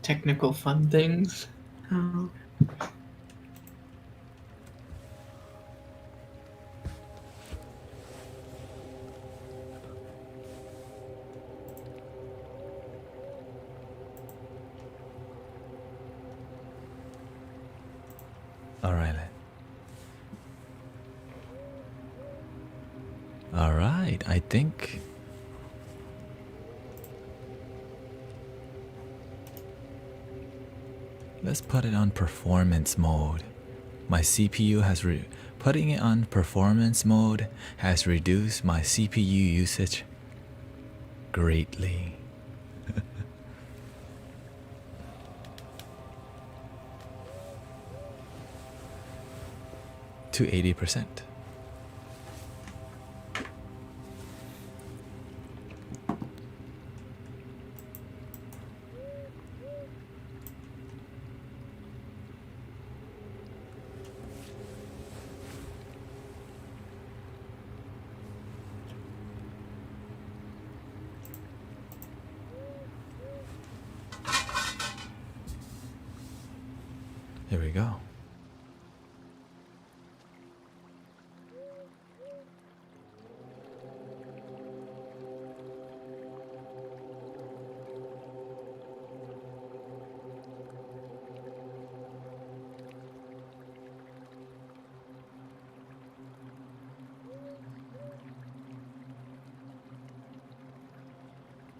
technical fun things. Oh. All right. All right. I think let's put it on performance mode. My CPU has putting it on performance mode has reduced my CPU usage greatly. To 80%. Here we go.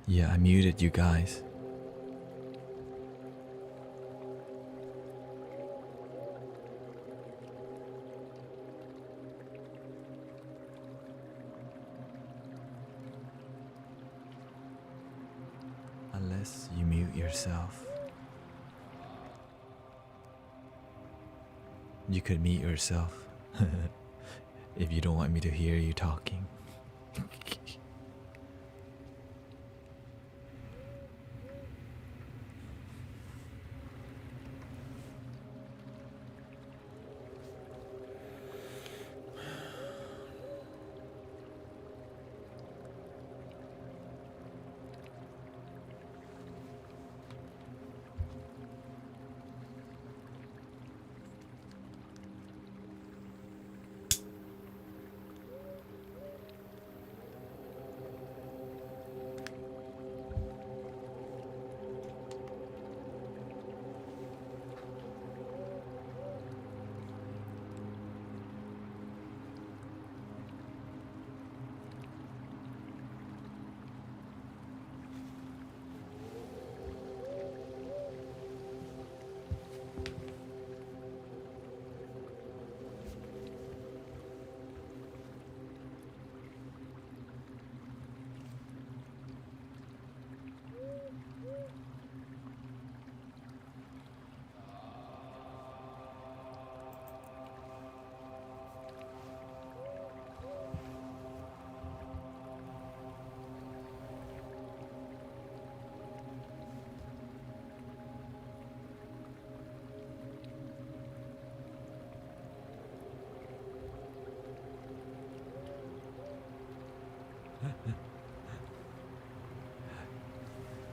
Yeah, I muted you guys. Unless you mute yourself. You could mute yourself if you don't want me to hear you talking.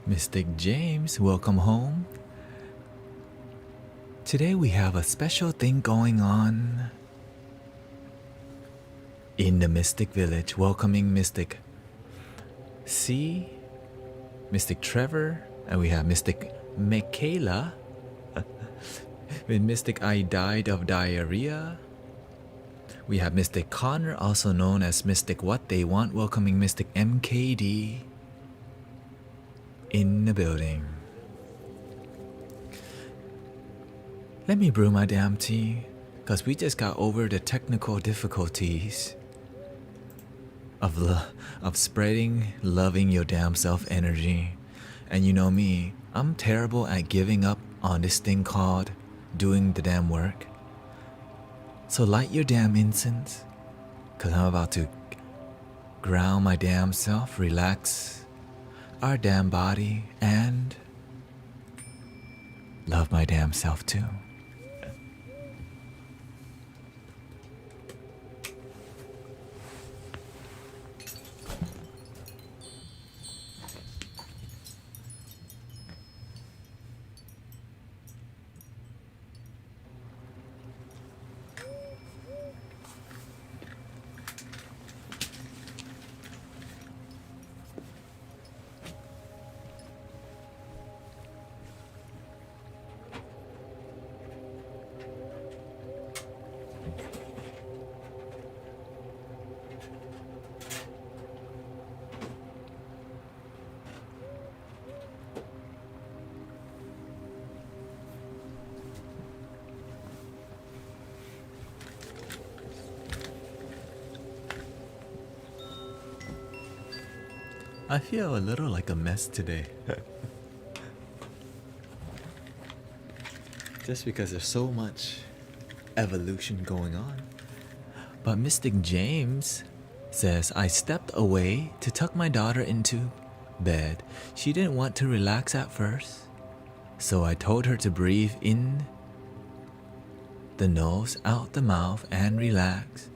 Mystic James, welcome home. Today we have a special thing going on in the Mystic Village, welcoming Mystic C, Mystic Trevor, and we have Mystic Michaela. When Mystic I died of diarrhea. We have Mystic Connor, also known as Mystic What They Want, welcoming Mystic MKD in the building. Let me brew my damn tea, cause we just got over the technical difficulties of spreading, loving your damn self energy. And you know me, I'm terrible at giving up on this thing called doing the damn work. So light your damn incense, cause I'm about to ground my damn self, relax our damn body, and love my damn self too. I feel a little like a mess today. Just because there's so much evolution going on. But Mystic James says, I stepped away to tuck my daughter into bed. She didn't want to relax at first, so I told her to breathe in the nose, out the mouth, and relax.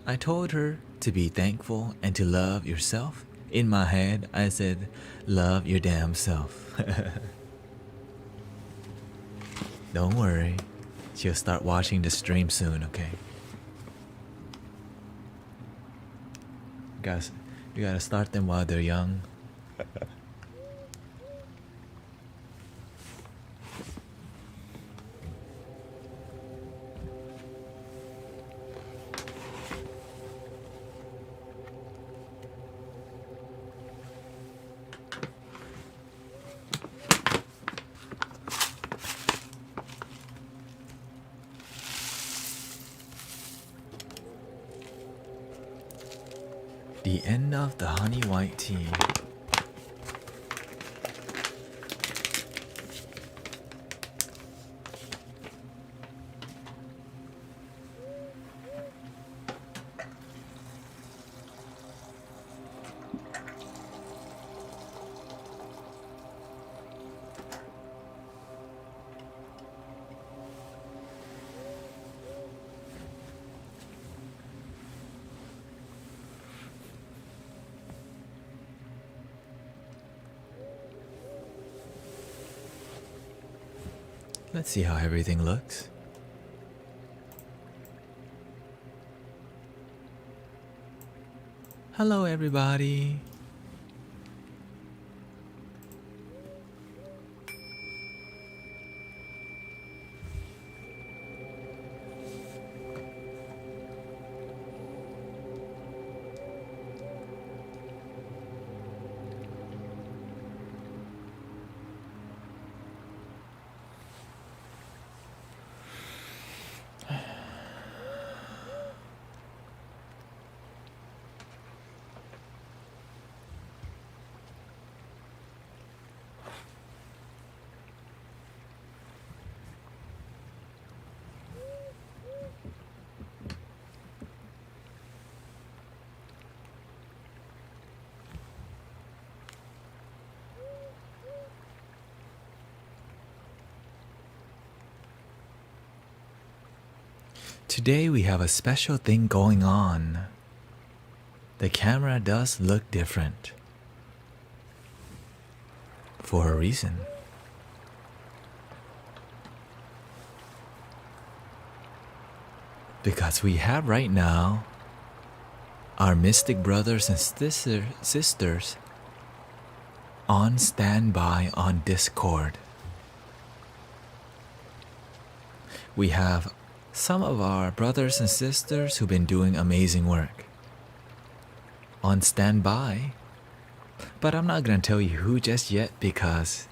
I told her to be thankful and to love yourself. In my head, I said, love your damn self. Don't worry, she'll start watching the stream soon, okay? Guys, you gotta start them while they're young. The end of the honey white tea. Let's see how everything looks. Hello, everybody. Today we have a special thing going on. The camera does look different. For a reason. Because we have right now our mystic brothers and sisters on standby on Discord. We have some of our brothers and sisters who've been doing amazing work on standby, but I'm not gonna tell you who just yet because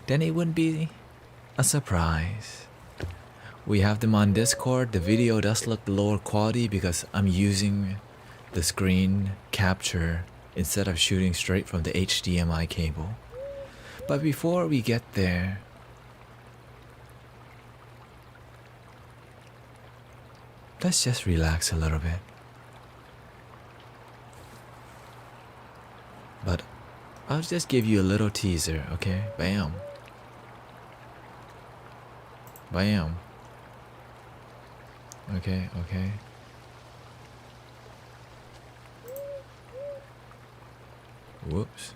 then it wouldn't be a surprise. We have them on Discord. The video does look lower quality because I'm using the screen capture instead of shooting straight from the HDMI cable. But before we get there, let's just relax a little bit. But I'll just give you a little teaser, okay? Bam. Bam. Okay, okay. Whoops.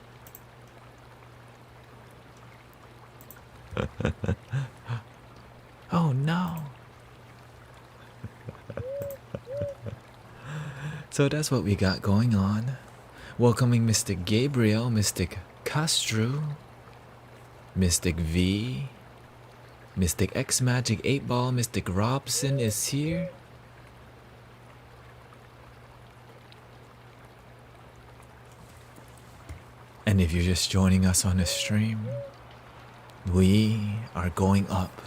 Oh no. So that's what we got going on. Welcoming Mystic Gabriel, Mystic Castro, Mystic V, Mystic X Magic 8 Ball, Mystic Robson is here. And if you're just joining us on the stream, we are going up.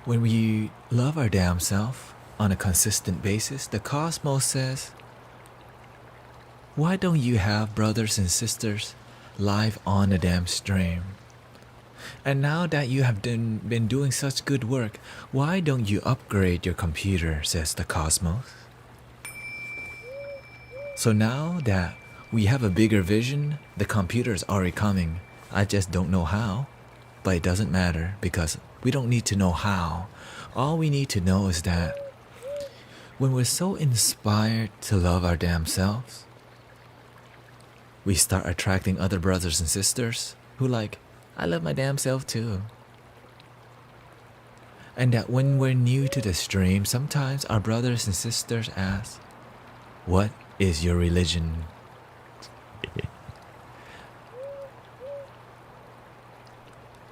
When we love our damn self on a consistent basis, the cosmos says, Why don't you have brothers and sisters live on the damn stream? And now that you have been doing such good work, why don't you upgrade your computer, says the Cosmos. So now that we have a bigger vision, the computer's already coming. I just don't know how. But it doesn't matter because we don't need to know how. All we need to know is that when we're so inspired to love our damn selves, we start attracting other brothers and sisters who like, I love my damn self too. And that when we're new to the stream, sometimes our brothers and sisters ask, what is your religion?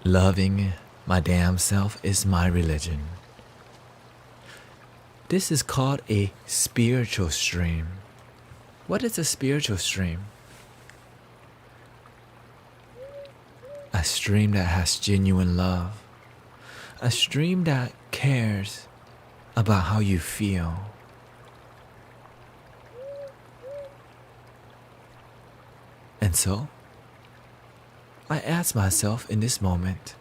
Loving my damn self is my religion. This is called a spiritual stream. What is a spiritual stream? A stream that has genuine love. A stream that cares about how you feel. And so, I ask myself in this moment,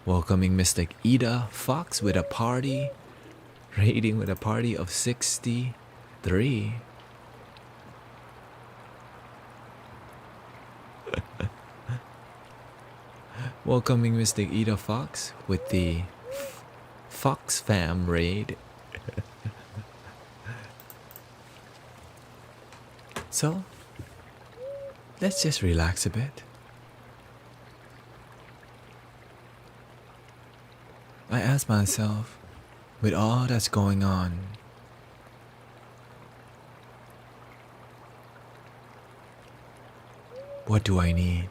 welcoming Mystic Ida Fox with a party, rating with a party of 63. Welcoming Mystic Ida Fox with the Fox Fam raid. So, let's just relax a bit. I ask myself, with all that's going on, what do I need?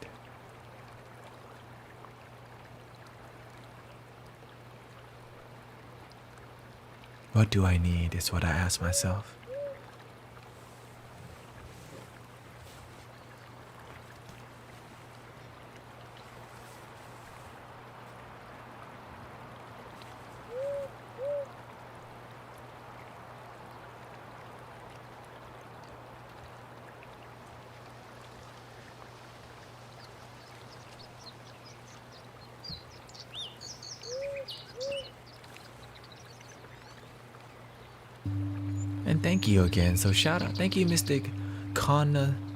What do I need is what I ask myself. And thank you again. So shout out. Thank you, Mystic Knausenheimer.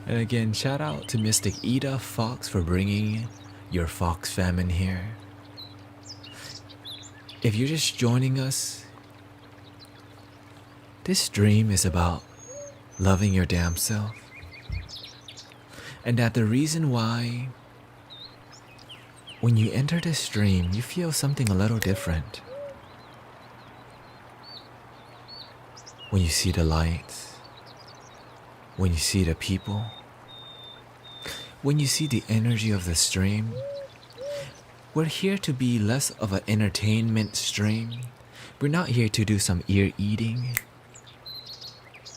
And again, shout out to Mystic Ida Fox for bringing your Fox fam in here. If you're just joining us, this stream is about loving your damn self. And that the reason why when you enter this stream, you feel something a little different. When you see the lights, when you see the people, when you see the energy of the stream, we're here to be less of an entertainment stream. We're not here to do some ear eating.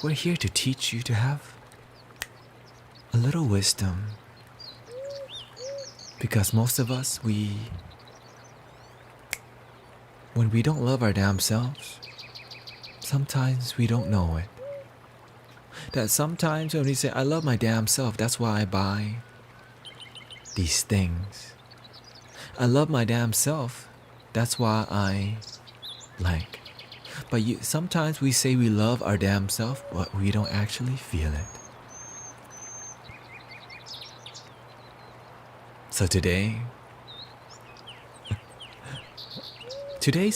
We're here to teach you to have a little wisdom. Because most of us, when we don't love our damn selves, sometimes we don't know it. That sometimes when we say, I love my damn self, that's why I buy these things. I love my damn self, that's why I like. But sometimes we say we love our damn self, but we don't actually feel it. So today's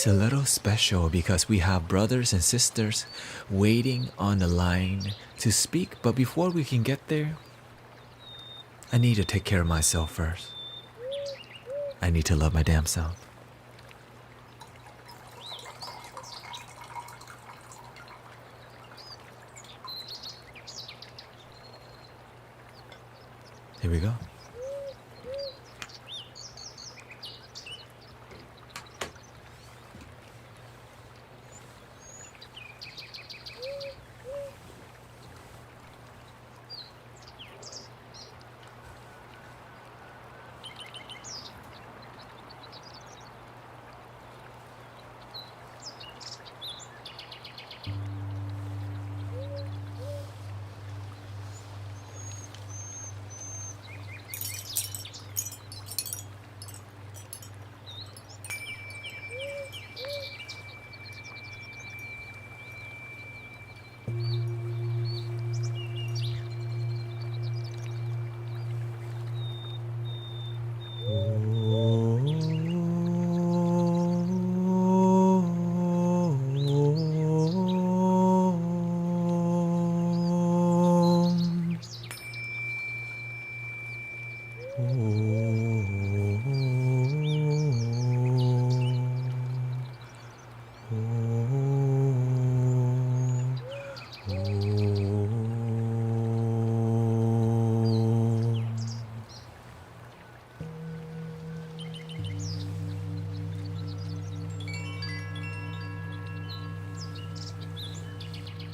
a little special because we have brothers and sisters waiting on the line to speak. But before we can get there, I need to take care of myself first. I need to love my damn self. Here we go.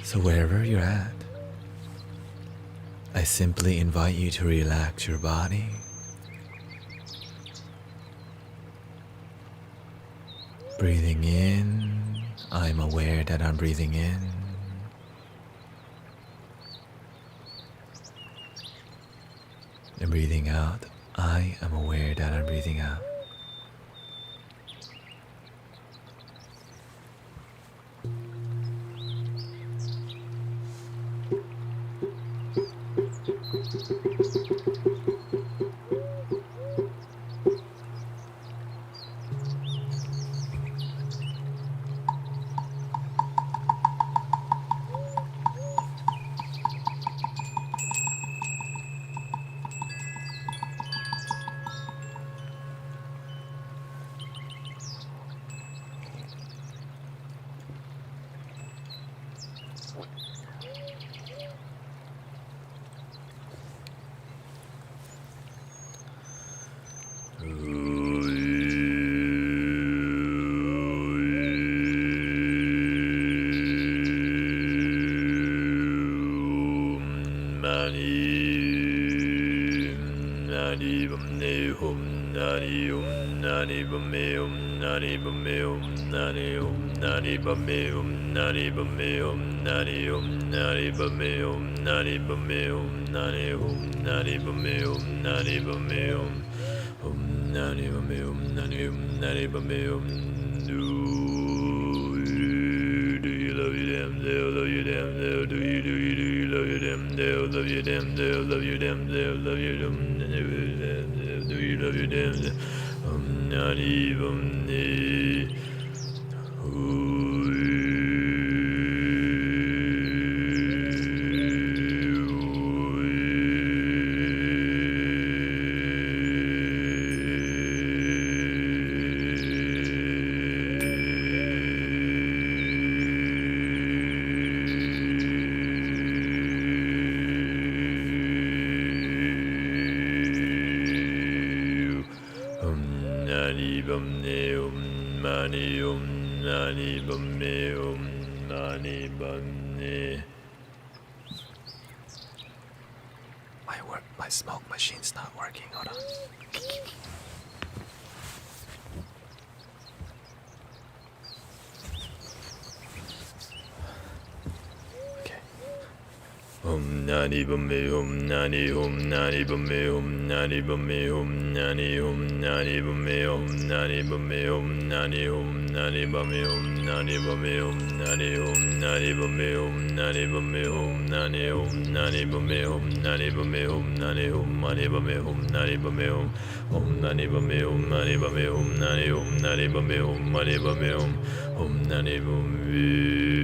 So, wherever you're at, I simply invite you to relax your body. Breathing in, I'm aware that I'm breathing in. And breathing out, I am aware that I'm breathing out. Do you love your damn self? Love your damn self? Do you love your damn self? Love your damn self? Love your damn self? Love your damn self? Do you love your damn self? Not even me. My smoke machine's not working. Hold on. Okay. Nani bummy nani nani bummy nani bummy nani nani bummy nani bummy nani nani bummy nani bummy nani nani bummy nani bummy nani nani bummy nani bummy nani nani bummy nani bummy nani bummy nani bummy nani nani bummy nani bummy nani bummy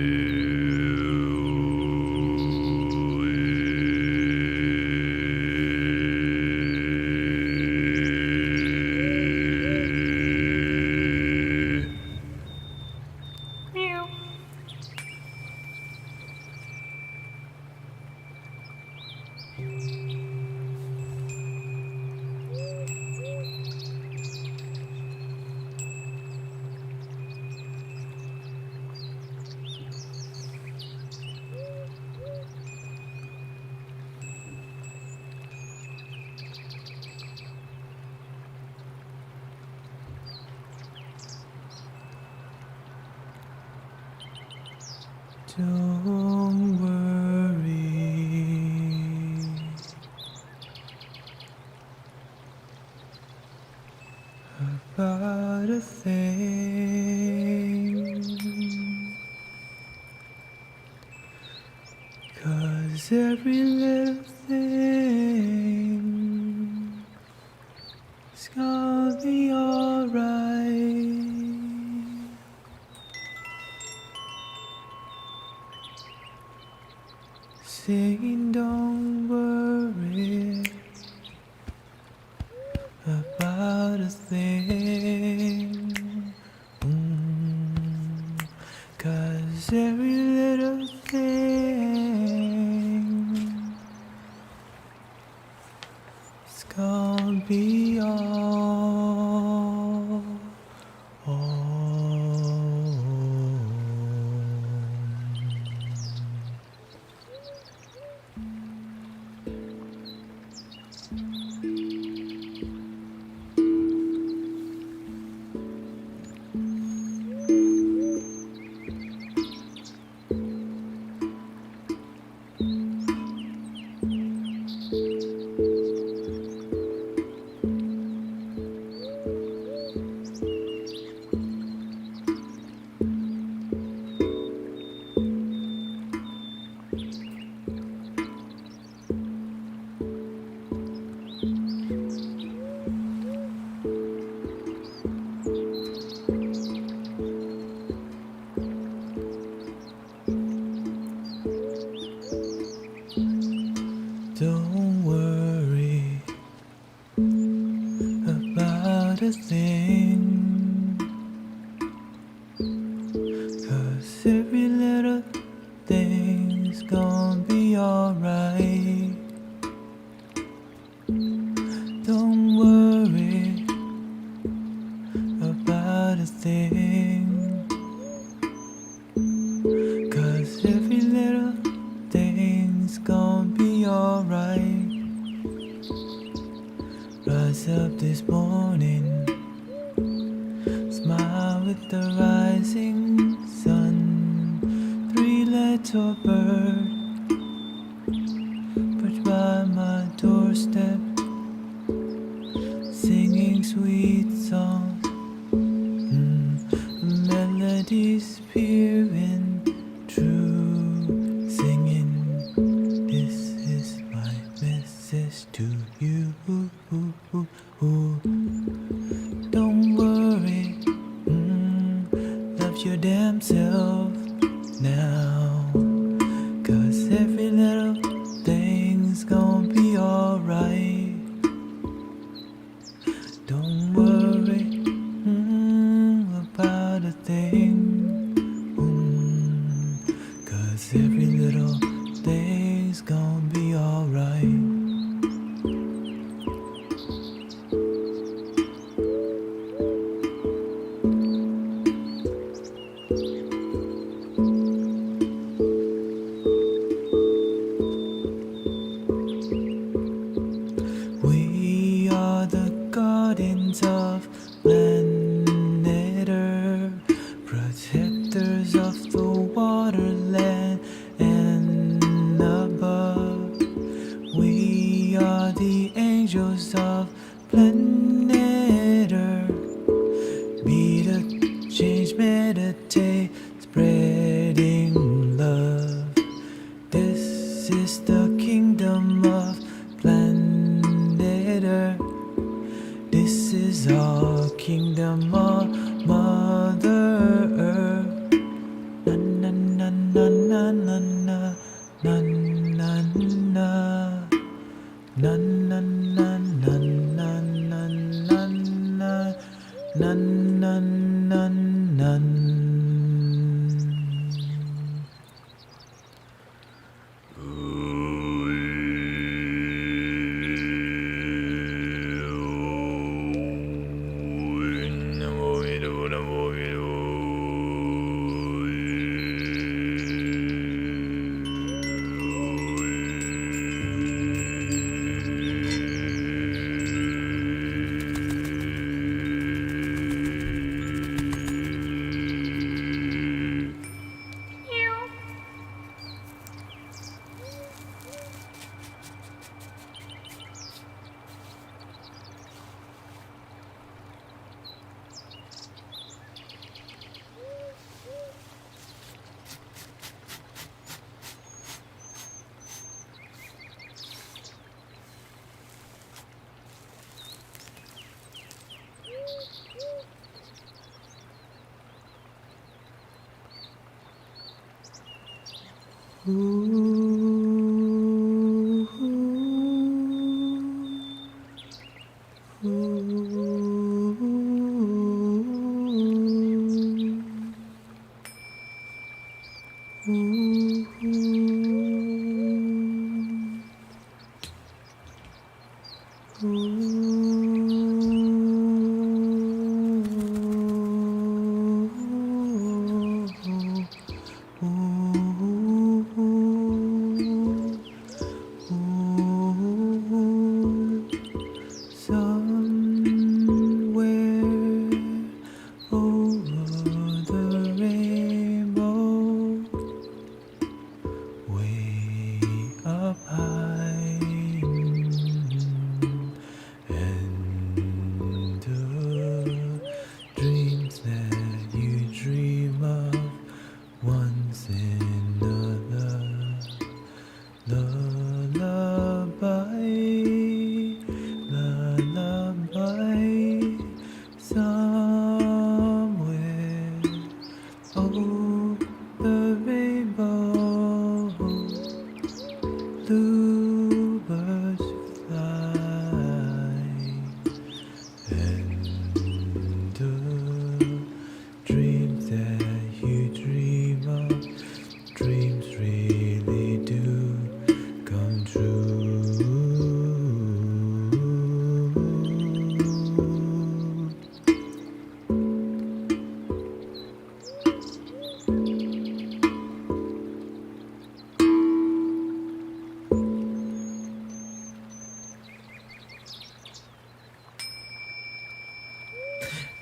Don't worry about a thing, 'cause every little thing is gonna be alright. Saying don't worry about a thing, 'cause every little thing is gonna be all. Don't worry about a thing, 'cause every little thing's gonna be alright. Don't worry about a thing, 'cause every little thing's gonna be alright. Rise up this morning, smile with the rising sun. Three-letter bird perched by my doorstep, singing sweet songs, melodies peering true, singing, this is my message to you. Don't worry, love your damn self now, 'cause every little thing's gonna be alright. Don't worry about a thing, 'cause every little thing's gonna be alright. We are the guardians of planet Earth, protectors of the waterland and above. We are the angels of planet Earth. Be the change, meditate, spreading love. This is the kingdom of planet Earth. This is our kingdom of Mother Earth. Na na na na na na na na na na na na na na na na na na.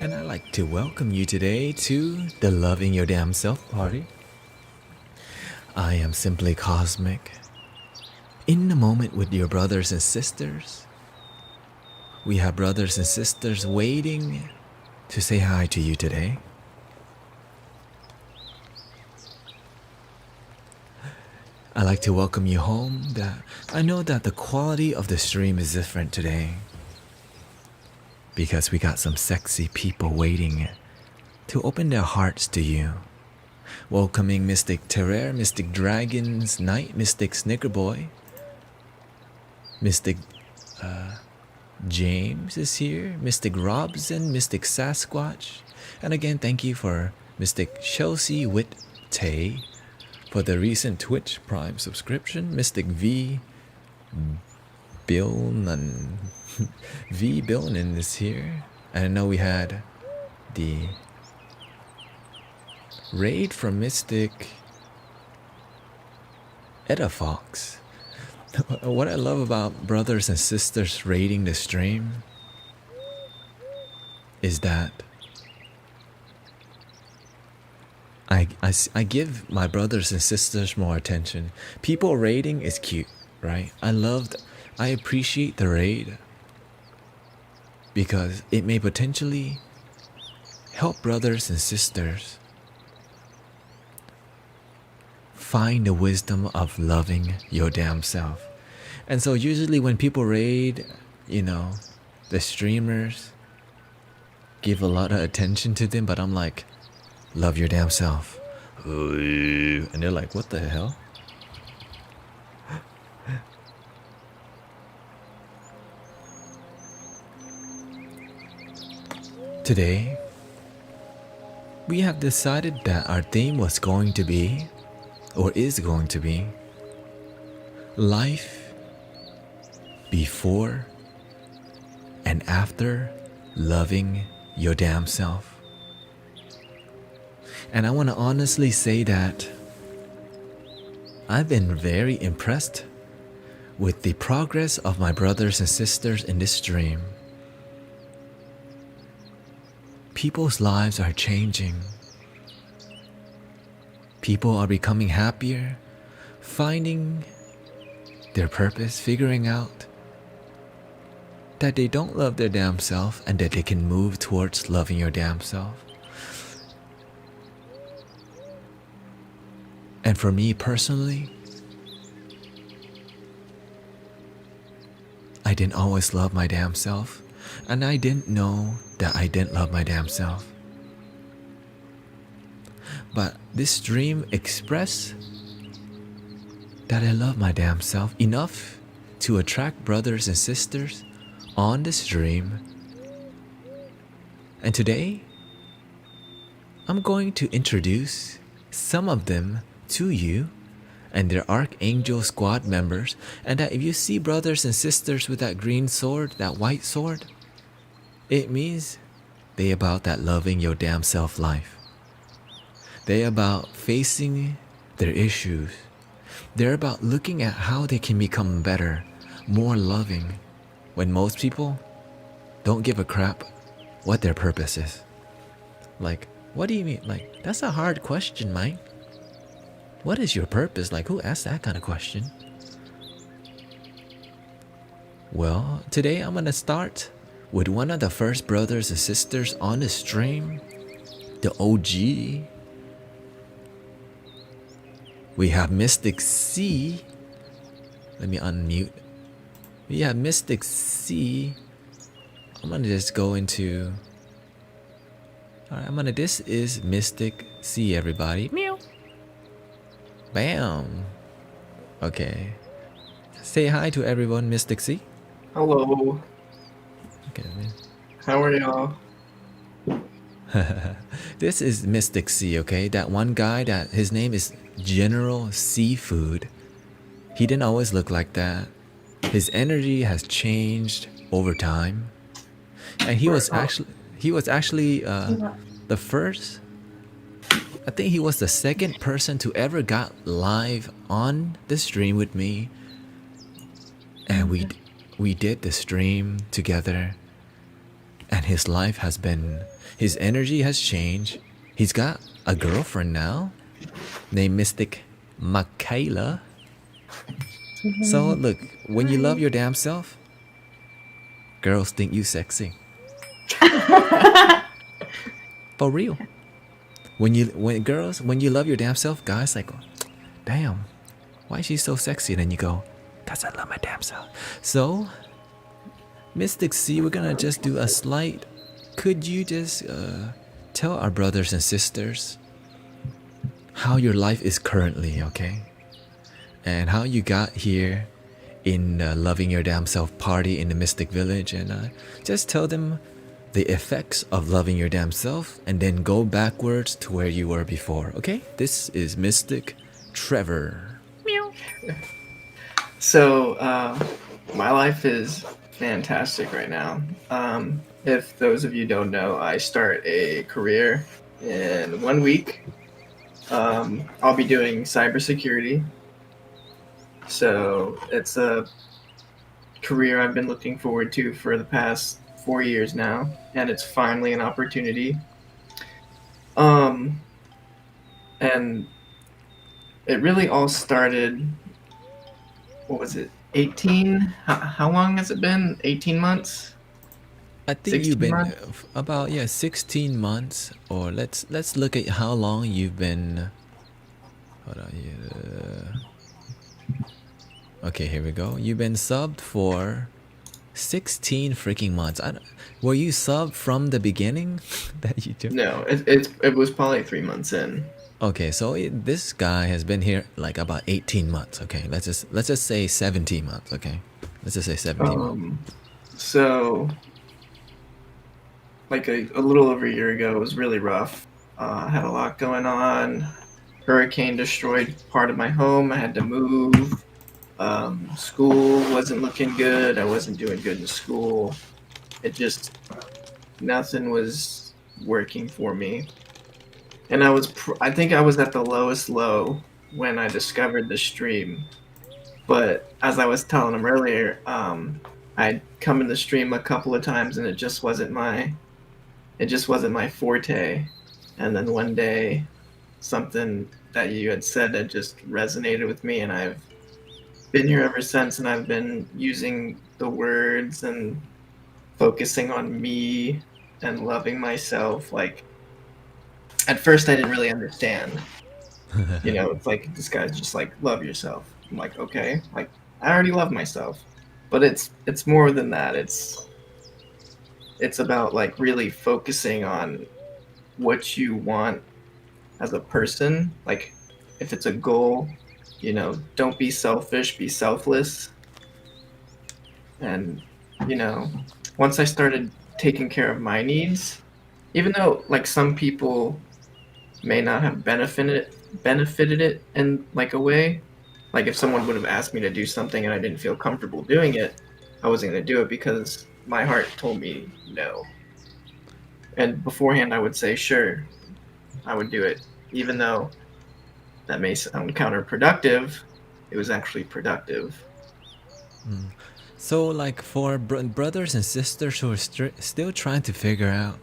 And I'd like to welcome you today to the Loving Your Damn Self party. I am simply cosmic. In the moment with your brothers and sisters. We have brothers and sisters waiting to say hi to you today. I'd like to welcome you home. I know that the quality of the stream is different today because we got some sexy people waiting to open their hearts to you. Welcoming Mystic Terror, Mystic Dragon's Knight, Mystic Snickerboy, Mystic James is here, Mystic Robson, Mystic Sasquatch, and again thank you for Mystic Chelsea Witte for the recent Twitch Prime subscription, Mystic V Billnan V Billnan is here, and I know we had the raid from Mystic Edda Fox. What I love about brothers and sisters raiding the stream is that I give my brothers and sisters more attention. People raiding is cute, right? I appreciate the raid because it may potentially help brothers and sisters find the wisdom of loving your damn self. And so usually when people raid, the streamers give a lot of attention to them, but I'm like, love your damn self. And they're like, what the hell? Today, we have decided that our theme was going to be, or is going to be, life before and after loving your damn self. And I want to honestly say that I've been very impressed with the progress of my brothers and sisters in this stream. People's lives are changing. People are becoming happier, finding their purpose, figuring out that they don't love their damn self and that they can move towards loving your damn self. And for me personally, I didn't always love my damn self, and I didn't know that I didn't love my damn self. But this stream expressed that I love my damn self enough to attract brothers and sisters on the stream. And today, I'm going to introduce some of them to you and their Archangel squad members. And that if you see brothers and sisters with that green sword, that white sword, it means they about that loving your damn self life. They about facing their issues. They're about looking at how they can become better, more loving, when most people don't give a crap what their purpose is. Like, what do you mean? Like, that's a hard question, Mike. What is your purpose? Like, who asked that kind of question? Well, today I'm gonna start with one of the first brothers and sisters on the stream, the OG. We have Mystic C. Let me unmute. We have Mystic C. I'm gonna just go into. Alright, this is Mystic C, everybody. Meow. Bam. Okay. Say hi to everyone, Mystic C. Hello. Okay, man. How are y'all? This is Mystic C, okay? That one guy that his name is General Seafood. He didn't always look like that. His energy has changed over time. And he was actually the first. I think he was the second person to ever got live on the stream with me. And we did the stream together. And his life has been, his energy has changed. He's got a girlfriend now named Mystic Michaela. So look, when you love your damn self, girls think you sexy. For real. When you love your damn self, guys like, damn, why is she so sexy? And then you go, cause I love my damn self. So, Mystic C, we're gonna just do a slight. Could you just tell our brothers and sisters how your life is currently, okay? And how you got here in Loving Your Damn Self party in the Mystic Village, and just tell them the effects of loving your damn self, and then go backwards to where you were before, okay? This is Mystic Trevor. Meow. So, my life is fantastic right now. If those of you don't know, I start a career in 1 week. I'll be doing cybersecurity. So it's a career I've been looking forward to for the past 4 years now, and it's finally an opportunity. And it really all started, what was it, 18? How long has it been? 18 months? I think you've 16 been months? about 16 months, or let's look at how long you've been. Hold on here. Okay, here we go. You've been subbed for 16 freaking months. Were you subbed from the beginning that you do? No, it was probably 3 months in. Okay, so this guy has been here like about 18 months. Okay, let's just say 17 months. Okay, let's just say 17 months. So, like a little over a year ago, it was really rough. I had a lot going on. Hurricane destroyed part of my home. I had to move. School wasn't looking good. I wasn't doing good in school. It just, nothing was working for me. And I think I was at the lowest low when I discovered the stream. But as I was telling him earlier, I'd come in the stream a couple of times and it just wasn't my forte. And then one day, something that you had said that just resonated with me, and I've been here ever since, and I've been using the words and focusing on me and loving myself. Like, at first I didn't really understand. It's like, this guy's just like, love yourself. I'm like, okay, like, I already love myself. But it's more than that. It's about like really focusing on what you want as a person. Like, if it's a goal, don't be selfish, be selfless. And, you know, once I started taking care of my needs, even though like some people may not have benefited it in like a way, like if someone would have asked me to do something and I didn't feel comfortable doing it, I wasn't going to do it because my heart told me no. And beforehand I would say sure, I would do it, even though that may sound counterproductive. It was actually productive. So, like for brothers and sisters who are still trying to figure out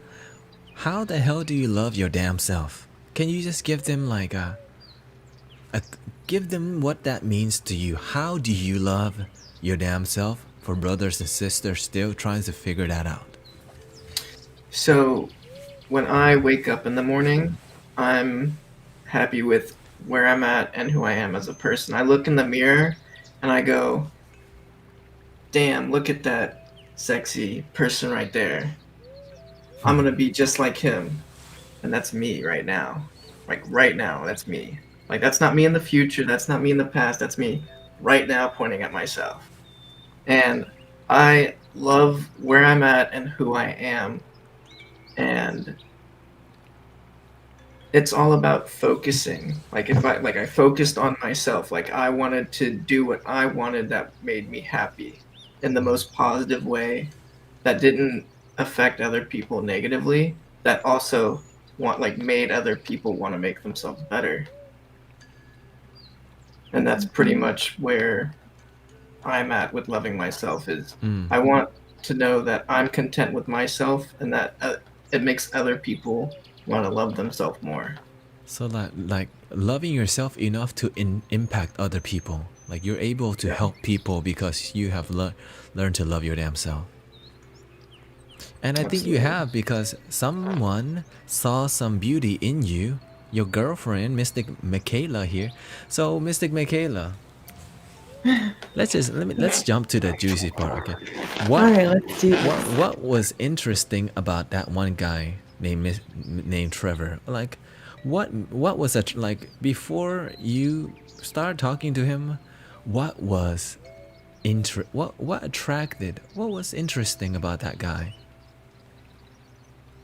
how the hell do you love your damn self, can you just give them like a give them what that means to you? How do you love your damn self for brothers and sisters still trying to figure that out? So when I wake up in the morning, I'm happy with where I'm at and who I am as a person. I look in the mirror and I go, damn, look at that sexy person right there. I'm going to be just like him. And that's me right now. Like right now, that's me. Like that's not me in the future. That's not me in the past. That's me right now pointing at myself. And I love where I'm at and who I am. And it's all about focusing. Like if I focused on myself, like I wanted to do what I wanted that made me happy in the most positive way, that didn't affect other people negatively, that also made other people want to make themselves better. And that's pretty much where I'm at with loving myself. Is I want to know that I'm content with myself and that it makes other people want to love themselves more. So that like loving yourself enough to impact other people. Like you're able to Yeah, help people because you have learned to love your damn self. And I think you absolutely. have because someone saw some beauty in you, your girlfriend, Mystic Michaela here. So Mystic Michaela, let's jump to the juicy part, okay? All What right, let's do this. what was interesting about that one guy named Trevor? Like what was it like before you started talking to him? What was what attracted? What was interesting about that guy?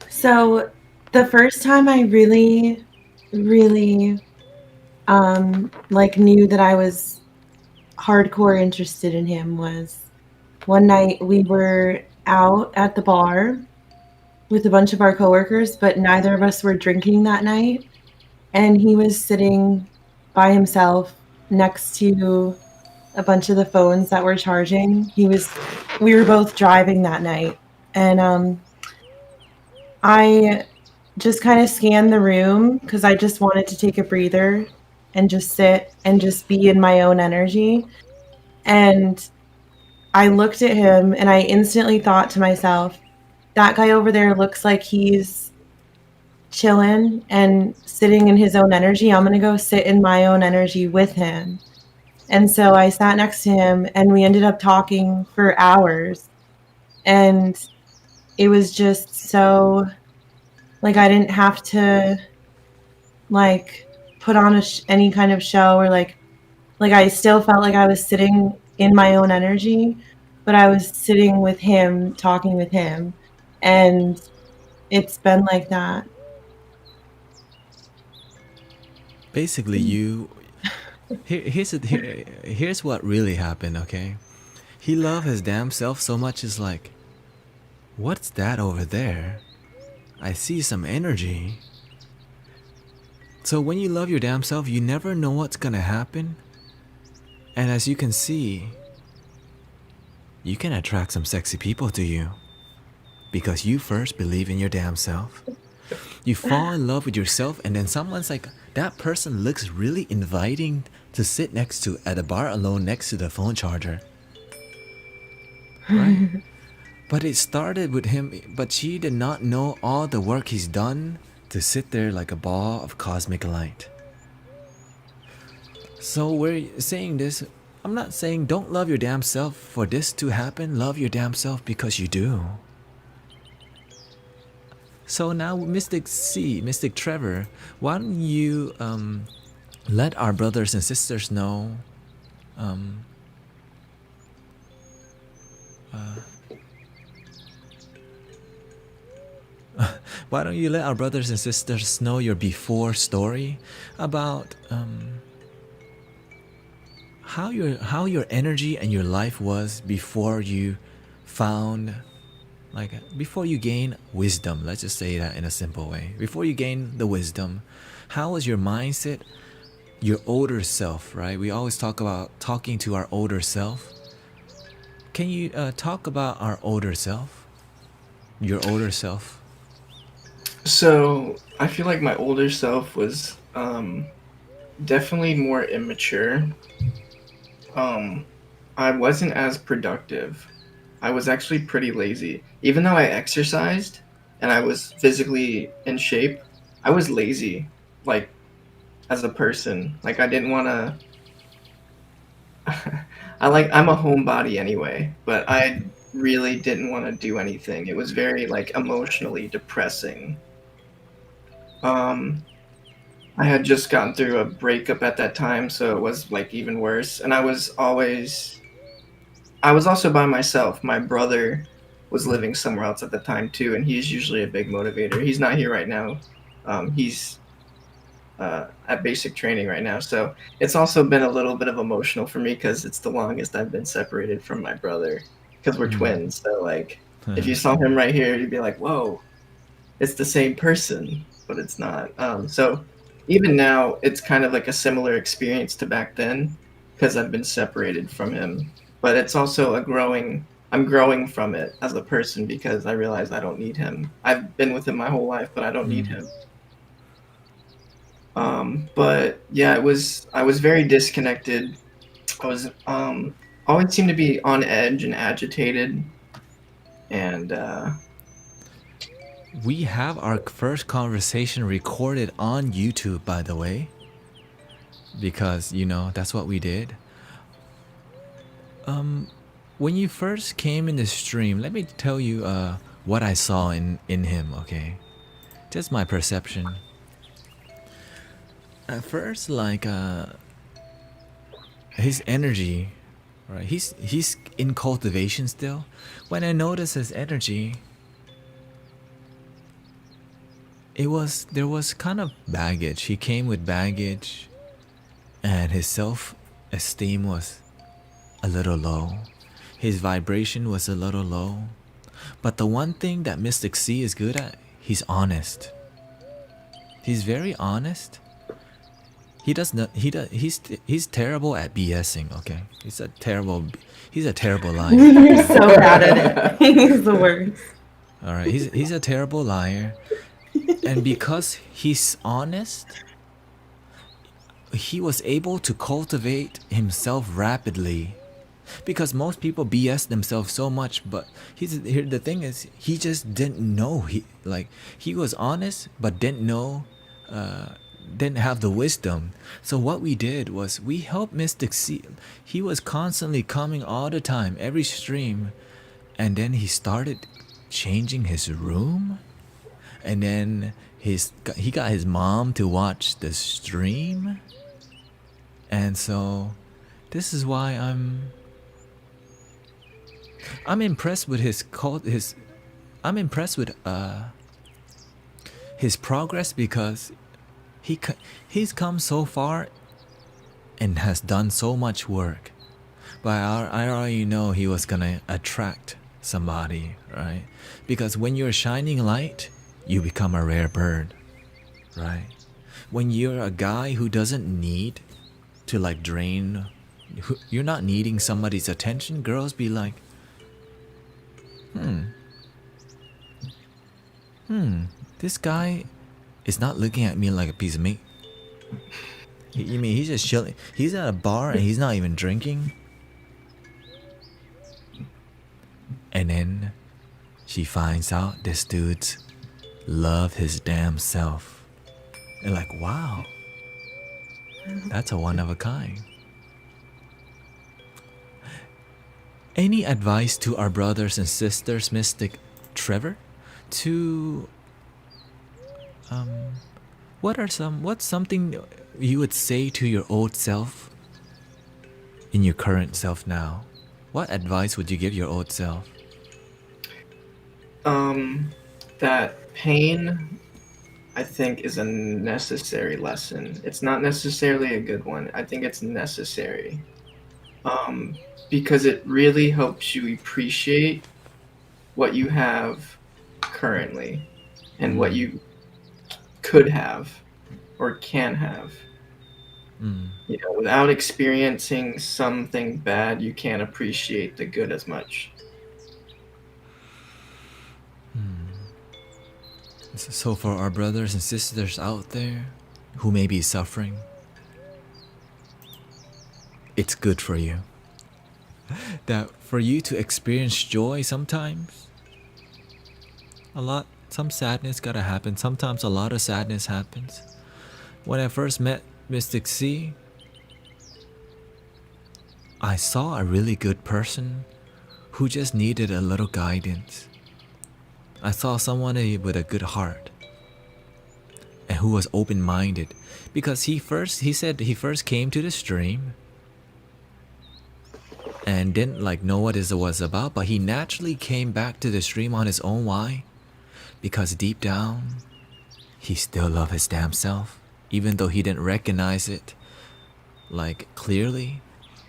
So, the first time I really, like knew that I was hardcore interested in him was one night we were out at the bar with a bunch of our coworkers, but neither of us were drinking that night. And he was sitting by himself next to a bunch of the phones that were charging. We were both driving that night. And I just kind of scanned the room because I just wanted to take a breather and just sit and just be in my own energy. And I looked at him and I instantly thought to myself, that guy over there looks like he's chilling and sitting in his own energy. I'm going to go sit in my own energy with him. And so I sat next to him and we ended up talking for hours. And it was just so like I didn't have to like put on any kind of show or like I still felt like I was sitting in my own energy, but I was sitting with him, talking with him. And it's been like that. Basically, you here's what really happened. Okay, he loved his damn self so much. It's like, what's that over there? I see some energy. So when you love your damn self, you never know what's gonna happen. And as you can see, you can attract some sexy people to you because you first believe in your damn self. You fall in love with yourself, and then someone's like, that person looks really inviting to sit next to at a bar alone next to the phone charger. Right? But it started with him, but she did not know all the work he's done to sit there like a ball of cosmic light. So we're saying this. I'm not saying don't love your damn self for this to happen. Love your damn self because you do. So now, Mystic Trevor, why don't you let our brothers and sisters know. Um, why don't you let our brothers and sisters know your before story about how your energy and your life was before you found, like, before you gain wisdom. Let's just say that in a simple way. Before you gain the wisdom, how was your mindset, your older self, right? We always talk about talking to our older self. Can you talk about our older self? Your older self? So I feel like my older self was definitely more immature. Um, I wasn't as productive. I was actually pretty lazy. Even though I exercised and I was physically in shape, I was lazy, like, as a person. Like, I didn't want to. I'm a homebody anyway, but I really didn't want to do anything. It was very, like, emotionally depressing. Um, I had just gotten through a breakup at that time, so it was, like, even worse. And I was also by myself. My brother was living somewhere else at the time too, and he's usually a big motivator. He's not here right now. He's at basic training right now, so it's also been a little bit of emotional for me because it's the longest I've been separated from my brother because we're twins. So, like, if you saw him right here, you'd be like, "Whoa, it's the same person," but it's not. So even now, it's kind of like a similar experience to back then because I've been separated from him. But it's also I'm growing from it as a person because I realize I don't need him. I've been with him my whole life, but I don't need him. But yeah, I was very disconnected. I was always seemed to be on edge and agitated, and We have our first conversation recorded on YouTube, by the way, because that's what we did. When you first came in the stream, let me tell you what I saw in him. Okay, just my perception. At first, like, his energy, right? He's in cultivation still. When I noticed his energy, there was kind of baggage. He came with baggage, and his self-esteem was a little low. His vibration was a little low. But the one thing that Mystic C is good at, he's honest. He's very honest. He does not. He's terrible at BSing. Okay, he's a terrible liar. You're so bad at it. He's the worst. All right, he's a terrible liar, and because he's honest, he was able to cultivate himself rapidly. Because most people BS themselves so much, but the thing is, he just didn't know. He was honest, but didn't know, didn't have the wisdom. So what we did was we helped Mystic C. He was constantly coming all the time, every stream, and then he started changing his room, and then he got his mom to watch the stream, and so this is why I'm impressed with I'm impressed with his progress, because he's come so far and has done so much work. But I already know he was gonna attract somebody, right? Because when you're shining light, you become a rare bird, right? When you're a guy who doesn't need to, like, drain, you're not needing somebody's attention, girls be like, this guy is not looking at me like a piece of meat. You mean he's just chilling? He's at a bar and he's not even drinking? And then she finds out this dude's love his damn self. And like, wow, that's a one of a kind. Any advice to our brothers and sisters, Mystic Trevor, to what's something you would say to your old self in your current self now? What advice would you give your old self? That pain, I think, is a necessary lesson. It's not necessarily a good one. I think it's necessary. Um, because it really helps you appreciate what you have currently and what you could have or can have. You know, without experiencing something bad, you can't appreciate the good as much. So for our brothers and sisters out there who may be suffering, it's good for you. That for you to experience joy sometimes, some sadness gotta happen. Sometimes a lot of sadness happens. When I first met Mystic C, I saw a really good person who just needed a little guidance. I saw someone with a good heart and who was open-minded, because he said he first came to the stream and didn't know what it was about, but he naturally came back to the stream on his own. Why? Because deep down he still loved his damn self, even though he didn't recognize it clearly.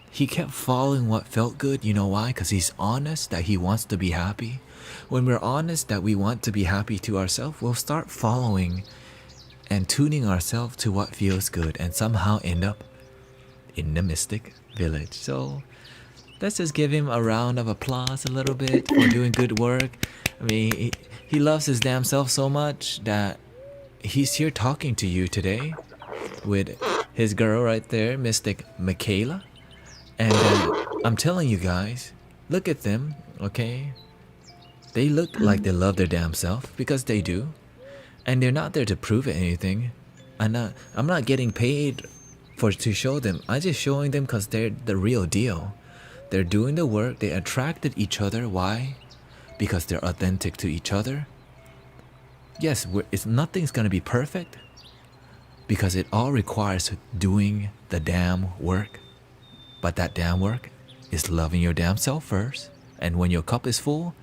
He kept following what felt good. You know why? Because he's honest that he wants to be happy. When we're honest that we want to be happy to ourselves, we'll start following and tuning ourselves to what feels good and somehow end up in the Mystic Village. So let's just give him a round of applause a little bit for doing good work. I mean, he loves his damn self so much that he's here talking to you today with his girl right there, Mystic Michaela. And I'm telling you guys, look at them, okay? They look like they love their damn self, because they do. And they're not there to prove anything. I'm not getting paid to show them. I'm just showing them because they're the real deal. They're doing the work. They attracted each other. Why? Because they're authentic to each other. Yes, nothing's gonna be perfect, because it all requires doing the damn work. But that damn work is loving your damn self first. And when your cup is full,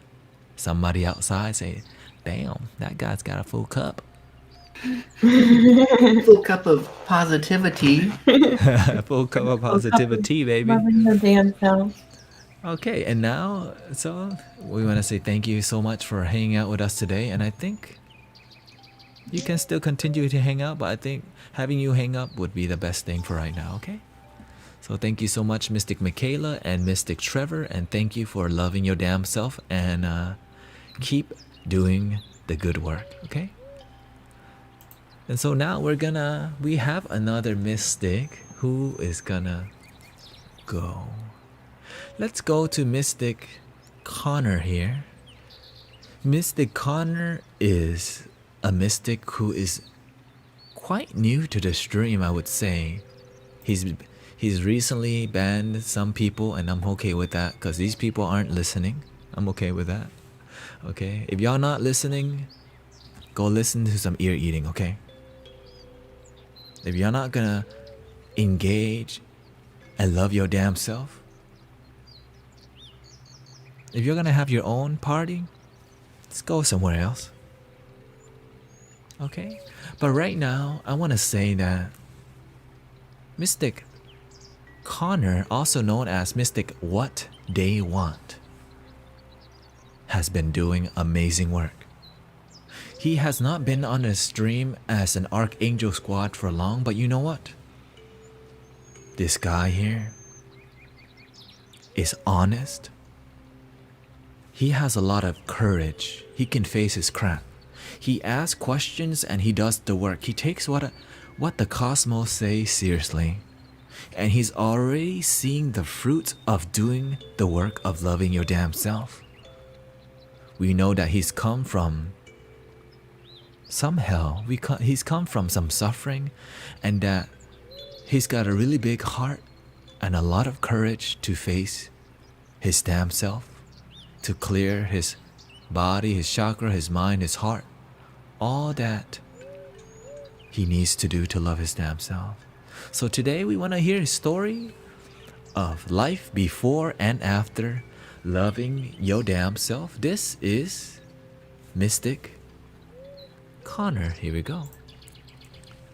somebody outside say, damn, that guy's got a full cup. Full cup of positivity. Full cup of positivity, baby. Loving your damn self. Okay, and now, so we want to say thank you so much for hanging out with us today. And I think you can still continue to hang out, but I think having you hang up would be the best thing for right now, okay? So thank you so much, Mystic Michaela and Mystic Trevor, and thank you for loving your damn self, and keep doing the good work, okay? And so now we have another mystic who is gonna go. Let's go to Mystic Connor here. Mystic Connor is a mystic who is quite new to the stream, I would say. He's recently banned some people, and I'm okay with that, because these people aren't listening. I'm okay with that. Okay? If y'all not listening, go listen to some ear eating, okay? If you're not gonna engage and love your damn self, if you're gonna have your own party, let's go somewhere else. Okay? But right now, I want to say that Mystic Connor, also known as Mystic What They Want, has been doing amazing work. He has not been on a stream as an Archangel Squad for long, but you know what? This guy here is honest. He has a lot of courage. He can face his crap. He asks questions and he does the work. He takes what the cosmos say seriously. And he's already seeing the fruits of doing the work of loving your damn self. We know that he's come from some hell. He's come from some suffering, and that he's got a really big heart and a lot of courage to face his damn self, to clear his body, his chakra, his mind, his heart. All that he needs to do to love his damn self. So today we want to hear his story of life before and after loving your damn self. This is Mystic Connor. Here we go.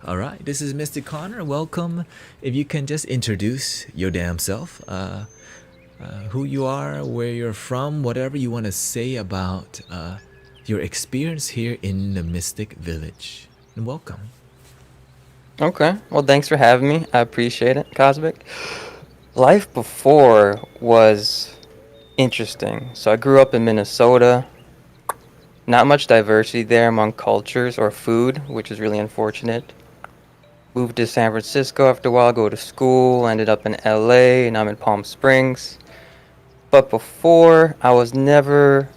All right, this is Mystic Connor. Welcome. If you can just introduce your damn self, who you are, where you're from, whatever you want to say about your experience here in the Mystic Village. And welcome. Okay. Well, thanks for having me. I appreciate it, Cosmic. Life before was interesting. So I grew up in Minnesota. Not much diversity there among cultures or food, which is really unfortunate. Moved to San Francisco after a while, go to school, ended up in LA, and I'm in Palm Springs. But before, I was never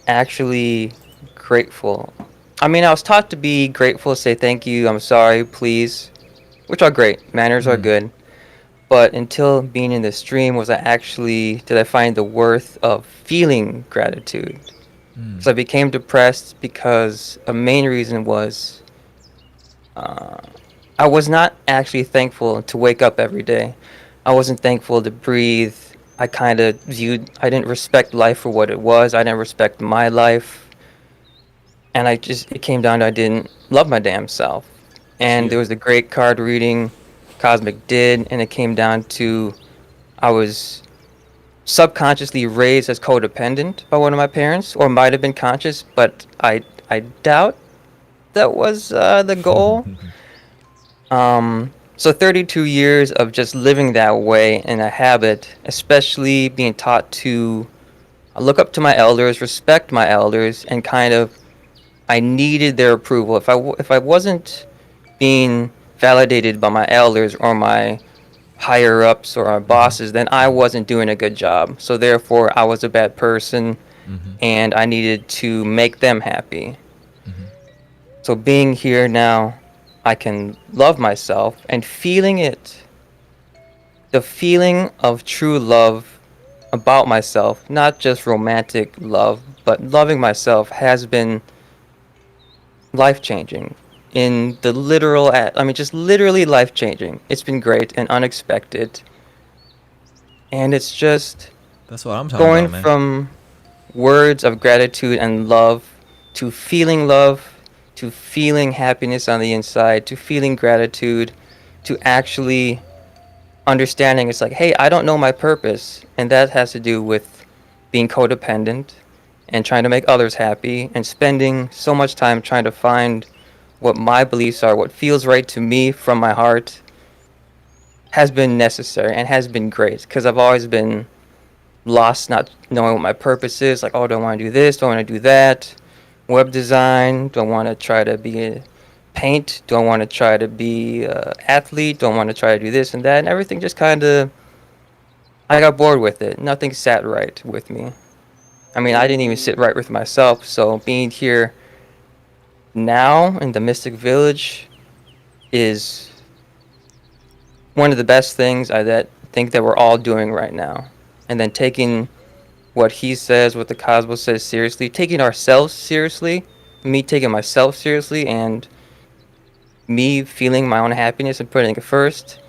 actually grateful. I mean, I was taught to be grateful, say thank you, I'm sorry, please, which are great. Manners are good. But until being in this stream did I find the worth of feeling gratitude. So I became depressed because a main reason was I was not actually thankful to wake up every day. I wasn't thankful to breathe. I didn't respect life for what it was. I didn't respect my life. And it came down to I didn't love my damn self. And there was a great card reading Cosmic did, and it came down to I was subconsciously raised as codependent by one of my parents, or might have been conscious, but I doubt that was the goal. So 32 years of just living that way in a habit, especially being taught to look up to my elders, respect my elders, and I needed their approval. If I wasn't being validated by my elders or my higher ups or our bosses, then I wasn't doing a good job. So therefore, I was a bad person, and I needed to make them happy. So being here now, I can love myself and feeling it. The feeling of true love about myself, not just romantic love, but loving myself has been life-changing in the literal, just literally life-changing. It's been great and unexpected. And it's just That's what I'm talking going about, man. from words of gratitude and love to feeling happiness on the inside, to feeling gratitude, to actually understanding it's like, hey, I don't know my purpose. And that has to do with being codependent and trying to make others happy and spending so much time trying to find what my beliefs are, what feels right to me from my heart, has been necessary and has been great because I've always been lost, not knowing what my purpose is. Like, oh, do I want to do this? Do I want to do that? Web design? Do I want to try to be a paint? Do I want to try to be an athlete? Do I want to try to do this and that? And everything just I got bored with it. Nothing sat right with me. I mean, I didn't even sit right with myself. So being here now in the Mystic Village is one of the best things I think that we're all doing right now. And then taking what he says, what the Cosmos says seriously, taking ourselves seriously, me taking myself seriously, and me feeling my own happiness and putting it first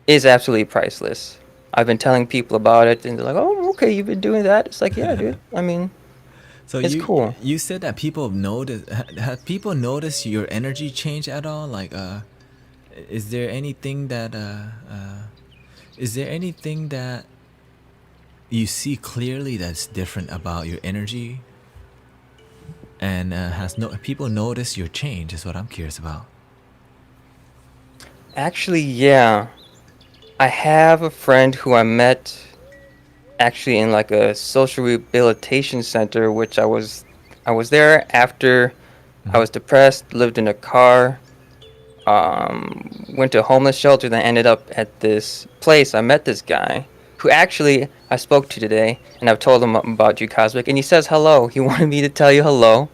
is absolutely priceless. I've been telling people about it, and they're like, "Oh, okay, you've been doing that." It's like, yeah, dude. I mean, So it's cool. you said that people notice. Have people noticed your energy change at all? Like, is there anything that is there anything that you see clearly that's different about your energy? And has no people noticed your change? Is what I'm curious about. Actually, yeah. I have a friend who I met actually in like a social rehabilitation center, which I was there after I was depressed, lived in a car, went to a homeless shelter, then ended up at this place. I met this guy who actually I spoke to today, and I've told him about you, Cosmic, and he says hello. He wanted me to tell you hello,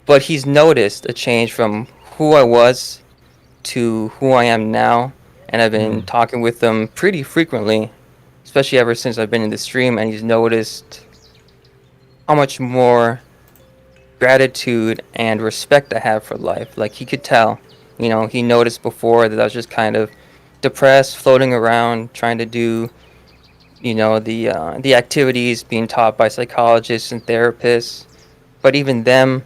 but he's noticed a change from who I was to who I am now, and I've been talking with him pretty frequently, especially ever since I've been in the stream, and he's noticed how much more gratitude and respect I have for life. Like he could tell, he noticed before that I was just kind of depressed, floating around, trying to do, the activities being taught by psychologists and therapists. But even them,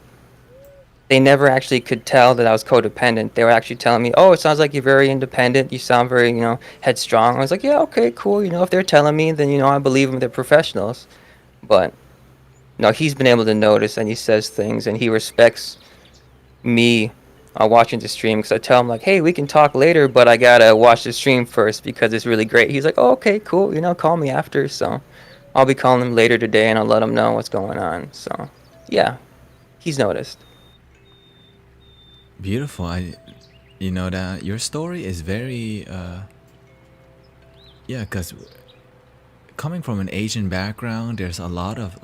they never actually could tell that I was codependent. They were actually telling me, "Oh, it sounds like you're very independent. You sound very, headstrong." I was like, "Yeah, okay, cool. If they're telling me, then I believe them. They're professionals." But no, he's been able to notice, and he says things, and he respects me watching the stream because I tell him like, "Hey, we can talk later, but I gotta watch the stream first because it's really great." He's like, "Oh, okay, cool. Call me after." So I'll be calling him later today, and I'll let him know what's going on. So yeah, he's noticed. Beautiful. You know that your story is very, yeah, because coming from an Asian background, there's a lot of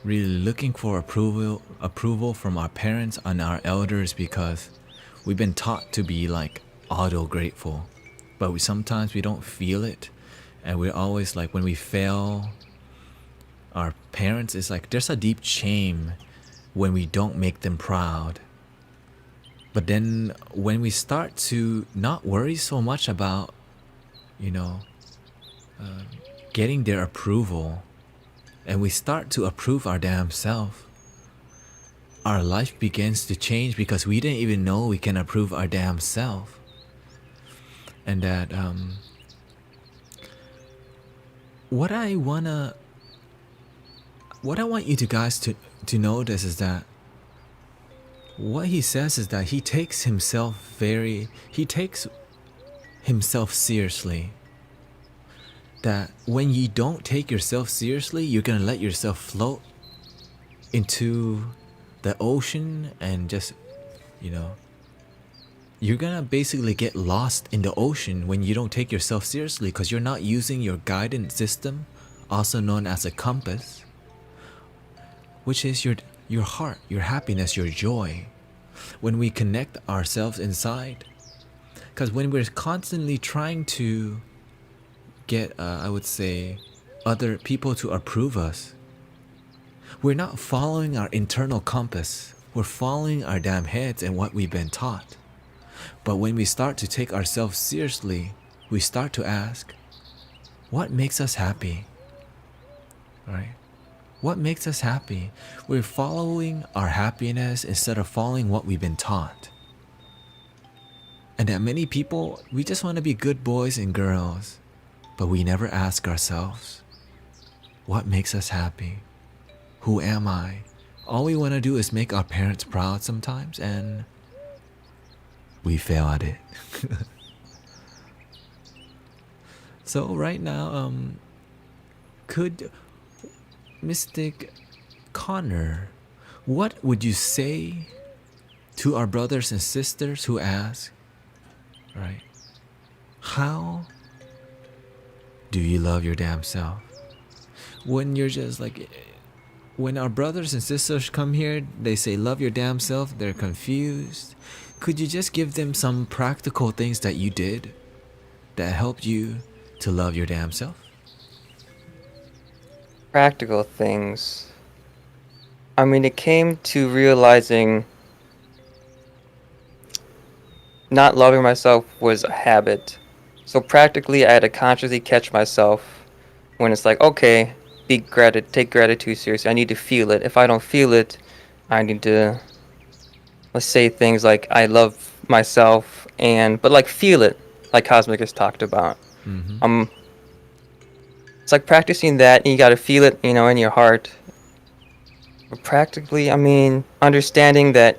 really looking for approval from our parents and our elders because we've been taught to be like auto grateful, but sometimes we don't feel it, and we're always like when we fail our parents, it's like there's a deep shame when we don't make them proud. But then when we start to not worry so much about, you know, getting their approval, and we start to approve our damn self, our life begins to change because we didn't even know we can approve our damn self. And that what I want you to guys to notice is that what he says is that he takes himself seriously. That when you don't take yourself seriously, you're gonna let yourself float into the ocean and just, you're gonna basically get lost in the ocean when you don't take yourself seriously because you're not using your guidance system, also known as a compass, which is your heart, your happiness, your joy. When we connect ourselves inside, because when we're constantly trying to get, I would say, other people to approve us, we're not following our internal compass. We're following our damn heads and what we've been taught. But when we start to take ourselves seriously, we start to ask, what makes us happy? Right? What makes us happy? We're following our happiness instead of following what we've been taught. And that many people, we just want to be good boys and girls, but we never ask ourselves, what makes us happy? Who am I? All we want to do is make our parents proud sometimes, and we fail at it. So right now, could Mystic Connor, what would you say to our brothers and sisters who ask, right, how do you love your damn self? When you're just like, when our brothers and sisters come here, they say love your damn self, they're confused. Could you just give them some practical things that you did that helped you to love your damn self? Practical things. I mean, it came to realizing not loving myself was a habit. So practically, I had to consciously catch myself when it's like, okay, take gratitude seriously. I need to feel it. If I don't feel it, I need to, let's say things like I love myself, but like feel it, like Cosmic has talked about. Mm-hmm. It's like practicing that, and you got to feel it, in your heart. But practically, I mean, understanding that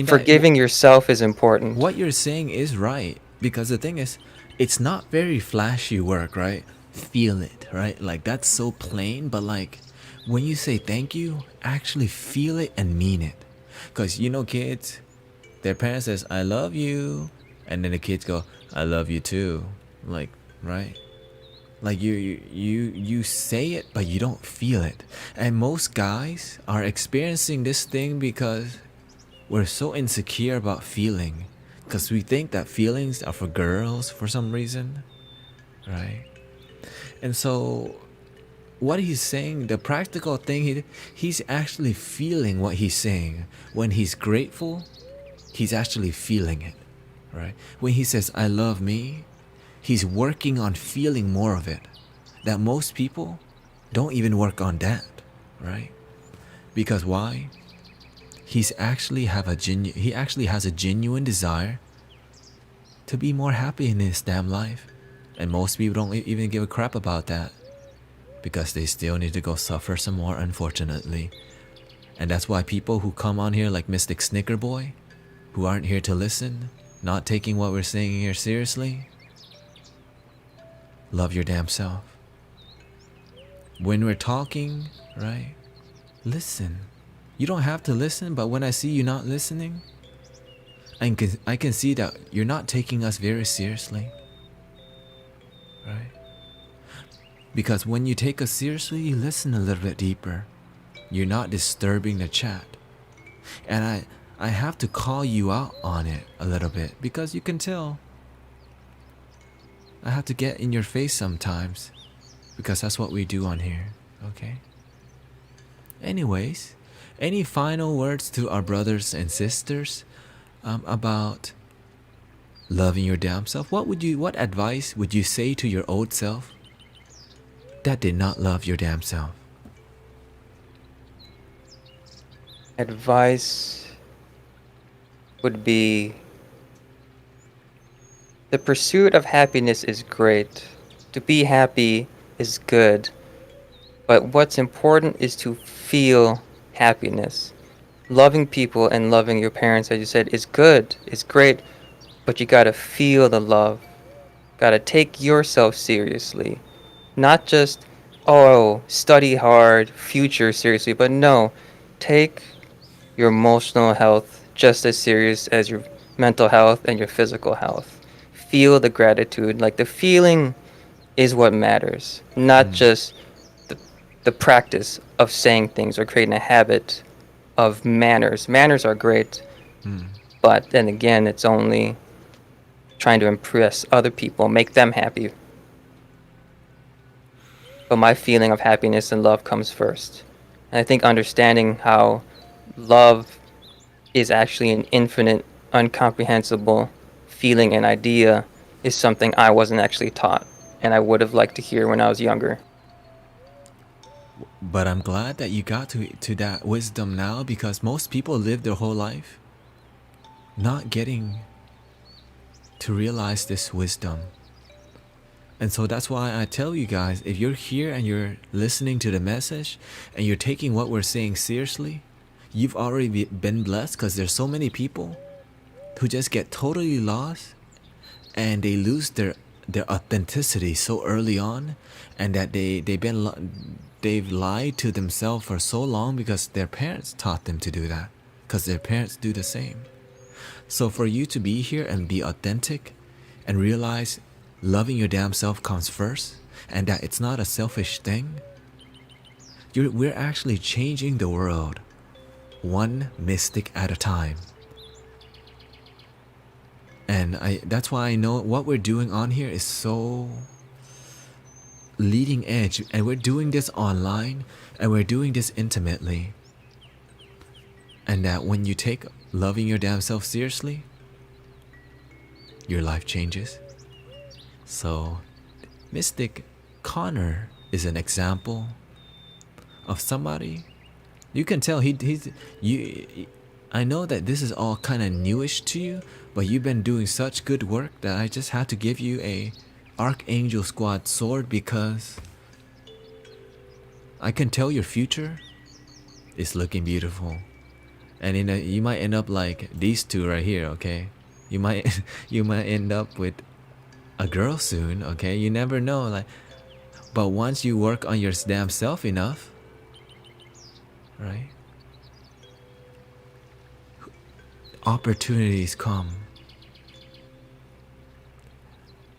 forgiving yourself is important. What you're saying is right, because the thing is, it's not very flashy work, right? Feel it, right? Like that's so plain, but like when you say thank you, actually feel it and mean it. Because kids, their parents says I love you, and then the kids go I love you too, like, right? Like you say it, but you don't feel it. And most guys are experiencing this thing because we're so insecure about feeling, because we think that feelings are for girls for some reason, right? And so what he's saying, the practical thing, he's actually feeling what he's saying. When he's grateful, he's actually feeling it, right? When he says, I love me, he's working on feeling more of it. That most people don't even work on that, right? Because why? He actually has a genuine desire to be more happy in his damn life. And most people don't even give a crap about that, because they still need to go suffer some more, unfortunately. And that's why people who come on here like Mystic Snickerboy, who aren't here to listen, not taking what we're saying here seriously, love your damn self. When we're talking, right, listen. You don't have to listen, but when I see you not listening, I can see that you're not taking us very seriously, right? Because when you take us seriously, you listen a little bit deeper. You're not disturbing the chat. And I have to call you out on it a little bit, because you can tell. I have to get in your face sometimes, because that's what we do on here, okay? Anyways, any final words to our brothers and sisters about loving your damn self? What advice would you say to your old self that did not love your damn self? Advice would be, the pursuit of happiness is great. To be happy is good. But what's important is to feel happiness. Loving people and loving your parents, as you said, is good, it's great, but you gotta feel the love. Gotta take yourself seriously. Not just, oh, study hard, future seriously, but no, take your emotional health just as serious as your mental health and your physical health. Feel the gratitude. Like, the feeling is what matters, not just the practice of saying things or creating a habit of manners. Manners are great, but then again, it's only trying to impress other people, make them happy. But my feeling of happiness and love comes first. And I think understanding how love is actually an infinite, incomprehensible feeling and idea is something I wasn't actually taught, and I would have liked to hear when I was younger. But I'm glad that you got to that wisdom now, because most people live their whole life not getting to realize this wisdom. And so that's why I tell you guys, if you're here and you're listening to the message and you're taking what we're saying seriously, you've already been blessed, because there's so many people who just get totally lost and they lose their authenticity so early on, and that they've lied to themselves for so long because their parents taught them to do that, because their parents do the same. So for you to be here and be authentic and realize loving your damn self comes first, and that it's not a selfish thing, we're actually changing the world one mystic at a time. And that's why I know what we're doing on here is so leading edge, and we're doing this online, and we're doing this intimately. And that when you take loving your damn self seriously, your life changes. So Mystic Connor is an example of somebody. You can tell I know that this is all kind of newish to you, but you've been doing such good work that I just had to give you a Archangel Squad sword, because I can tell your future is looking beautiful. And you might end up like these two right here, okay? You might end up with a girl soon, okay? You never know, like. But once you work on your damn self enough, right? Opportunities come.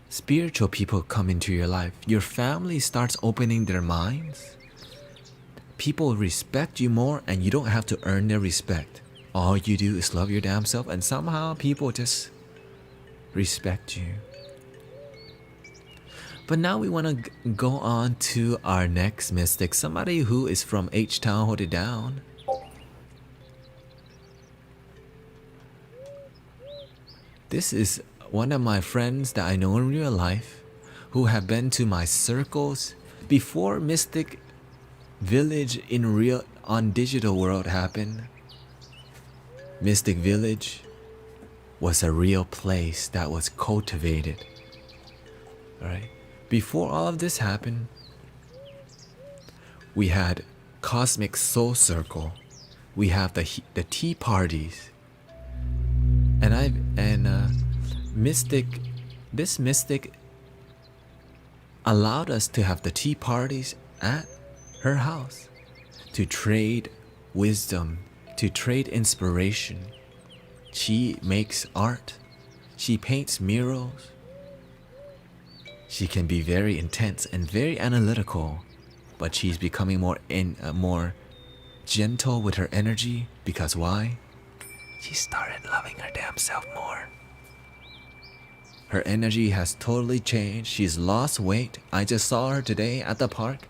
Spiritual people come into your life. Your family starts opening their minds. People respect you more, and you don't have to earn their respect. All you do is love your damn self, and somehow people just respect you. But now we want to go on to our next mystic, somebody who is from H-Town. Hold it down. This is one of my friends that I know in real life who have been to my circles before Mystic Village in real on digital world happened. Mystic Village was a real place that was cultivated. Alright? Before all of this happened, we had Cosmic Soul Circle. We have the tea parties. And this mystic allowed us to have the tea parties at her house to trade wisdom, to trade inspiration. She makes art. She paints murals. She can be very intense and very analytical, but she's becoming more gentle with her energy because why? She started loving her damn self more. Her energy has totally changed. She's lost weight. I just saw her today at the park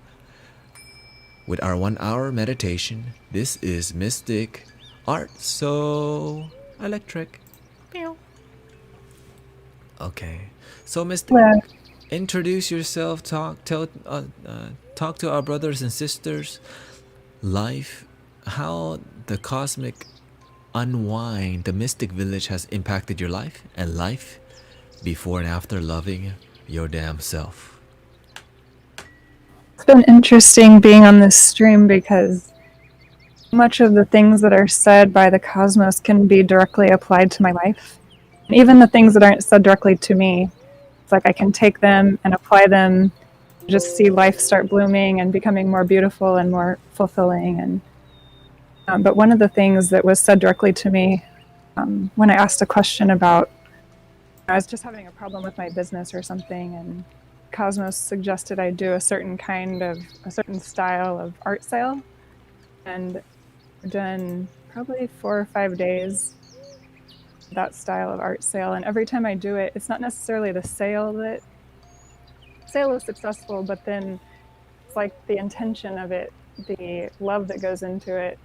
with our 1 hour meditation. This is Mystic Art So Electric. Meow. Okay, so Mystic, introduce yourself. Talk to our brothers and sisters. Life, how the cosmic unwind, the Mystic Village has impacted your life and life before and after loving your damn self. It's been interesting being on this stream because much of the things that are said by the cosmos can be directly applied to my life. And even the things that aren't said directly to me, it's like I can take them and apply them, just see life start blooming and becoming more beautiful and more fulfilling. And but one of the things that was said directly to me when I asked a question about, I was just having a problem with my business or something, and Cosmos suggested I do a certain style of art sale. And I've done probably 4 or 5 days that style of art sale. And every time I do it, it's not necessarily the sale is successful, but then it's like the intention of it, the love that goes into it,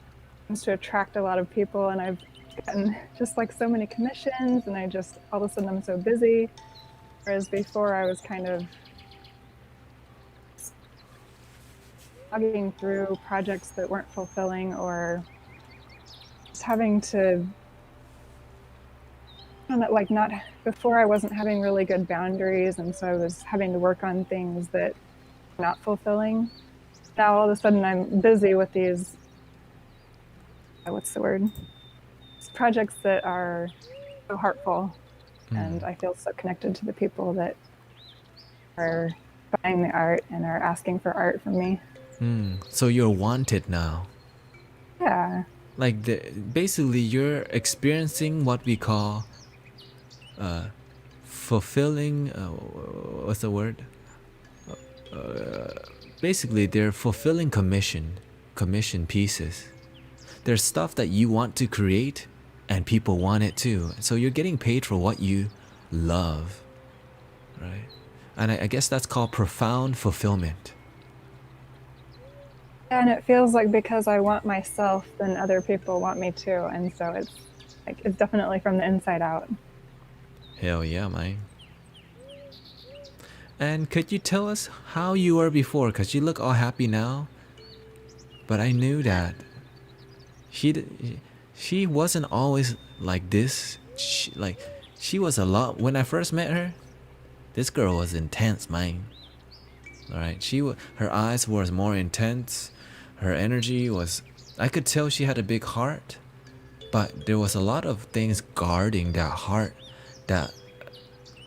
seems to attract a lot of people. And I've gotten just like so many commissions, and I just all of a sudden I'm so busy. Whereas before I was kind of logging through projects that weren't fulfilling, or just having to, not before I wasn't having really good boundaries, and so I was having to work on things that were not fulfilling. Now all of a sudden I'm busy with these, these projects that are so heartful, and I feel so connected to the people that are buying the art and are asking for art from me. So you're wanted now. Yeah. Like basically you're experiencing what we call fulfilling, what's the word? Basically they're fulfilling commission pieces. There's stuff that you want to create and people want it too. So you're getting paid for what you love, right? And I guess that's called profound fulfillment. And it feels like because I want myself, then other people want me too. And so it's definitely from the inside out. Hell yeah, man. And could you tell us how you were before? Because you look all happy now. But I knew that she wasn't always like this. She was a lot. When I first met her, this girl was intense, man. Alright, her eyes were more intense. Her energy was, I could tell she had a big heart, but there was a lot of things guarding that heart that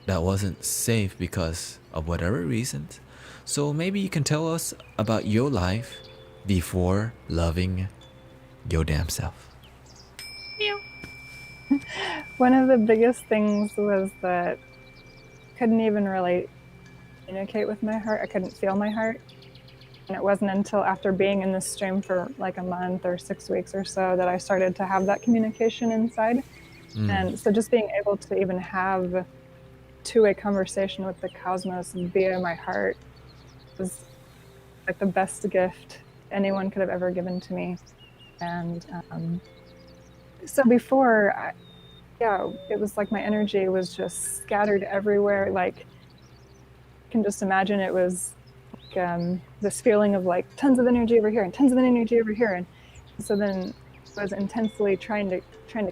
wasn't safe because of whatever reasons. So maybe you can tell us about your life before loving your damn self. One of the biggest things was that I couldn't even really communicate with my heart. I couldn't feel my heart. And it wasn't until after being in this stream for like a month or 6 weeks or so that I started to have that communication inside. And so just being able to even have two-way conversation with the cosmos via my heart was like the best gift anyone could have ever given to me. And so before, it was like my energy was just scattered everywhere. Like, you can just imagine it was like, this feeling of like tons of energy over here and tons of energy over here. And so then I was intensely trying to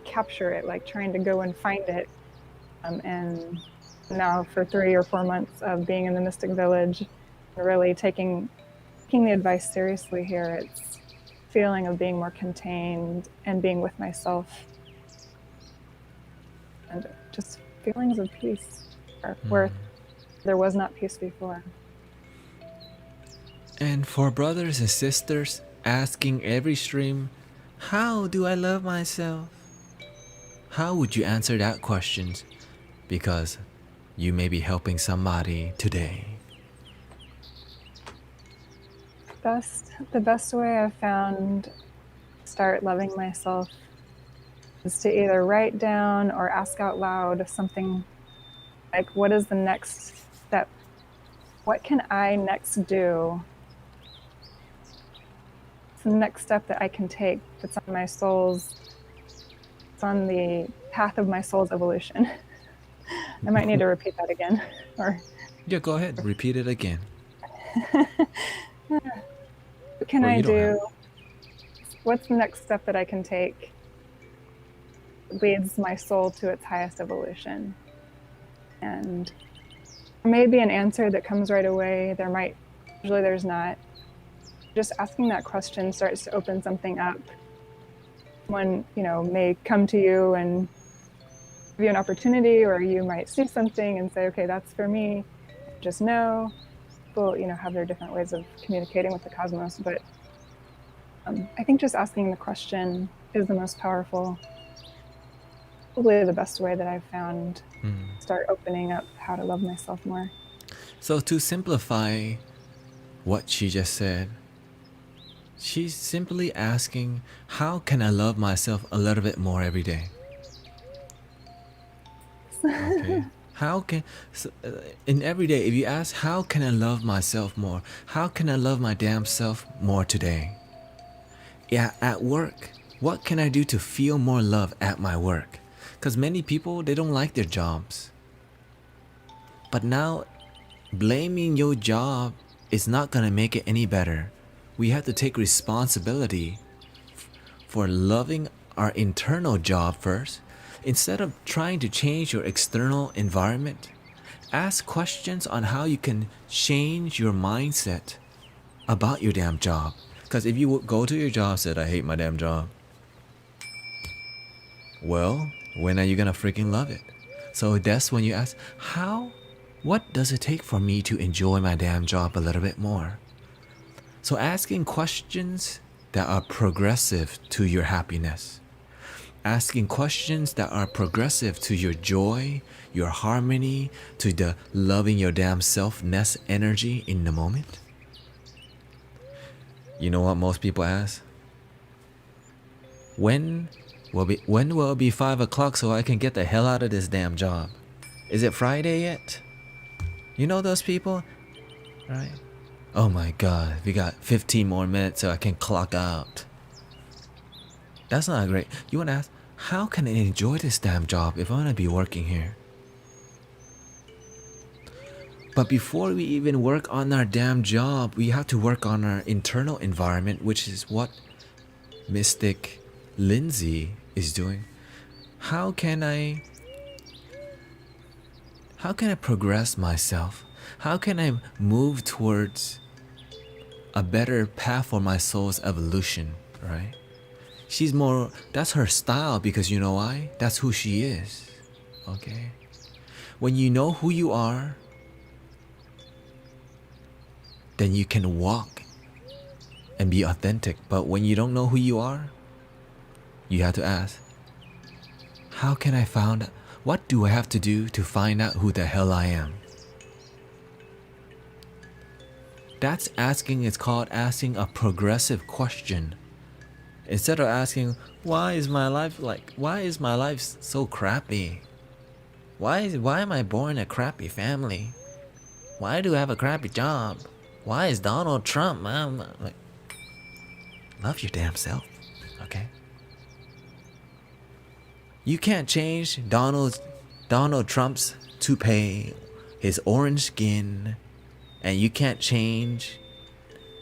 capture it, like trying to go and find it. And now for 3 or 4 months of being in the Mystic Village, really taking the advice seriously here, it's feeling of being more contained and being with myself, and just feelings of peace where there was not peace before. And for brothers and sisters asking every stream, how do I love myself? How would you answer that question? Because you may be helping somebody today. The best way I've found to start loving myself is to either write down or ask out loud something like, what is the next step? What can I next do? It's the next step that I can take that's on it's on the path of my soul's evolution. I might need to repeat that again. Yeah, go ahead. Repeat it again. What can I do? What's the next step that I can take that leads my soul to its highest evolution? And there may be an answer that comes right away. Usually there's not. Just asking that question starts to open something up. One, may come to you and give you an opportunity, or you might see something and say, okay, that's for me. Just know. People, have their different ways of communicating with the cosmos, but I think just asking the question is the most powerful, probably the best way that I've found to start opening up how to love myself more. So to simplify what she just said, she's simply asking, how can I love myself a little bit more every day? Okay. In every day, if you ask, how can I love myself more? How can I love my damn self more today? Yeah, at work, what can I do to feel more love at my work? Because many people, they don't like their jobs. But now, blaming your job is not going to make it any better. We have to take responsibility for loving our internal job first. Instead of trying to change your external environment, ask questions on how you can change your mindset about your damn job. Because if you go to your job and said, I hate my damn job, well, when are you gonna freaking love it? So that's when you ask, what does it take for me to enjoy my damn job a little bit more? So asking questions that are progressive to your happiness. Asking questions that are progressive to your joy, your harmony, to the loving your damn self-ness energy in the moment. You know what most people ask? When will it be 5 o'clock so I can get the hell out of this damn job? Is it Friday yet? You know those people? Right? Oh my god, we got 15 more minutes so I can clock out. That's not great. You want to ask, how can I enjoy this damn job if I'm going to be working here? But before we even work on our damn job, we have to work on our internal environment, which is what Mystic Lindsay is doing. How can I progress myself? How can I move towards a better path for my soul's evolution, right? That's her style, because you know why? That's who she is, okay? When you know who you are, then you can walk and be authentic. But when you don't know who you are, you have to ask, what do I have to do to find out who the hell I am? It's called asking a progressive question. Instead of asking, why is my life so crappy? Why am I born in a crappy family? Why do I have a crappy job? Why is Donald Trump? Like, love your damn self, okay? You can't change Donald Trump's toupee, his orange skin, and you can't change,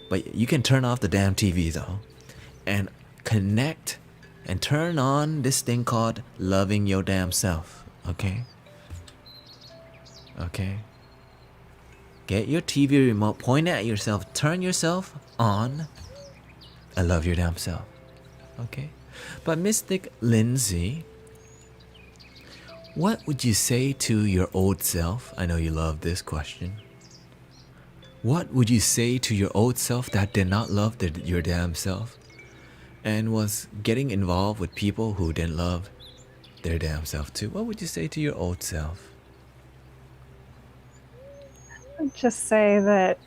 but you can turn off the damn TV though, and connect and turn on this thing called loving your damn self, okay? Okay? Get your TV remote, point it at yourself, turn yourself on, and love your damn self, okay? But Mystic Lindsay, what would you say to your old self? I know you love this question. What would you say to your old self that did not love your damn self and was getting involved with people who didn't love their damn self too? What would you say to your old self? I'd just say that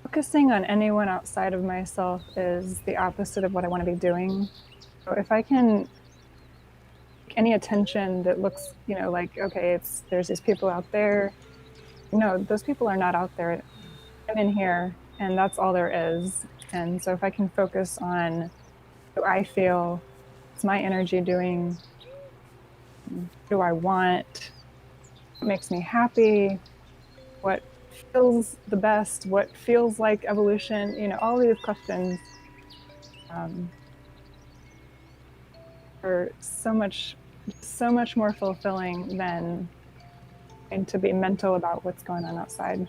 focusing on anyone outside of myself is the opposite of what I want to be doing. So if I can take any attention that looks, like, okay, there's these people out there. No, those people are not out there. I'm in here, and that's all there is. And so if I can focus on who I feel, what's my energy doing, what do I want, what makes me happy, what feels the best, what feels like evolution, all these questions are so much more fulfilling than trying to be mental about what's going on outside.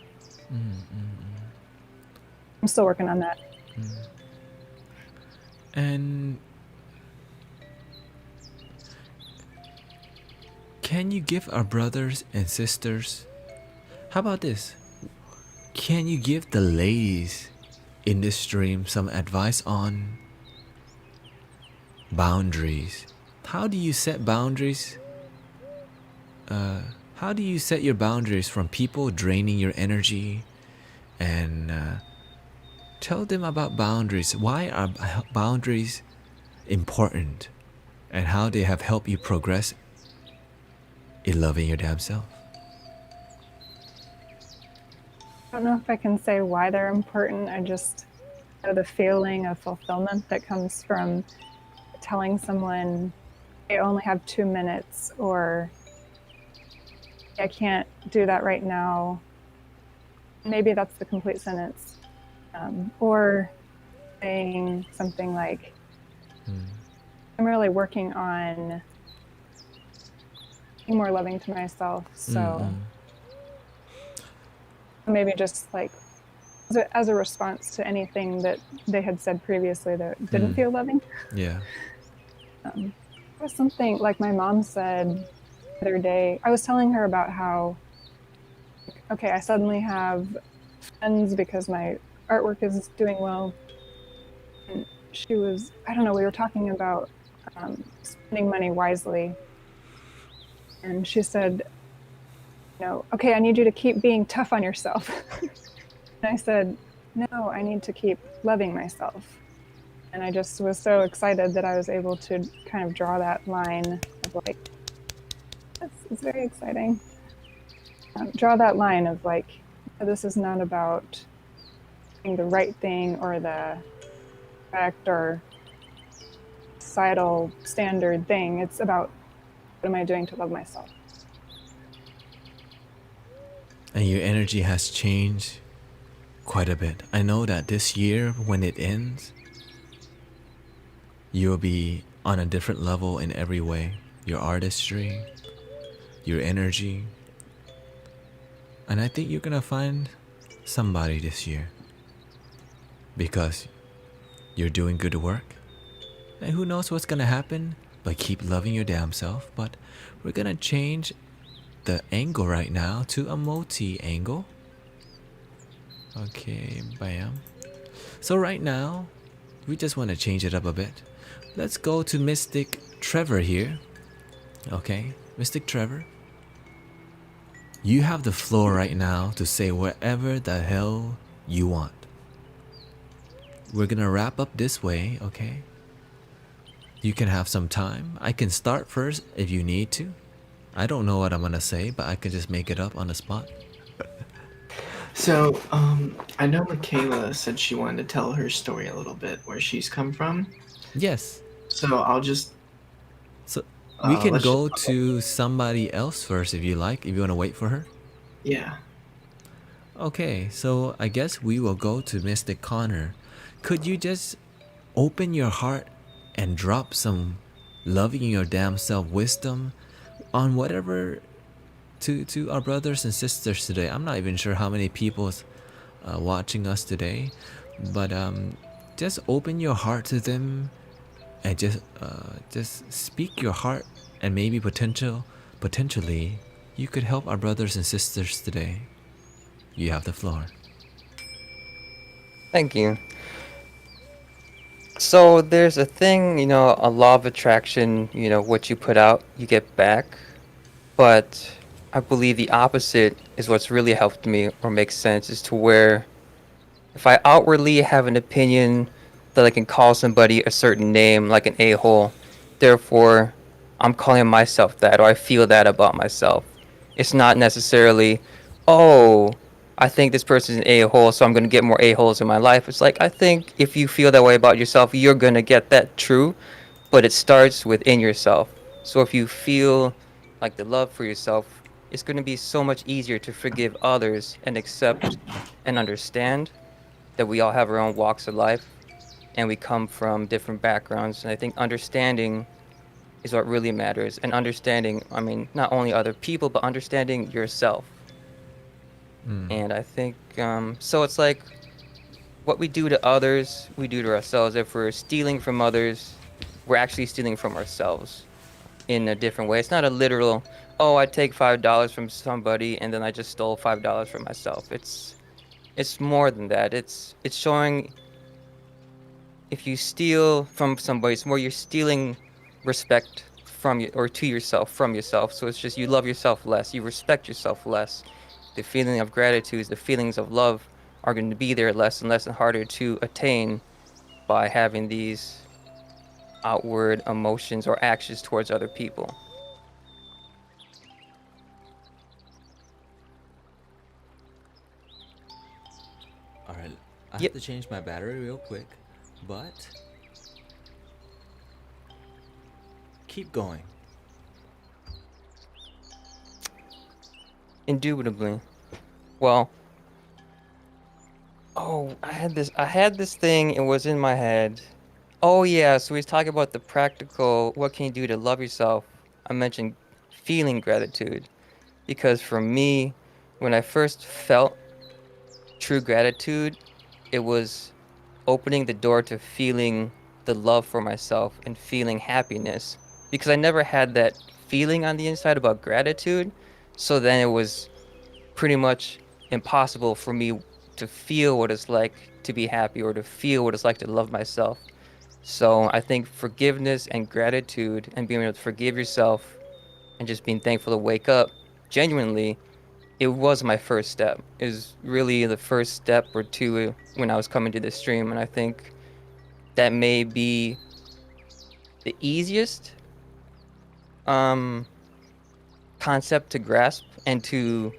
I'm still working on that. And can you give our brothers and sisters, how about this? Can you give the ladies in this stream some advice on boundaries? How do you set boundaries? How do you set your boundaries from people draining your energy? And tell them about boundaries. Why are boundaries important? And how they have helped you progress in loving your damn self? I don't know if I can say why they're important. I just know the feeling of fulfillment that comes from telling someone, I only have 2 minutes, or I can't do that right now. Maybe that's the complete sentence. Or saying something like, I'm really working on being more loving to myself. So maybe just like as a response to anything that they had said previously that didn't feel loving. Yeah. There was something like my mom said the other day. I was telling her about how, okay, I suddenly have friends because my artwork is doing well. And she was, I don't know, we were talking about spending money wisely. And she said, okay, I need you to keep being tough on yourself. And I said, no, I need to keep loving myself. And I just was so excited that I was able to kind of draw that line of like, it's very exciting. Draw that line of like, this is not about doing the right thing or the correct or societal standard thing. It's about what am I doing to love myself? And your energy has changed quite a bit. I know that this year, when it ends, you'll be on a different level in every way. Your artistry, your energy. And I think you're gonna find somebody this year. Because you're doing good work. And who knows what's gonna happen, but keep loving your damn self. But we're gonna change the angle right now to a multi-angle. Okay, bam. So right now, we just want to change it up a bit. Let's go to Mystic Trevor here. Okay, Mystic Trevor. You have the floor right now to say whatever the hell you want. We're gonna wrap up this way, okay? You can have some time. I can start first if you need to. I don't know what I'm gonna say, but I can just make it up on the spot. So, I know Michaela said she wanted to tell her story a little bit, where she's come from. Yes. So I'll just So we can let's just go to somebody else first if you like, if you want to wait for her. yeah. Okay, so I guess we will go to Mystic Connor. Could you just open your heart and drop some loving your damn self wisdom on whatever to our brothers and sisters today? I'm not even sure how many people's watching us today, but just open your heart to them and just speak your heart, and maybe potentially you could help our brothers and sisters today. You have the floor. Thank you. So there's a thing, a law of attraction, what you put out, you get back. But I believe the opposite is what's really helped me or makes sense, is to where if I outwardly have an opinion that I can call somebody a certain name, like an a-hole, therefore I'm calling myself that, or I feel that about myself. It's not necessarily, oh, I think this person's an a-hole, so I'm going to get more a-holes in my life. It's like, I think if you feel that way about yourself, you're going to get that true, but it starts within yourself. So if you feel like the love for yourself, it's going to be so much easier to forgive others and accept and understand that we all have our own walks of life and we come from different backgrounds. And I think understanding is what really matters. And understanding, I mean, not only other people, but understanding yourself. And I think, so it's like what we do to others, we do to ourselves. If we're stealing from others, we're actually stealing from ourselves in a different way. It's not a literal, oh, I take $5 from somebody and then I just stole $5 from myself. It's more than that. It's showing, if you steal from somebody, it's more you're stealing respect from you or to yourself from yourself. So it's just you love yourself less, you respect yourself less. The feeling of gratitude, the feelings of love are going to be there less and less and harder to attain by having these outward emotions or actions towards other people. All right, I have Yep. to change my battery real quick, but keep going. Indubitably. Well, oh, I had this thing, it was in my head. Oh yeah, so he's talking about the practical, what can you do to love yourself? I mentioned feeling gratitude because for me, when I first felt true gratitude, it was opening the door to feeling the love for myself and feeling happiness because I never had that feeling on the inside about gratitude. So then it was pretty much impossible for me to feel what it's like to be happy or to feel what it's like to love myself. So I think forgiveness and gratitude and being able to forgive yourself and just being thankful to wake up genuinely, it was my first step. It was really the first step or two when I was coming to this stream. And I think that may be the easiest um, concept to grasp and to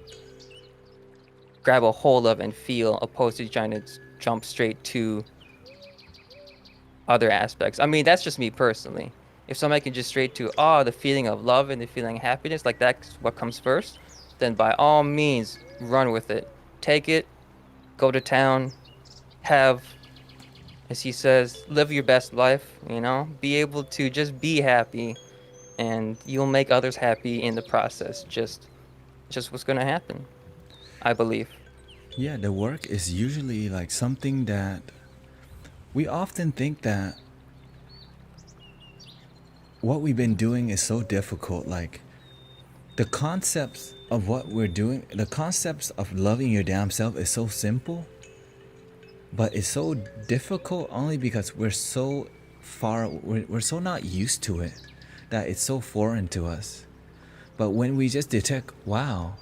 grab a hold of and feel, opposed to trying to jump straight to other aspects. I mean, that's just me personally. If somebody can just straight to, oh, the feeling of love and the feeling of happiness, like that's what comes first, then by all means, run with it. Take it, go to town, have, as he says, live your best life, be able to just be happy, and you'll make others happy in the process. Just what's going to happen, I believe. Yeah, the work is usually like something that we often think that what we've been doing is so difficult. Like the concepts of what we're doing, the concepts of loving your damn self is so simple, but it's so difficult only because we're so not used to it that it's so foreign to us. But when we just detect, wow,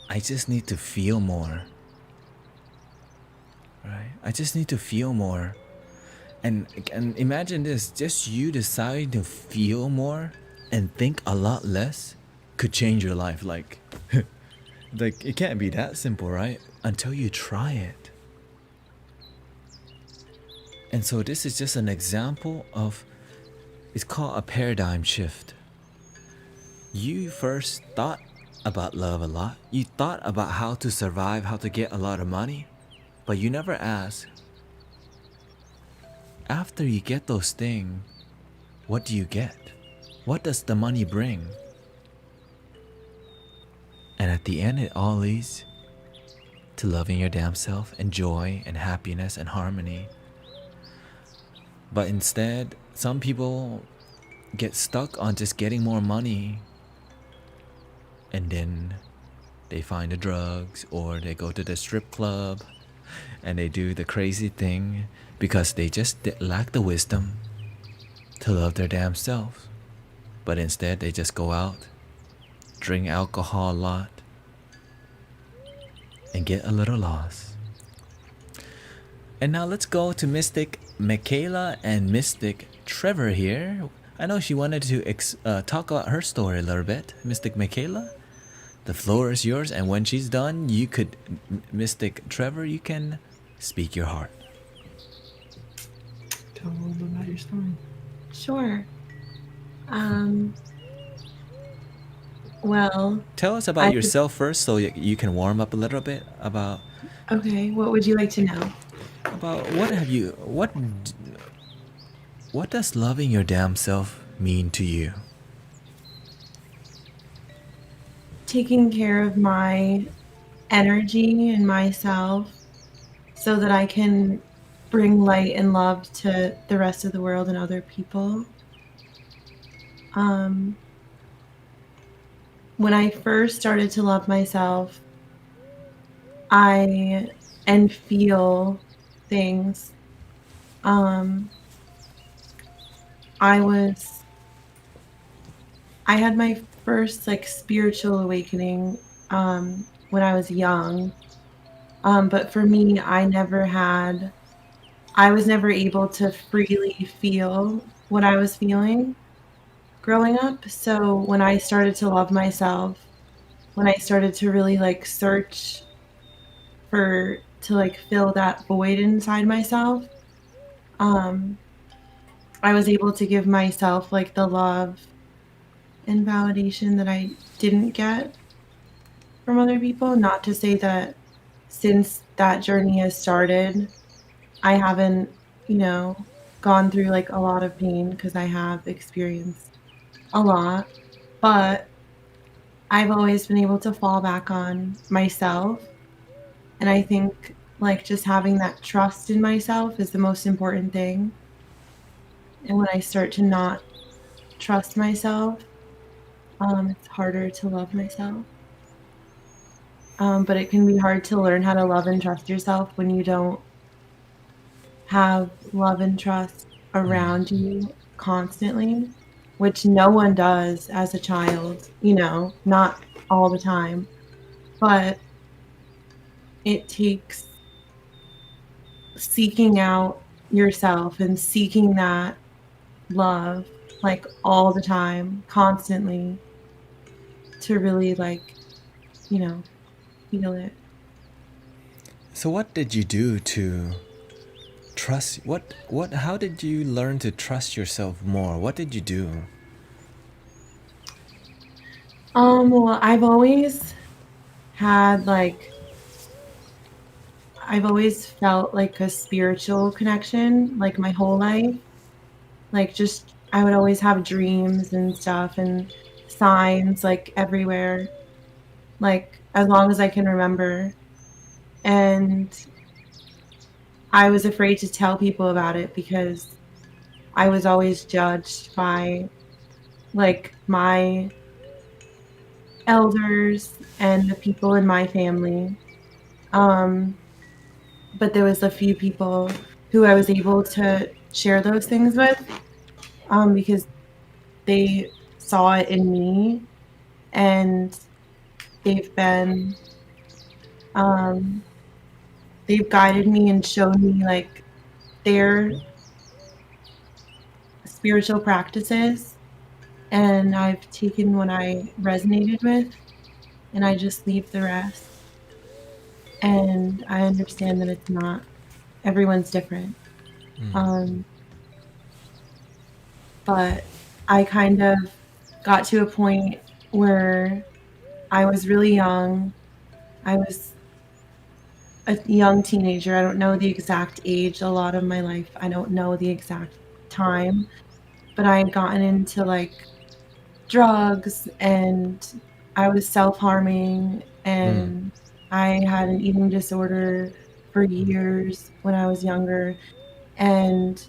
I just need to feel more, right? I just need to feel more. And imagine this, just you deciding to feel more and think a lot less, could change your life. Like, like it can't be that simple, right? Until you try it. And so this is just an example of, it's called a paradigm shift. You first thought about love a lot. You thought about how to survive, how to get a lot of money, but you never asked, after you get those things, what do you get? What does the money bring? And at the end, it all leads to loving your damn self and joy and happiness and harmony. But instead, some people get stuck on just getting more money, and then they find the drugs or they go to the strip club and they do the crazy thing because they just lack the wisdom to love their damn self. But instead, they just go out, drink alcohol a lot, and get a little lost. And now let's go to Mystic Michaela and Mystic Trevor here. I know she wanted to talk about her story a little bit. Mystic Michaela, the floor is yours, and when she's done, you could, Mystic Trevor, you can speak your heart. Tell a little bit about your story. Sure. Well, Tell us about yourself first, so you can warm up a little bit about. Okay, what would you like to know? About what does loving your damn self mean to you? Taking care of my energy and myself so that I can bring light and love to the rest of the world and other people. When I first started to love myself, and feel things, I had my first like spiritual awakening when I was young. But for me, I was never able to freely feel what I was feeling growing up. So when I started to love myself, when I started to really like search to like fill that void inside myself, I was able to give myself like the love and validation that I didn't get from other people. Not to say that since that journey has started, I haven't, gone through like a lot of pain, because I have experienced a lot, but I've always been able to fall back on myself. And I think like just having that trust in myself is the most important thing. And when I start to not trust myself, it's harder to love myself. But it can be hard to learn how to love and trust yourself when you don't have love and trust around you constantly, which no one does as a child, not all the time. But it takes seeking out yourself and seeking that love like all the time, constantly, to really like, feel it. So what did you do to trust? How did you learn to trust yourself more? What did you do? Well, I've always felt like a spiritual connection, like my whole life. Like just I would always have dreams and stuff and signs like everywhere, like as long as I can remember. And I was afraid to tell people about it because I was always judged by like my elders and the people in my family. But there was a few people who I was able to share those things with, because they saw it in me, and they've been they've guided me and shown me like their spiritual practices, and I've taken what I resonated with, and I just leave the rest. And I understand that it's not everyone's different. Um, but I kind of got to a point where I was really young. I was a young teenager. I don't know the exact age. A lot of my life, I don't know the exact time, but I had gotten into like drugs, and I was self-harming, and I had an eating disorder for years when I was younger, and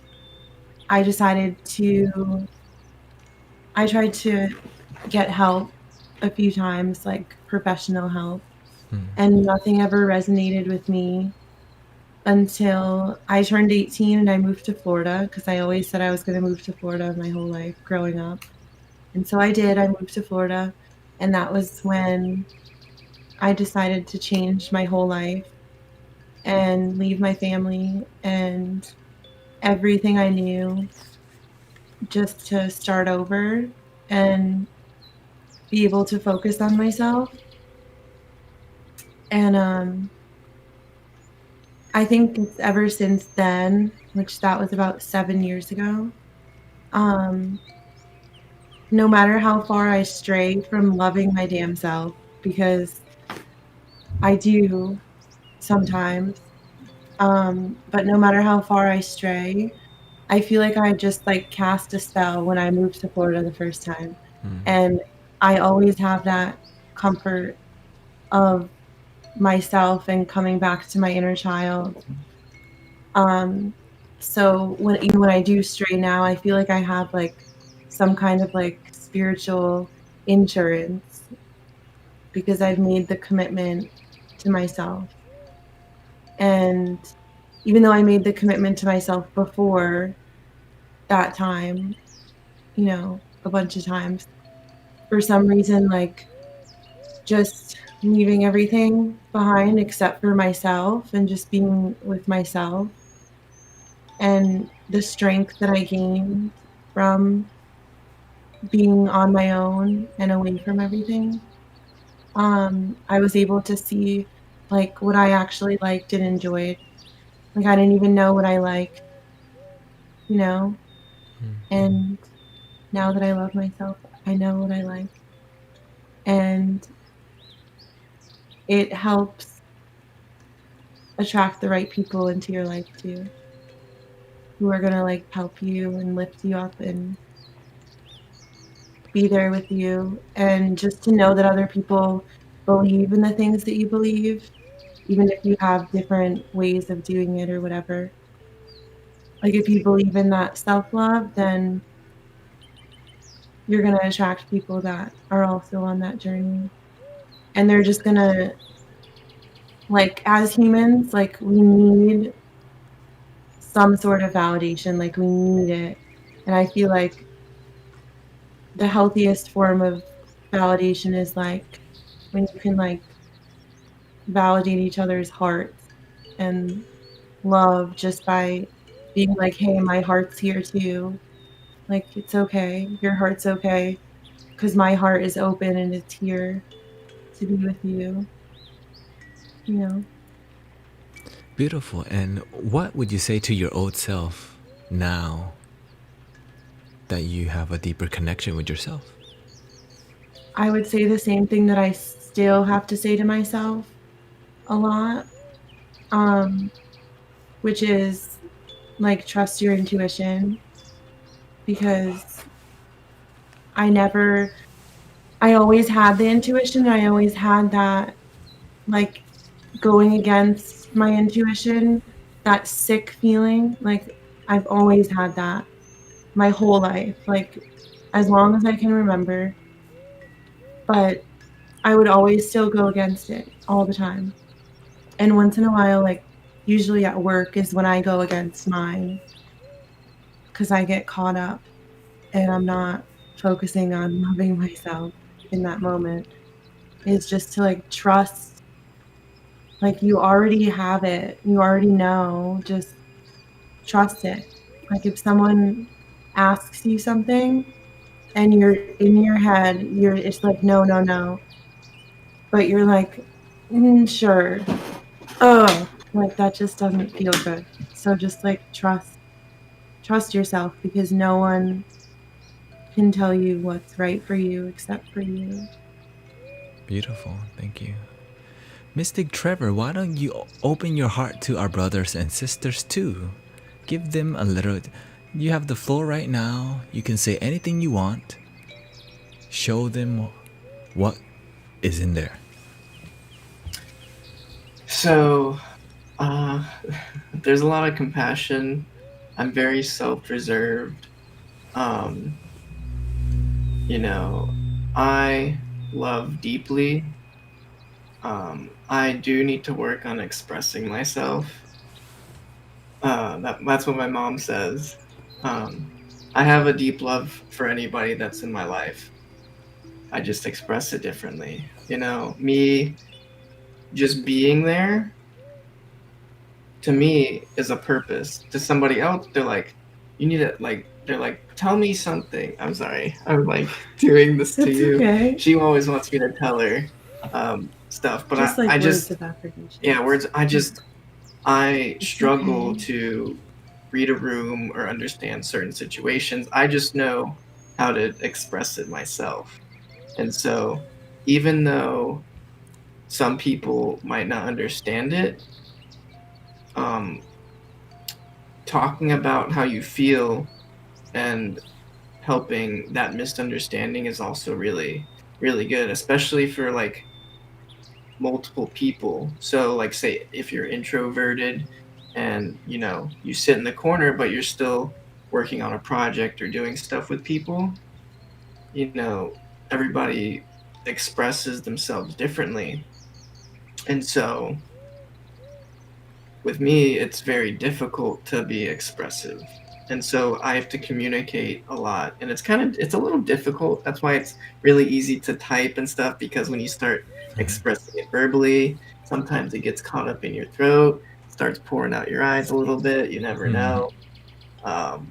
I decided to I tried to get help a few times, like professional help, and nothing ever resonated with me until I turned 18 and I moved to Florida because I always said I was going to move to Florida my whole life growing up. And so I did. I moved to Florida, and that was when I decided to change my whole life and leave my family and everything I knew just to start over and be able to focus on myself. And I think it's ever since then, which that was about 7 years ago, um, no matter how far I stray from loving my damn self, because I do sometimes, but no matter how far I stray, I feel like I just like cast a spell when I moved to Florida the first time. And I always have that comfort of myself and coming back to my inner child. Um, so even when I do stray now, I feel like I have like some kind of like spiritual insurance because I've made the commitment to myself. And even though I made the commitment to myself before that time, a bunch of times, for some reason, like just leaving everything behind except for myself and just being with myself and the strength that I gained from being on my own and away from everything, I was able to see like what I actually liked and enjoyed. Like I didn't even know what I liked, you know? And now that I love myself, I know what I like. And it helps attract the right people into your life too, who are gonna like help you and lift you up and be there with you. And just to know that other people believe in the things that you believe, even if you have different ways of doing it or whatever. Like if you believe in that self love, then you're gonna attract people that are also on that journey. And they're just gonna like as humans, like we need some sort of validation, like we need it. And I feel like the healthiest form of validation is like when you can like validate each other's hearts and love just by being like, hey, my heart's here too. Like, it's okay. Your heart's okay because my heart is open and it's here to be with you, you know? Beautiful. And what would you say to your old self now that you have a deeper connection with yourself? I would say the same thing that I still have to say to myself a lot, um, which is like trust your intuition because I always had the intuition. I always had that like going against my intuition, that sick feeling. Like I've always had that my whole life, like as long as I can remember. But I would always still go against it all the time. And once in a while, like usually at work is when I go against mine because I get caught up and I'm not focusing on loving myself in that moment. Is just to like trust, like you already have it, you already know, just trust it. Like if someone asks you something, and you're in your head, it's like no, no, no, but you're like, sure. Oh, like that just doesn't feel good. So just like trust yourself, because no one can tell you what's right for you except for you. Beautiful. Thank you. Mystic Trevor, why don't you open your heart to our brothers and sisters too? Give them a little. You have the floor right now. You can say anything you want. Show them what is in there. So, uh, there's a lot of compassion. I'm very self-reserved. Um, I love deeply. I do need to work on expressing myself. That's what my mom says. Um, I have a deep love for anybody that's in my life. I just express it differently. Me just being there, to me, is a purpose. To somebody else, they're like, you need to, like, they're like, tell me something. I'm sorry. I'm like doing this to It's you. okay. She always wants me to tell her stuff, but Just I like words just, of affirmation. yeah, words. I It's struggle okay. to read a room or understand certain situations. I just know how to express it myself. And so, even though some people might not understand it, um, talking about how you feel and helping that misunderstanding is also really, really good, especially for like multiple people. So, like, say if you're introverted and you sit in the corner, but you're still working on a project or doing stuff with people, you know, everybody expresses themselves differently. And so, with me, it's very difficult to be expressive. And so I have to communicate a lot. And it's a little difficult. That's why it's really easy to type and stuff, because when you start expressing it verbally, sometimes it gets caught up in your throat, starts pouring out your eyes a little bit. You never Hmm. know. Um,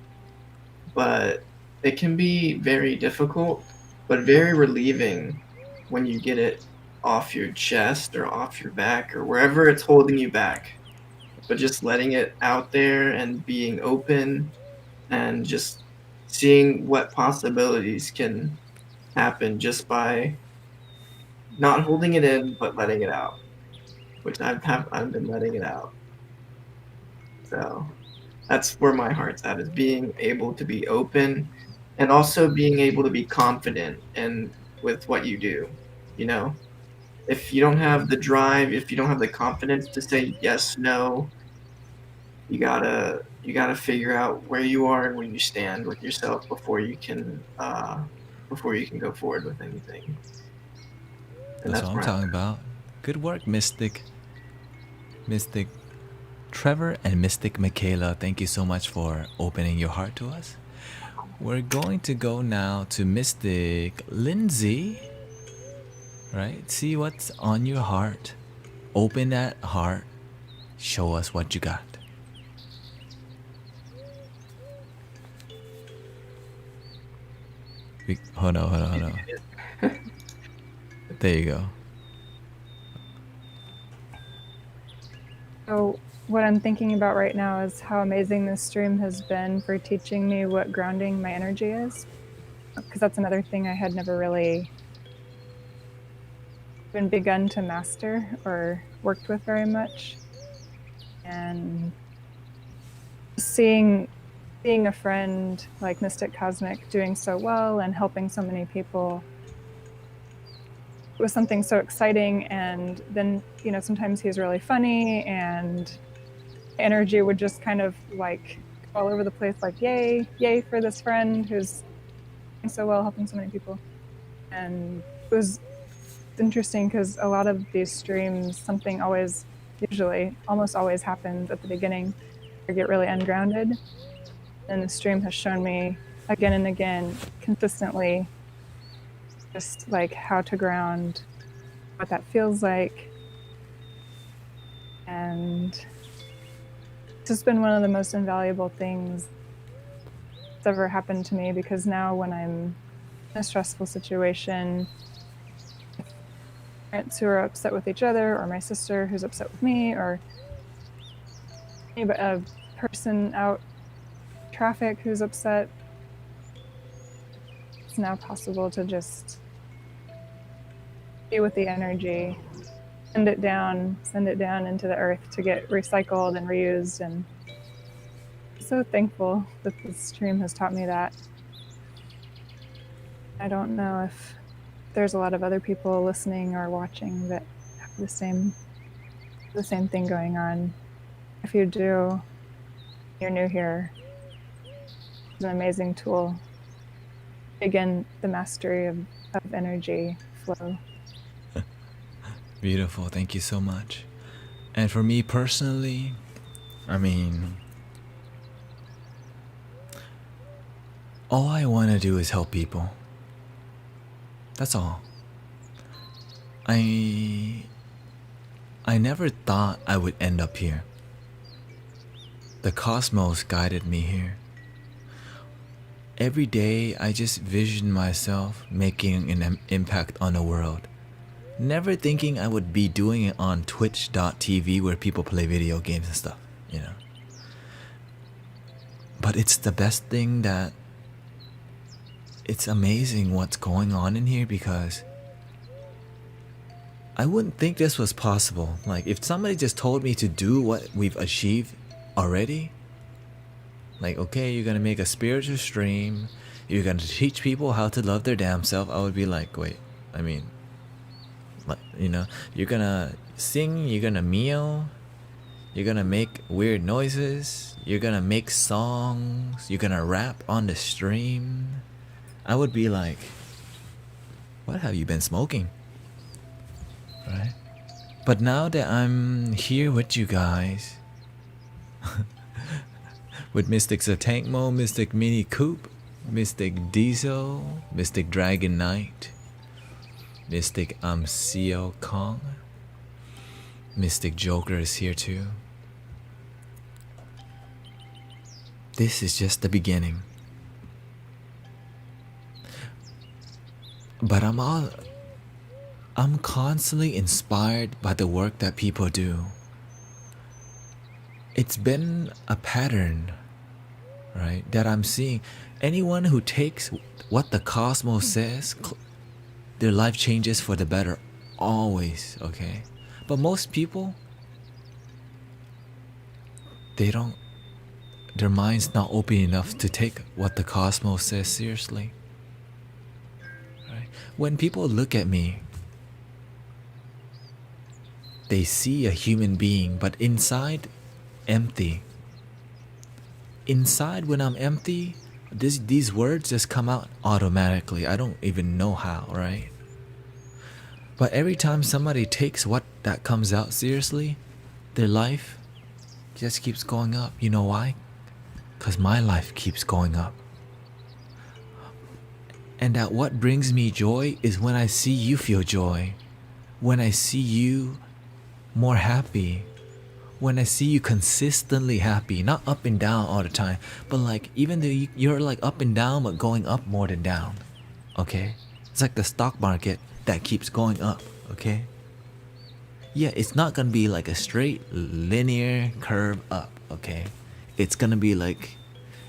but it can be very difficult, but very relieving when you get it off your chest or off your back or wherever it's holding you back, but just letting it out there and being open and just seeing what possibilities can happen just by not holding it in but letting it out, which I've been letting it out. So that's where my heart's at, is being able to be open and also being able to be confident in with what you do. You know, if you don't have the drive, if you don't have the confidence to say yes, no, you gotta figure out where you are and where you stand with yourself before you can go forward with anything. And That's that's what I'm where I'm talking at. about. Good work, Mystic Trevor and Mystic Michaela. Thank you so much for opening your heart to us. We're going to go now to Mystic Lindsay. Right? See what's on your heart. Open that heart. Show us what you got. Hold on. There you go. So, what I'm thinking about right now is how amazing this stream has been for teaching me what grounding my energy is. Because that's another thing I had never really been begun to master or worked with very much. And seeing a friend like Mystic Cosmic doing so well and helping so many people, it was something so exciting. And then, sometimes he's really funny and energy would just kind of like all over the place, like yay for this friend who's doing so well, helping so many people. And it was interesting because a lot of these streams, something almost always happens at the beginning. I get really ungrounded, and the stream has shown me again and again consistently just like how to ground, what that feels like. And it's just been one of the most invaluable things that's ever happened to me, because now when I'm in a stressful situation, parents who are upset with each other, or my sister who's upset with me, or a person out in traffic who's upset, it's now possible to just be with the energy, send it down into the earth to get recycled and reused. And I'm so thankful that this stream has taught me that. I don't know if there's a lot of other people listening or watching that have the same thing going on. If you do, you're new here, it's an amazing tool. Again, the mastery of energy flow. Beautiful. Thank you so much. And for me personally, I mean, all I want to do is help people. That's all. I never thought I would end up here. The cosmos guided me here. Every day I just vision myself making an impact on the world. Never thinking I would be doing it on twitch.tv where people play video games and stuff, you know. But it's the best thing that it's amazing what's going on in here, because I wouldn't think this was possible. Like, if somebody just told me to do what we've achieved already, like, okay, you're gonna make a spiritual stream, you're gonna teach people how to love their damn self, I would be like, wait, I mean, like, you know, you're gonna sing, you're gonna meow, you're gonna make weird noises, you're gonna make songs, you're gonna rap on the stream. I would be like, what have you been smoking? Right? But now that I'm here with you guys, with Mystics of Tank Mode, Mystic Mini Coupe, Mystic Diesel, Mystic Dragon Knight, Mystic Amcio Kong, Mystic Joker is here too. This is just the beginning. But I'm constantly inspired by the work that people do. It's been a pattern, right, that I'm seeing. Anyone who takes what the cosmos says, their life changes for the better, always, okay? But most people, their mind's not open enough to take what the cosmos says seriously. Right? When people look at me, they see a human being, but inside, empty. Inside, when I'm empty, these words just come out automatically. I don't even know how, right? But every time somebody takes what that comes out seriously, their life just keeps going up. You know why? Because my life keeps going up. And that what brings me joy is when I see you feel joy. When I see you more happy. When I see you consistently happy, not up and down all the time, but like, even though you're like up and down, but going up more than down, okay? It's like the stock market that keeps going up, okay? Yeah, it's not gonna be like a straight linear curve up, okay? It's gonna be like,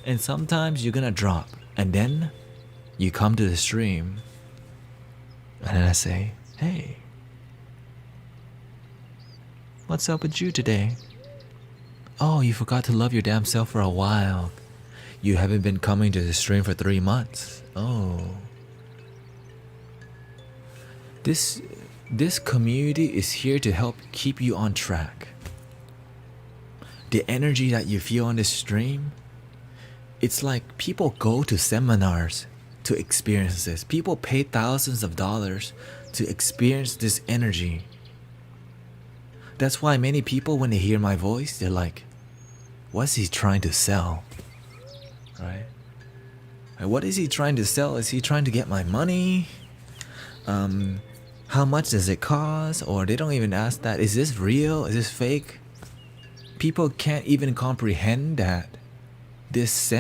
and sometimes you're gonna drop, and then you come to the stream, and then I say, hey, what's up with you today? Oh, you forgot to love your damn self for a while. You haven't been coming to the stream for 3 months. Oh. This community is here to help keep you on track. The energy that you feel on this stream, it's like people go to seminars to experience this. People pay thousands of dollars to experience this energy. That's why many people, when they hear my voice, they're like, what's he trying to sell? Right? And what is he trying to sell? Is he trying to get my money? How much does it cost? Or they don't even ask that. Is this real? Is this fake? People can't even comprehend that this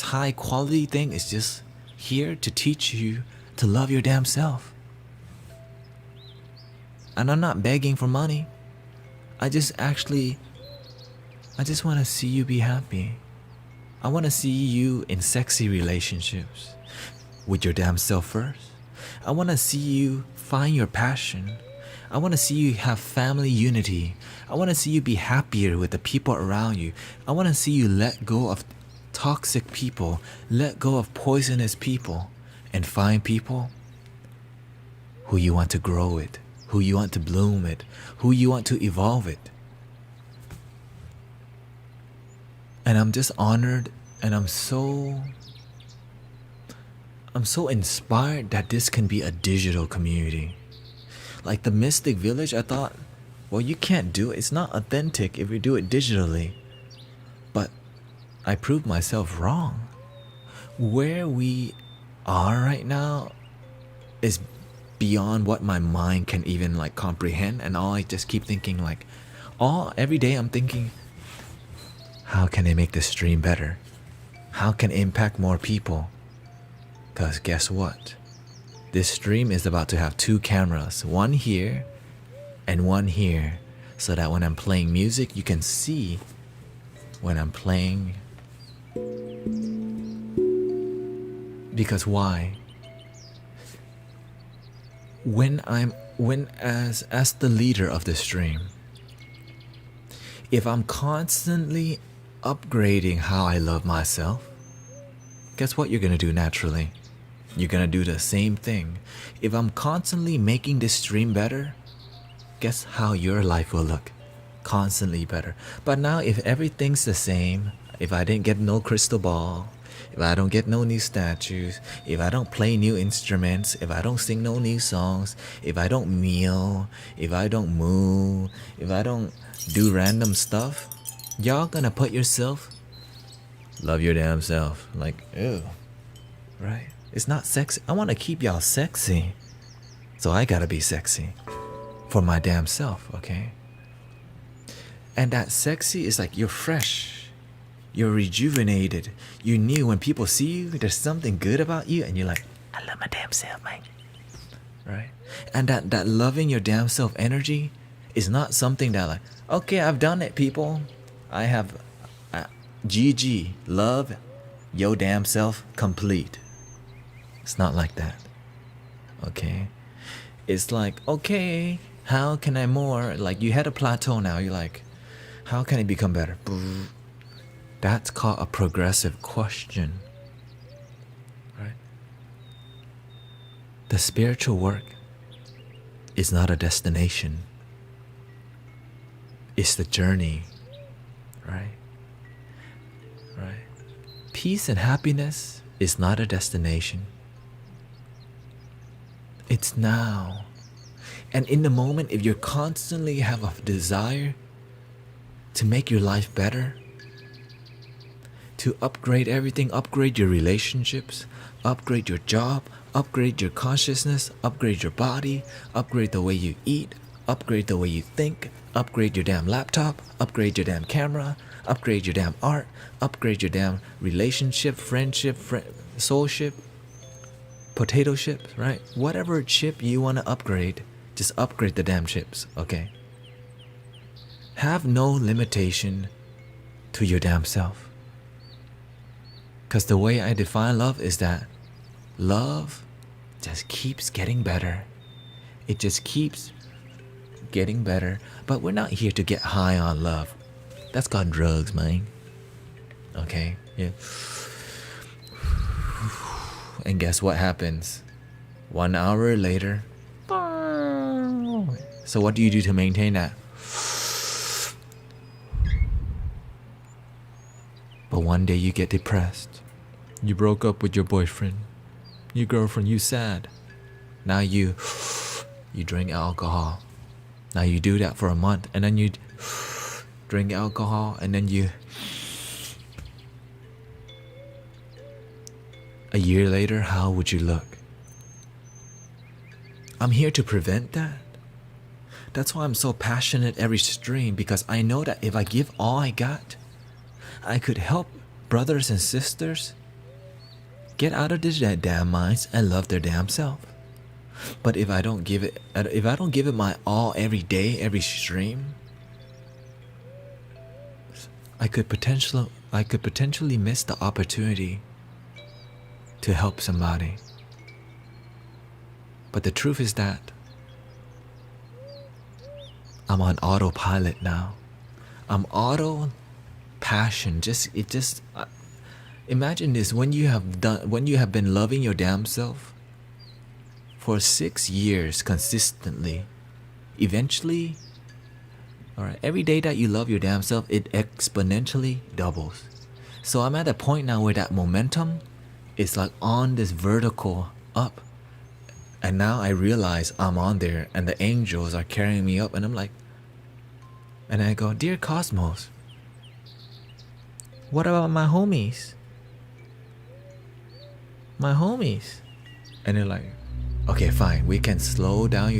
high quality thing is just here to teach you to love your damn self. And I'm not begging for money. I just want to see you be happy. I want to see you in sexy relationships with your damn self first. I want to see you find your passion. I want to see you have family unity. I want to see you be happier with the people around you. I want to see you let go of toxic people, let go of poisonous people, and find people who you want to grow with, who you want to bloom with, who you want to evolve with. And I'm just honored, and I'm so inspired that this can be a digital community. Like the Mystic Village, I thought, well, you can't do it. It's not authentic if you do it digitally. But I proved myself wrong. Where we are right now is beyond what my mind can even like comprehend. And all I just keep thinking like, every day I'm thinking, how can I make this stream better? How can it impact more people? Because guess what? This stream is about to have 2 cameras, one here and one here, so that when I'm playing music, you can see when I'm playing. Because why? As the leader of the stream, if I'm constantly upgrading how I love myself, guess what you're gonna do naturally? You're gonna do the same thing. If I'm constantly making this stream better, guess how your life will look? Constantly better. But now if everything's the same, if I didn't get no crystal ball, if I don't get no new statues, if I don't play new instruments, if I don't sing no new songs, if I don't meal, if I don't move, if I don't do random stuff, y'all gonna put yourself, love your damn self, like, ew, right? It's not sexy. I want to keep y'all sexy, so I gotta be sexy for my damn self, okay? And that sexy is like you're fresh, you're rejuvenated, you're new. When people see you, there's something good about you, and you're like, I love my damn self, man, right? And that loving your damn self energy is not something that like, okay, I've done it, people. I have GG, love your damn self complete. It's not like that, okay? It's like, okay, how can I more? Like you had a plateau now, you're like, how can it become better? That's called a progressive question, right? The spiritual work is not a destination. It's the journey, right? Right? Peace and happiness is not a destination. It's now. And in the moment, if you constantly have a desire to make your life better, to upgrade everything, upgrade your relationships, upgrade your job, upgrade your consciousness, upgrade your body, upgrade the way you eat, upgrade the way you think, upgrade your damn laptop, upgrade your damn camera, upgrade your damn art, upgrade your damn relationship, friendship, soulship, potato chip, right? Whatever chip you want to upgrade, just upgrade the damn chips, okay? Have no limitation to your damn self. Because the way I define love is that love just keeps getting better. It just keeps getting better. But we're not here to get high on love. That's called drugs, man. Okay? Yeah. And guess what happens? 1 hour later. So what do you do to maintain that? But one day you get depressed. You broke up with your boyfriend. Your girlfriend, you sad. Now you drink alcohol. Now you do that for a month, and then you drink alcohol, and then a year later, how would you look? I'm here to prevent that. That's why I'm so passionate every stream, because I know that if I give all I got, I could help brothers and sisters get out of their damn minds and love their damn self. But if I don't give it my all every day, every stream, I could potentially miss the opportunity to help somebody. But the truth is that I'm on autopilot now. I'm auto passion. Imagine this: when you have been loving your damn self for 6 years consistently, eventually, all right, every day that you love your damn self, it exponentially doubles. So I'm at a point now where that momentum is like on this vertical up. And now I realize I'm on there and the angels are carrying me up, and I'm like, and I go, dear Cosmos, what about my homies? My homies. And they're like, okay, fine, we can slow down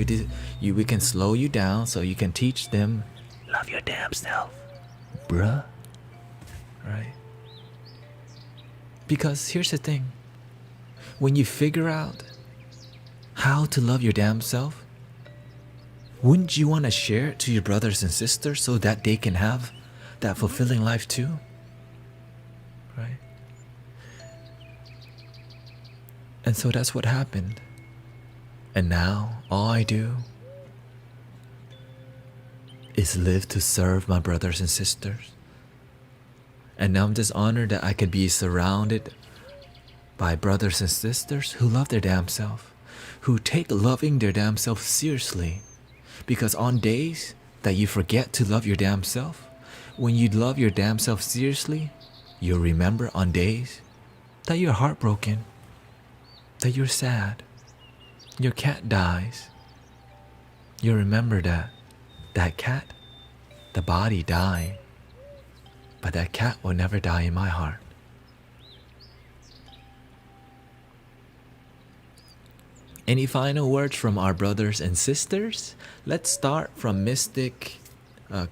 we can slow you down so you can teach them love your damn self, bruh. Right? Because here's the thing. When you figure out how to love your damn self, wouldn't you want to share it to your brothers and sisters so that they can have that fulfilling life too? Right? And so that's what happened. And now all I do is live to serve my brothers and sisters. And now I'm just honored that I could be surrounded by brothers and sisters who love their damn self, who take loving their damn self seriously. Because on days that you forget to love your damn self, when you love your damn self seriously, you'll remember on days that you're heartbroken, that you're sad, your cat dies. You'll remember that cat, the body died, but that cat will never die in my heart. Any final words from our brothers and sisters? Let's start from Mystic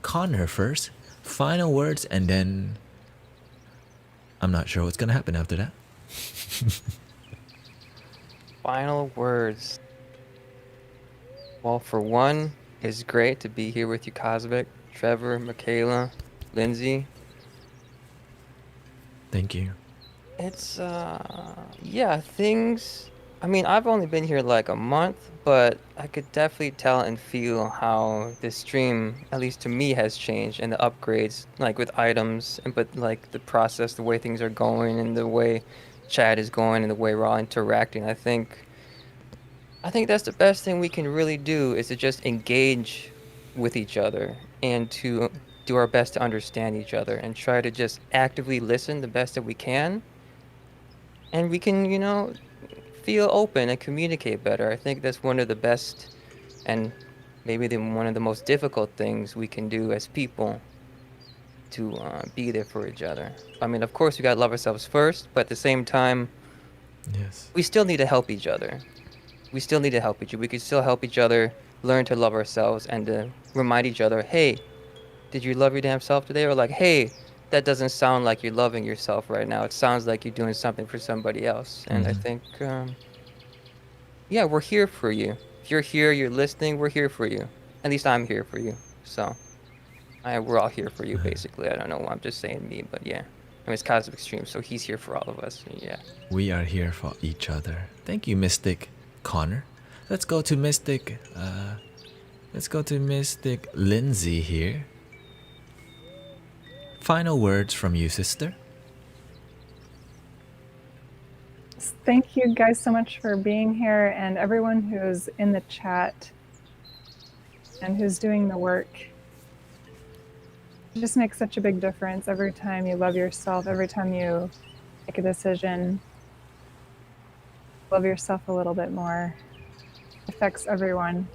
Connor first. Final words, and then I'm not sure what's gonna happen after that. Final words. Well, for one, it's great to be here with you, Cosmic, Trevor, Michaela, Lindsay. Thank you. It's, things. I mean, I've only been here like a month, but I could definitely tell and feel how this stream, at least to me, has changed, and the upgrades, like with items, but like the process, the way things are going, and the way chat is going, and the way we're all interacting. I think that's the best thing we can really do, is to just engage with each other and to do our best to understand each other and try to just actively listen the best that we can. And we can, feel open and communicate better. I think that's one of the best and maybe one of the most difficult things we can do as people, to be there for each other. I mean, of course, we gotta love ourselves first, but at the same time, Yes. we still need to help each other. We still need to help each other. We can still help each other learn to love ourselves and to remind each other, hey, did you love your damn self today? Or like, hey, that doesn't sound like you're loving yourself right now. It sounds like you're doing something for somebody else. And I think, we're here for you. If you're here, you're listening, we're here for you. At least I'm here for you. So, we're all here for you, basically. I don't know, I'm just saying me, but yeah. I mean, it's Cosmic Stream, so he's here for all of us. Yeah. We are here for each other. Thank you, Mystic Connor. Let's go to Mystic Lindsay here. Final words from you, sister. Thank you guys so much for being here, and everyone who's in the chat and who's doing the work. It just makes such a big difference every time you love yourself, every time you make a decision. Love yourself a little bit more. It affects everyone,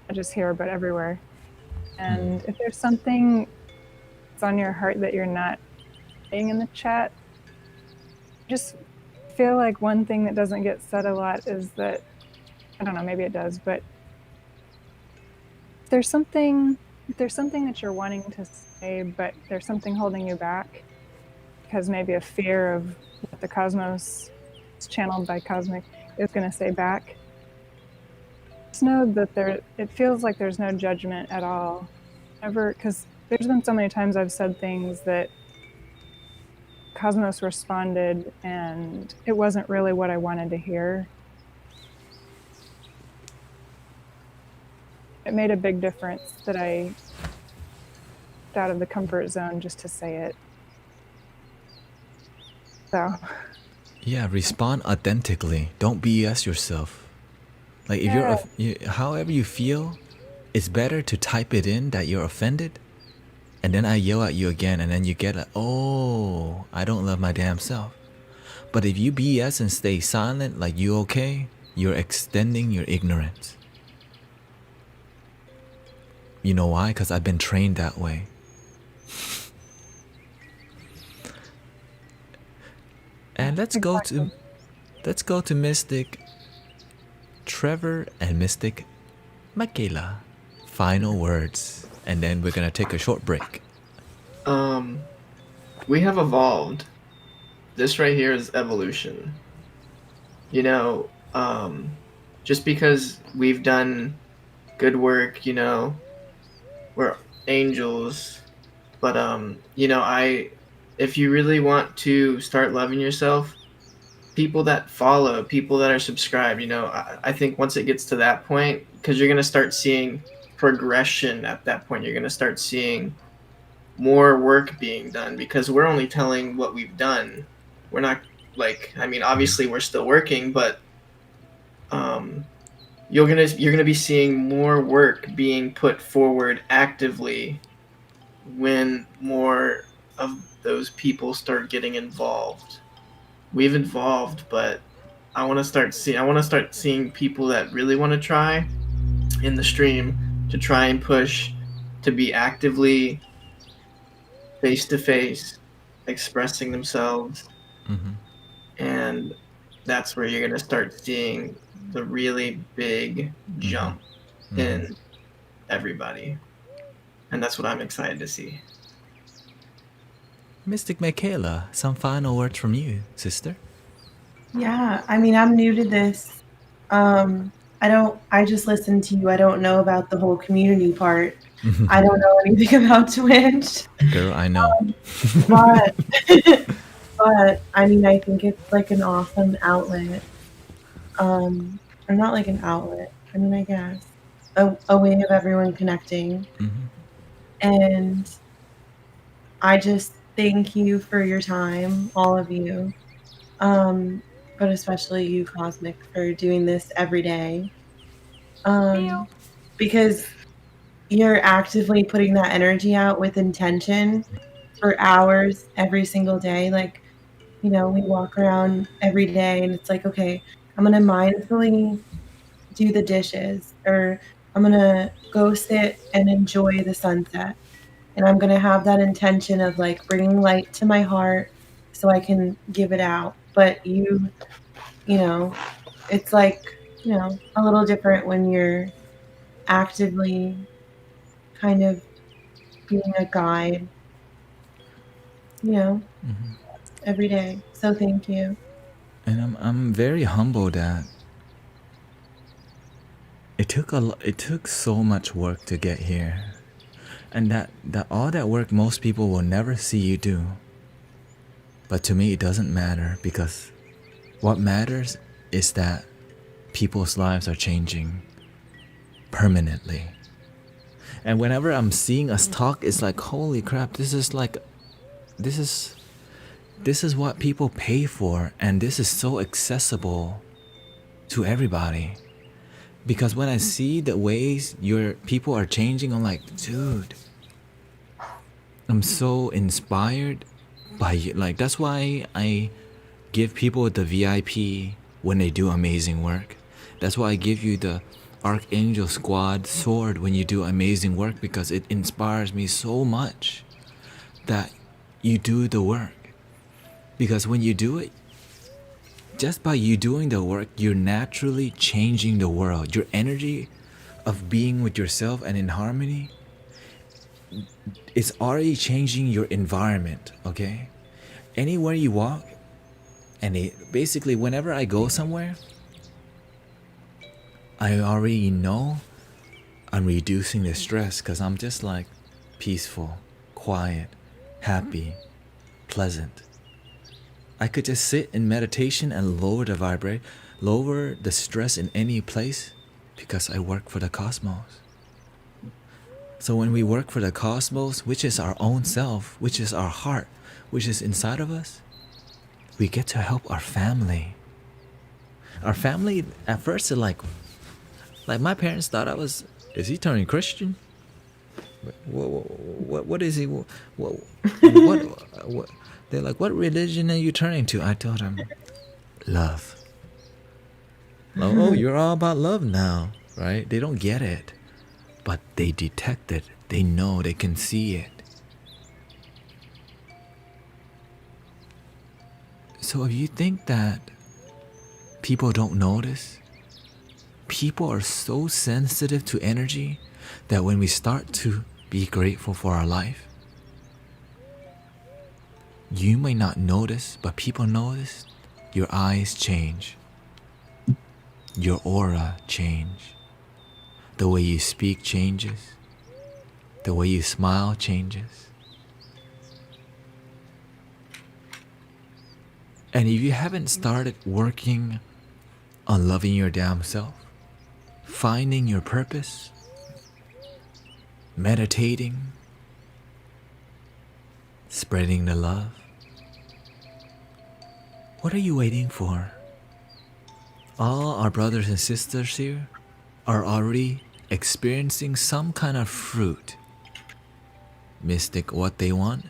not just here, but everywhere. And if there's something that's on your heart that you're not saying in the chat, just feel like one thing that doesn't get said a lot is that, I don't know, maybe it does, but if there's something that you're wanting to say, but there's something holding you back because maybe a fear of what the cosmos it's channeled by Cosmic, is going to say back. Just know that it feels like there's no judgment at all. Ever, because there's been so many times I've said things that Cosmos responded and it wasn't really what I wanted to hear. It made a big difference that I got out of the comfort zone just to say it. So Yeah, respond authentically. Don't BS yourself. Like if however you feel, it's better to type it in that you're offended, and then I yell at you again, and then you get like, oh, I don't love my damn self. But if you BS and stay silent, like you okay, you're extending your ignorance. You know why? Because I've been trained that way. And let's go to Mystic Trevor and Mystic Michaela. Final words, and then we're gonna take a short break. We have evolved. This right here is evolution. You know, just because we've done good work, you know, we're angels. But if you really want to start loving yourself, people that follow, people that are subscribed, I think once it gets to that point, because you're gonna start seeing progression at that point, you're gonna start seeing more work being done because we're only telling what we've done. We're not obviously we're still working, but you're gonna be seeing more work being put forward actively when more of those people start getting involved. We've evolved, but I want to start seeing people that really want to try in the stream to try and push to be actively face to face expressing themselves. Mm-hmm. And that's where you're going to start seeing the really big jump in everybody. And that's what I'm excited to see. Mystic Michaela, some final words from you, sister. Yeah, I mean, I'm new to this. I just listened to you. I don't know about the whole community part. I don't know anything about Twitch. Girl, I know. But but I mean, I think it's like an awesome outlet. Or not like an outlet. I mean, I guess a way of everyone connecting. Mm-hmm. And I just thank you for your time, all of you. But especially you, Cosmic, for doing this every day. Because you're actively putting that energy out with intention for hours every single day. Like, we walk around every day and it's like, okay, I'm going to mindfully do the dishes, or I'm going to go sit and enjoy the sunset. And I'm going to have that intention of like bringing light to my heart so I can give it out. But it's like, a little different when you're actively kind of being a guide, every day. So thank you. And I'm very humbled that it took so much work to get here. And that all that work most people will never see you do. But to me it doesn't matter, because what matters is that people's lives are changing permanently. And whenever I'm seeing us talk, it's like, holy crap, this is what people pay for, and this is so accessible to everybody. Because when I see the ways your people are changing, I'm like, dude, I'm so inspired by you. Like, that's why I give people the VIP when they do amazing work. That's why I give you the Archangel Squad sword when you do amazing work, because it inspires me so much that you do the work. Because when you do it, just by you doing the work, you're naturally changing the world. Your energy of being with yourself and in harmony, it's already changing your environment, okay? Anywhere you walk, And basically, whenever I go somewhere, I already know I'm reducing the stress because I'm just like peaceful, quiet, happy, pleasant. I could just sit in meditation and lower the stress in any place because I work for the cosmos. So when we work for the cosmos, which is our own self, which is our heart, which is inside of us, we get to help our family. Our family at first are like my parents thought is he turning Christian? What is he? What? They're like, what religion are you turning to? I told them, love. Oh, you're all about love now, right? They don't get it, but they detect it. They know, they can see it. So if you think that people don't notice, people are so sensitive to energy that when we start to be grateful for our life, you may not notice, but people notice. Your eyes change. Your aura change. The way you speak changes. The way you smile changes. And if you haven't started working on loving your damn self, finding your purpose, meditating, spreading the love, what are you waiting for? All our brothers and sisters here are already experiencing some kind of fruit. Mystic what they want.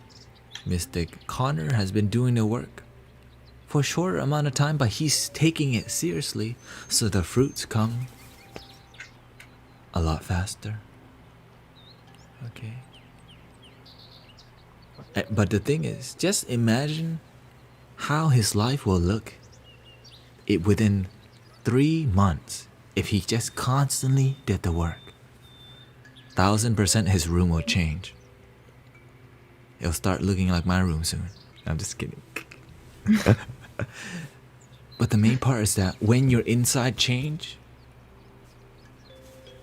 Mystic Connor has been doing the work for a short amount of time, but he's taking it seriously, so the fruits come a lot faster. Okay. But the thing is, just imagine how his life will look within 3 months if he just constantly did the work. 1000% his room will change. It'll start looking like my room soon. I'm just kidding. But the main part is that when your inside change,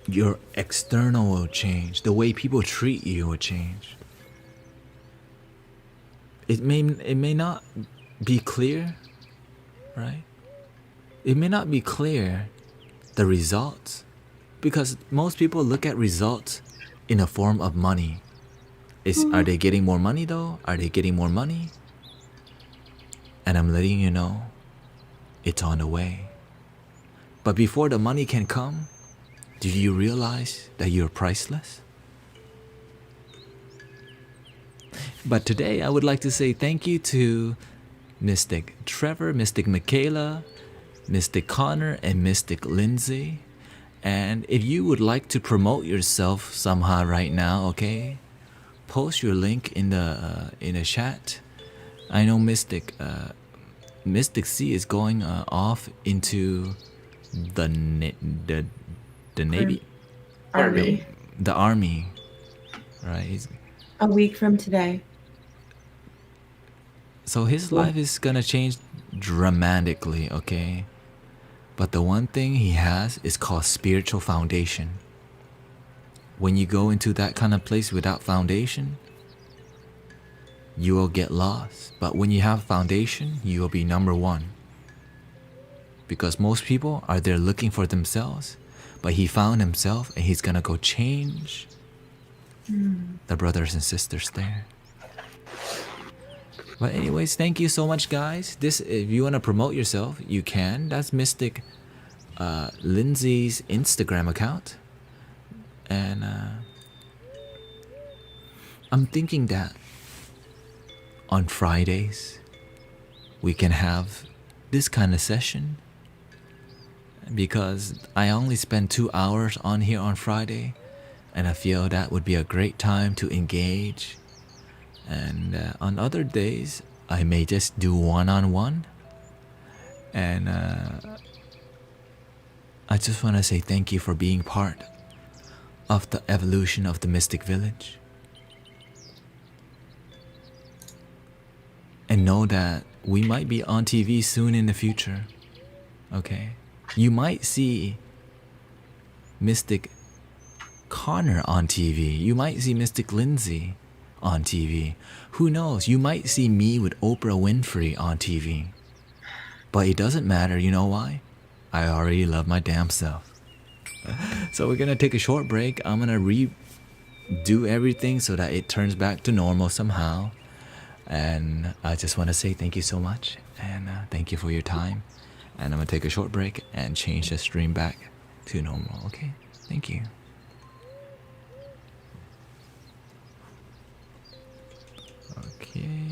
your external will change. The way people treat you will change. It may not be clear, right? It may not be clear, the results, because most people look at results in a form of money. Are they getting more money though? Are they getting more money? And I'm letting you know, it's on the way. But before the money can come, do you realize that you're priceless? But today I would like to say thank you to Mystic Trevor, Mystic Michaela, Mystic Connor, and Mystic Lindsay. And if you would like to promote yourself somehow right now, okay, post your link in the chat. I know Mystic C is going off into the Navy, Army. the army, right? A week from today. So his life is gonna change dramatically, okay? But the one thing he has is called spiritual foundation. When you go into that kind of place without foundation, you will get lost. But when you have foundation, you will be number one. Because most people are there looking for themselves, but he found himself and he's gonna go change the brothers and sisters there. But anyways, thank you so much, guys. If you want to promote yourself, you can. That's Mystic Lindsay's Instagram account. And I'm thinking that on Fridays, we can have this kind of session. Because I only spend 2 hours on here on Friday. And I feel that would be a great time to engage. And on other days, I may just do one-on-one. And I just want to say thank you for being part of the evolution of the Mystic Village. And know that we might be on TV soon in the future. Okay? You might see Mystic Connor on TV. You might see Mystic Lindsay on TV. Who knows? You might see me with Oprah Winfrey on TV. But it doesn't matter. You know why? I already love my damn self. So we're gonna take a short break. I'm gonna redo everything so that it turns back to normal somehow. And I just want to say thank you so much, and thank you for your time. And I'm gonna take a short break and change the stream back to normal. Okay, thank you. Okay.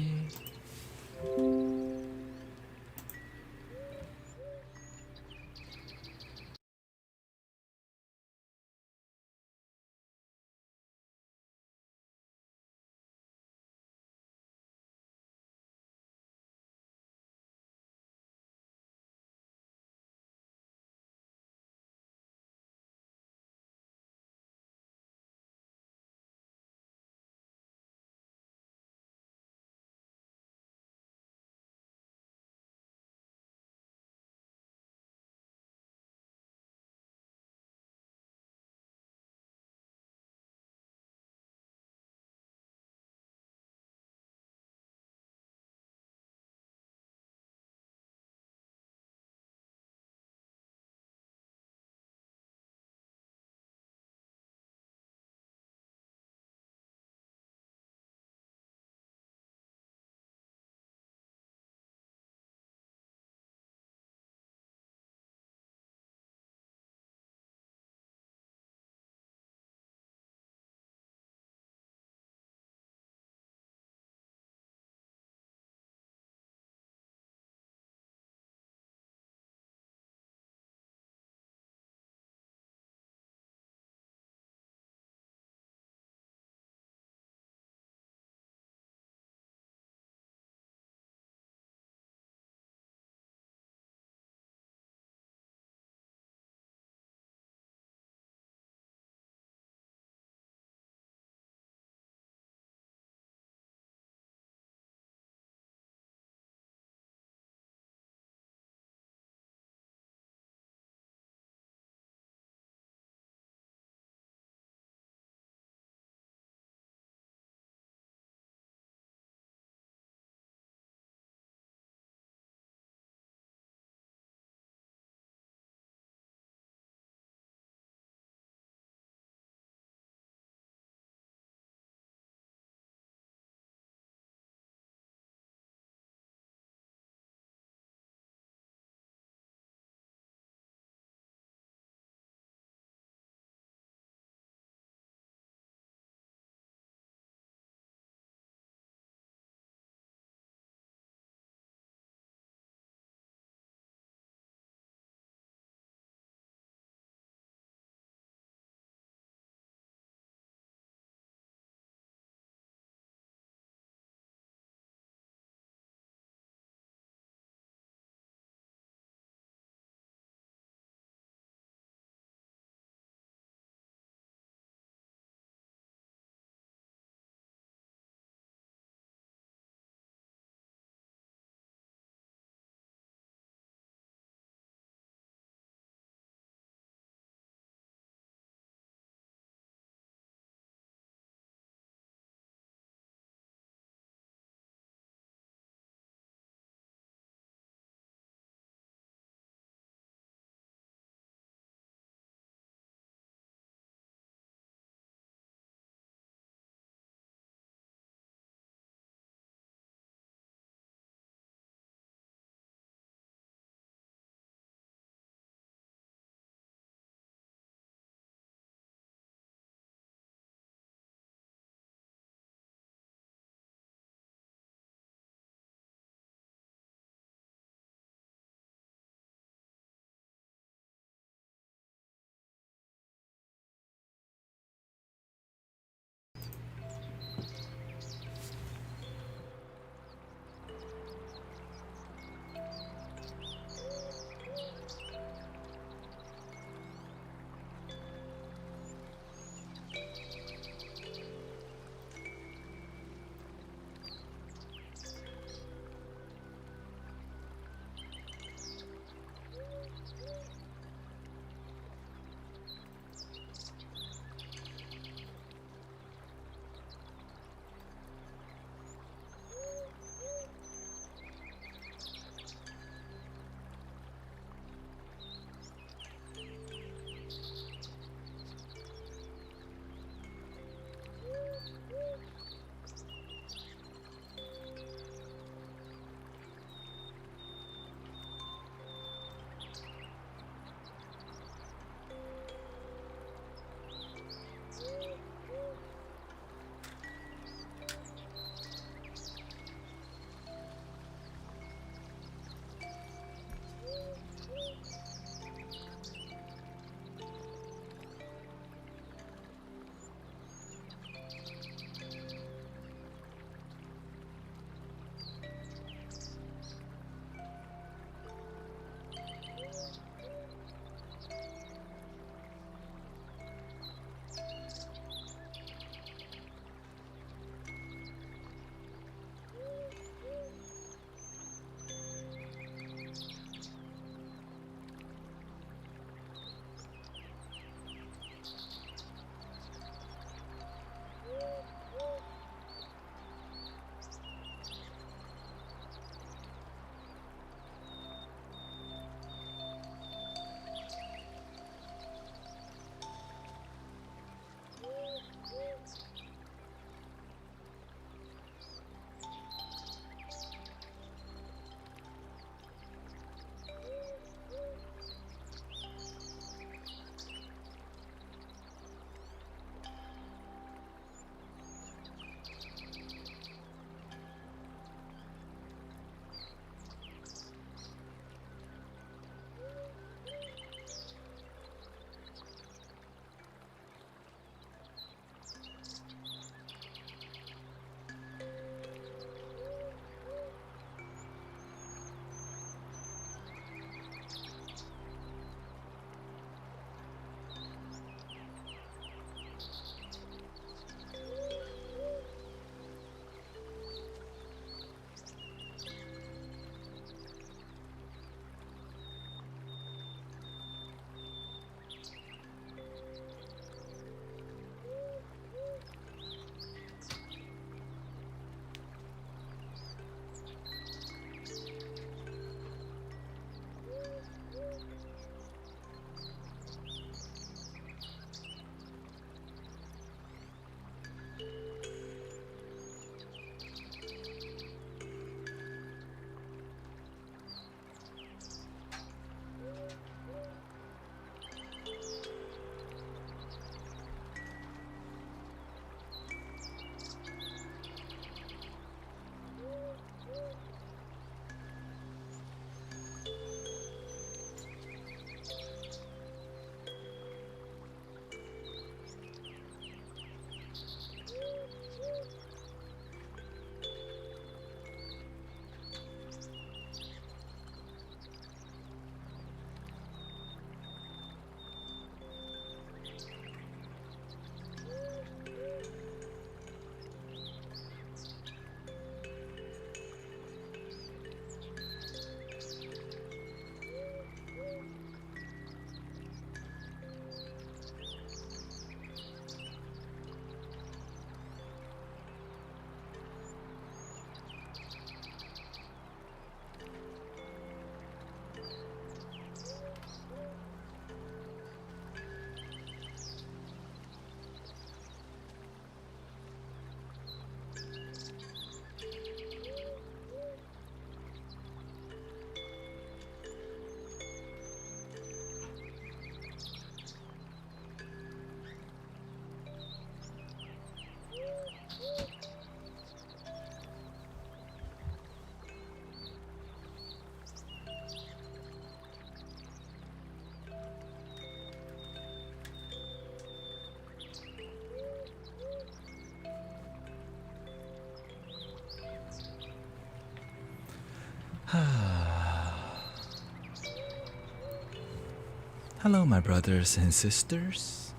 Hello, my brothers and sisters.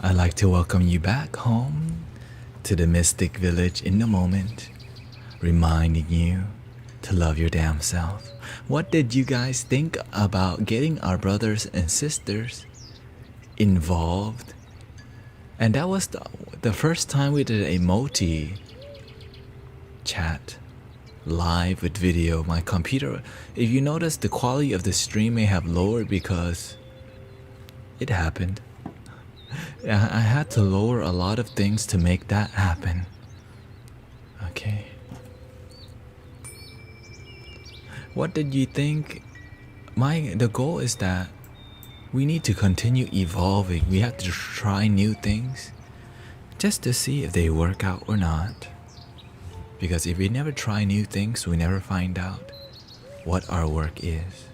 I'd like to welcome you back home to the Mystic Village in the moment, reminding you to love your damn self. What did you guys think about getting our brothers and sisters involved? And that was the first time we did a multi chat live with video. My computer, if you notice, the quality of the stream may have lowered because it happened. I had to lower a lot of things to make that happen. Okay. What did you think? The goal is that we need to continue evolving. We have to try new things just to see if they work out or not. Because if we never try new things, we never find out what our work is.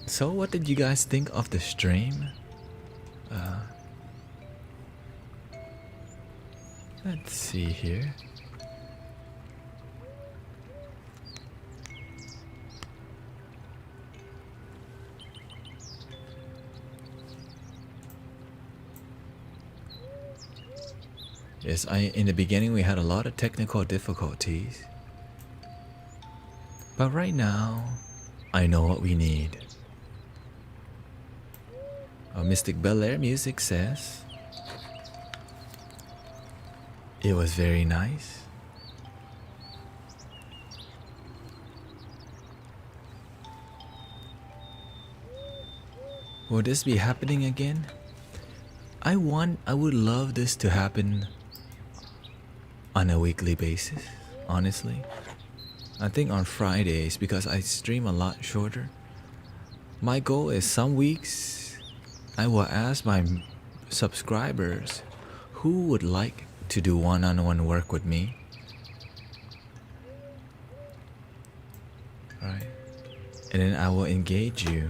So what did you guys think of the stream? Let's see here. Yes, in the beginning we had a lot of technical difficulties. But right now, I know what we need. Mystic Bel Air Music says, it was very nice. Will this be happening again? I would love this to happen on a weekly basis, honestly. I think on Fridays, because I stream a lot shorter. My goal is some weeks I will ask my subscribers who would like to do one-on-one work with me. Right? And then I will engage you.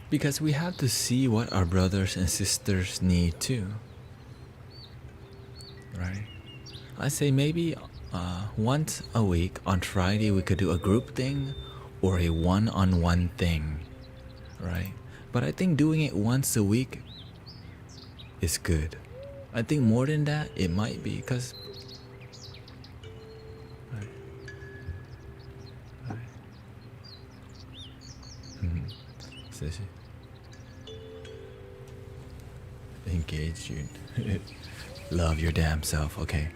Because we have to see what our brothers and sisters need too. Right? I say maybe once a week on Friday we could do a group thing or a one-on-one thing. Right? But I think doing it once a week is good. I think more than that it might be because engage you. Love your damn self, okay.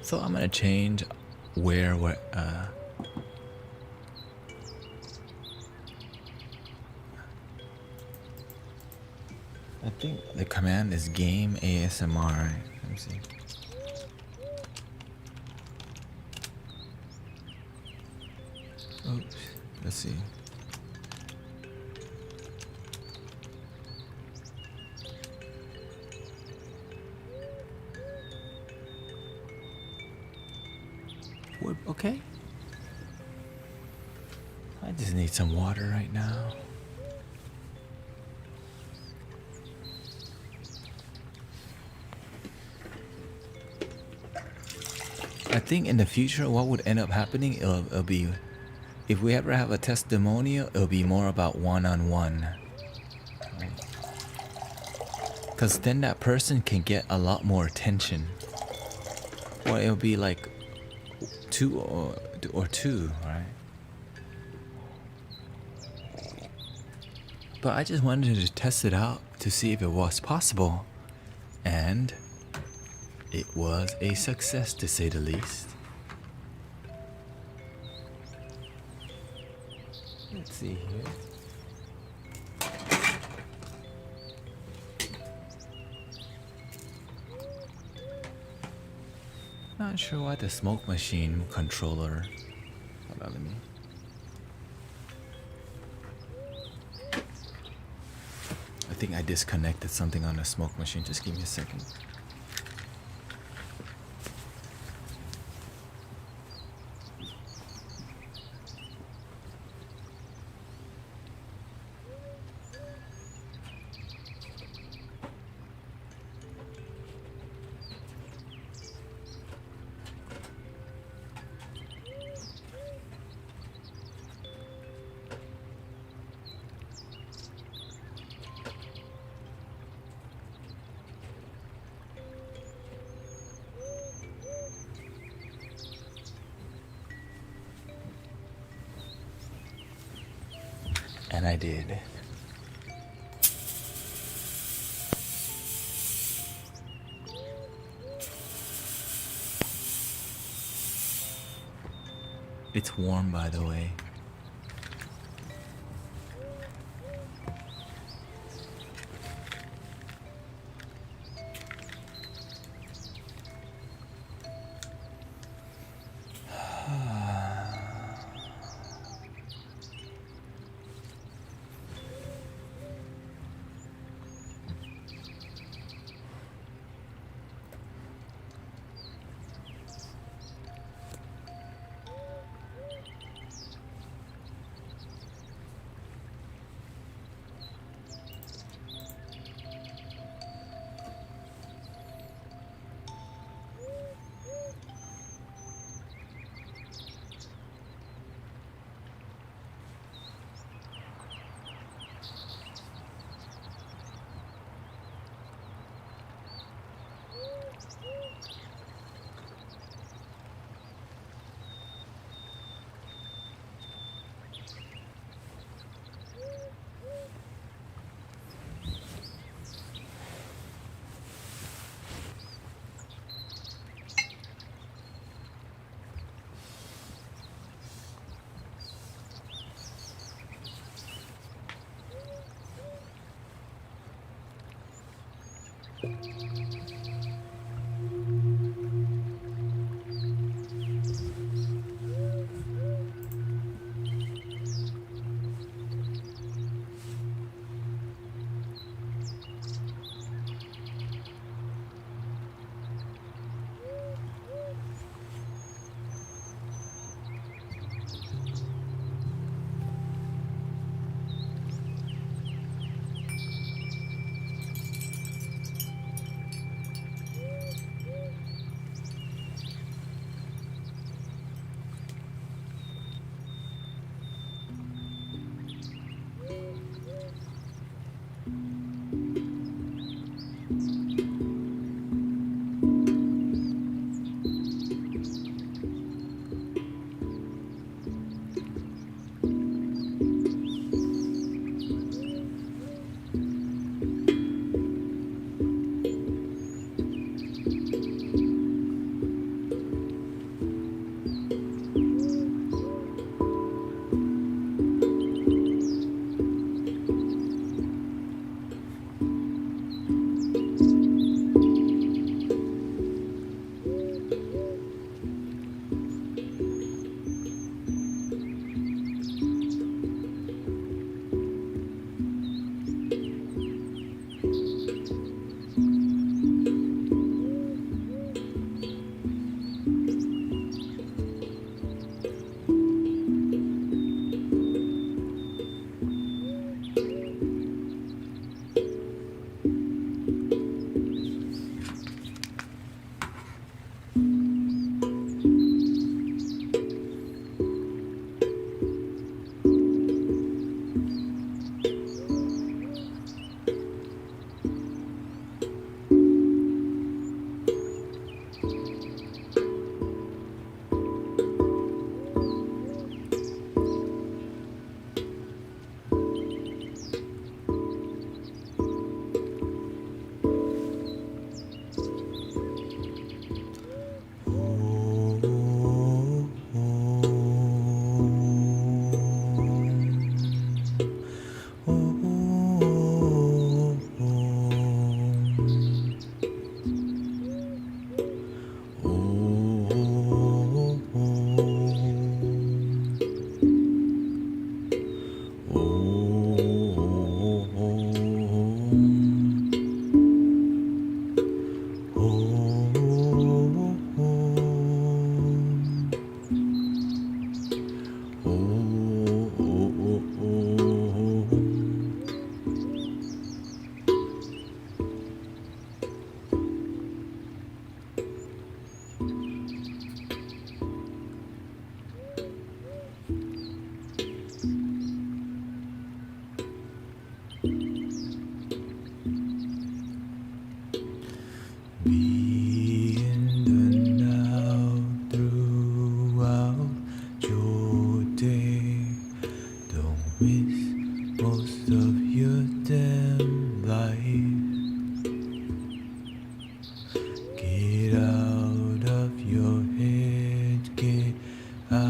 So I'm gonna change where we're I think the command is game ASMR. Let me see. Oops. Let's see. Okay. I just need some water right now. I think in the future what would end up happening, it'll be, if we ever have a testimonial, it'll be more about one-on-one. Because then that person can get a lot more attention. Or it'll be like two, right? But I just wanted to test it out to see if it was possible. And it was a success, to say the least. Let's see here. Not sure why the smoke machine controller. Hold on, let me. think I disconnected something on the smoke machine. Just give me a second. And I did. It's warm, by the way.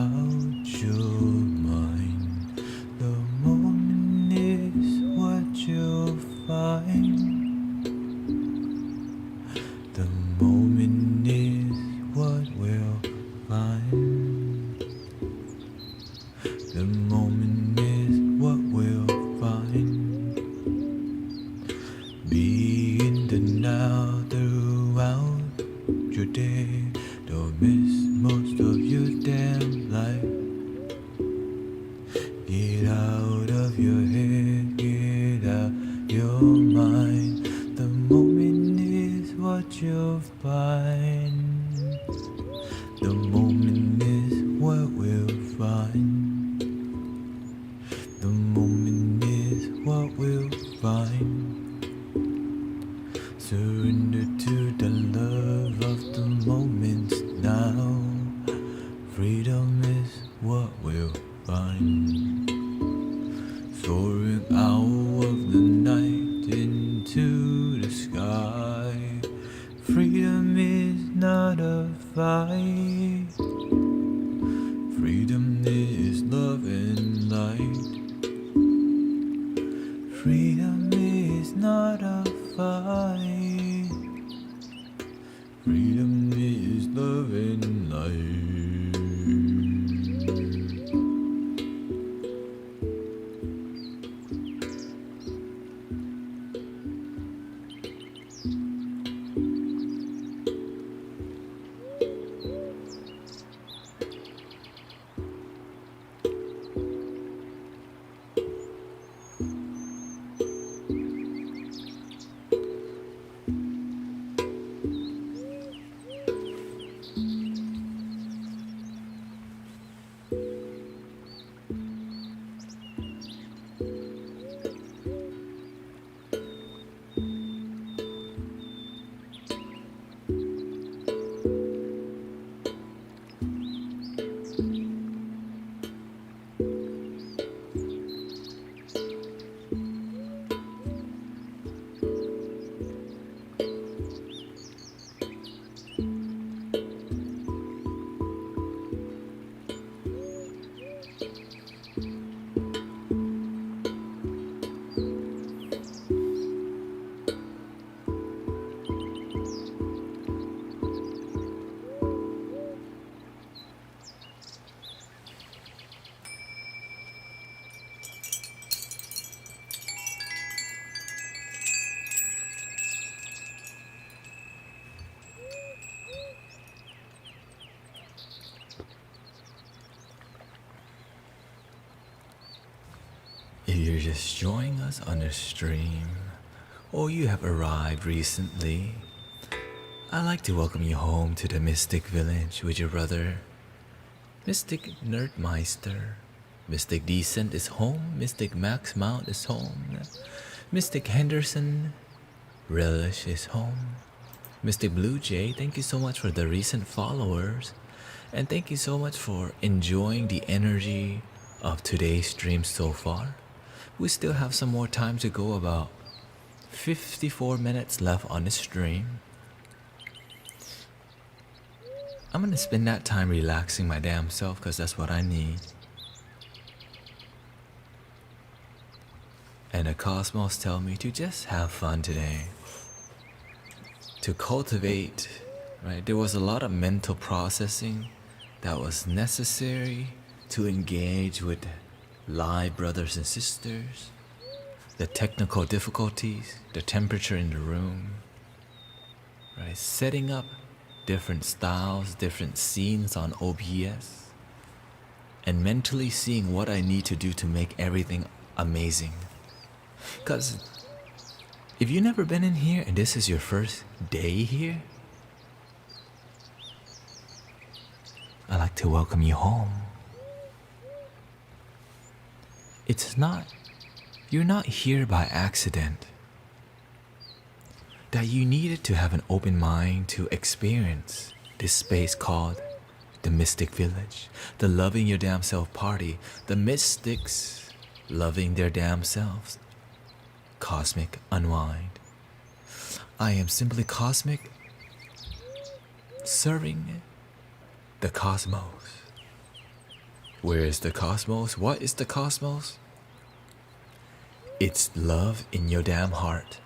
out your mind. The moment is what you'll find. The moment is what we'll find. The moment is what we'll find. Be in the now throughout your day. Don't miss most of your damn life. Get out of your head, get out your mind. The moment is what you'll find. The moment is what we'll find. The moment is what we'll find. Surrender to the love of the moments now. Freedom is what we'll find. Soaring out of the night into the sky. Freedom is not a fight. Freedom is love and light. Freedom is not a fight. Freedom is love and light. If you're just joining us on the stream, or you have arrived recently, I'd like to welcome you home to the Mystic Village with your brother, Mystic Nerdmeister. Mystic Decent is home, Mystic Max Mount is home, Mystic Henderson Relish is home. Mystic Blue Jay, thank you so much for the recent followers, and thank you so much for enjoying the energy of today's stream so far. We still have some more time to go, about 54 minutes left on the stream. I'm gonna spend that time relaxing my damn self, because that's what I need. And the cosmos tell me to just have fun today. To cultivate, right? There was a lot of mental processing that was necessary to engage with live brothers and sisters, the technical difficulties, the temperature in the room, right? Setting up different styles, different scenes on OBS, and mentally seeing what I need to do to make everything amazing. Because if you've never been in here and this is your first day here, I'd like to welcome you home. You're not here by accident. That you needed to have an open mind to experience this space called the Mystic Village, the Loving Your Damn Self party, the mystics loving their damn selves. Cosmic Unwind. I am simply Cosmic, serving the cosmos. Where is the cosmos? What is the cosmos? It's love in your damn heart.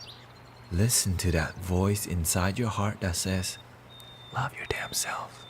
Listen to that voice inside your heart that says, love your damn self.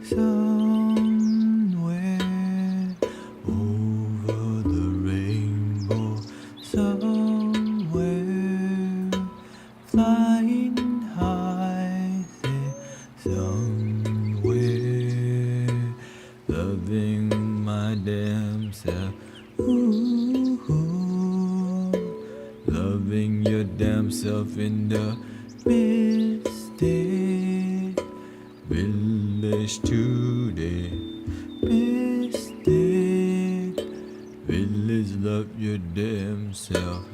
Somewhere over the rainbow, somewhere flying high there, somewhere loving my damn self. Ooh, loving your damn self in the mystic village today. Mystic village, love your damn self.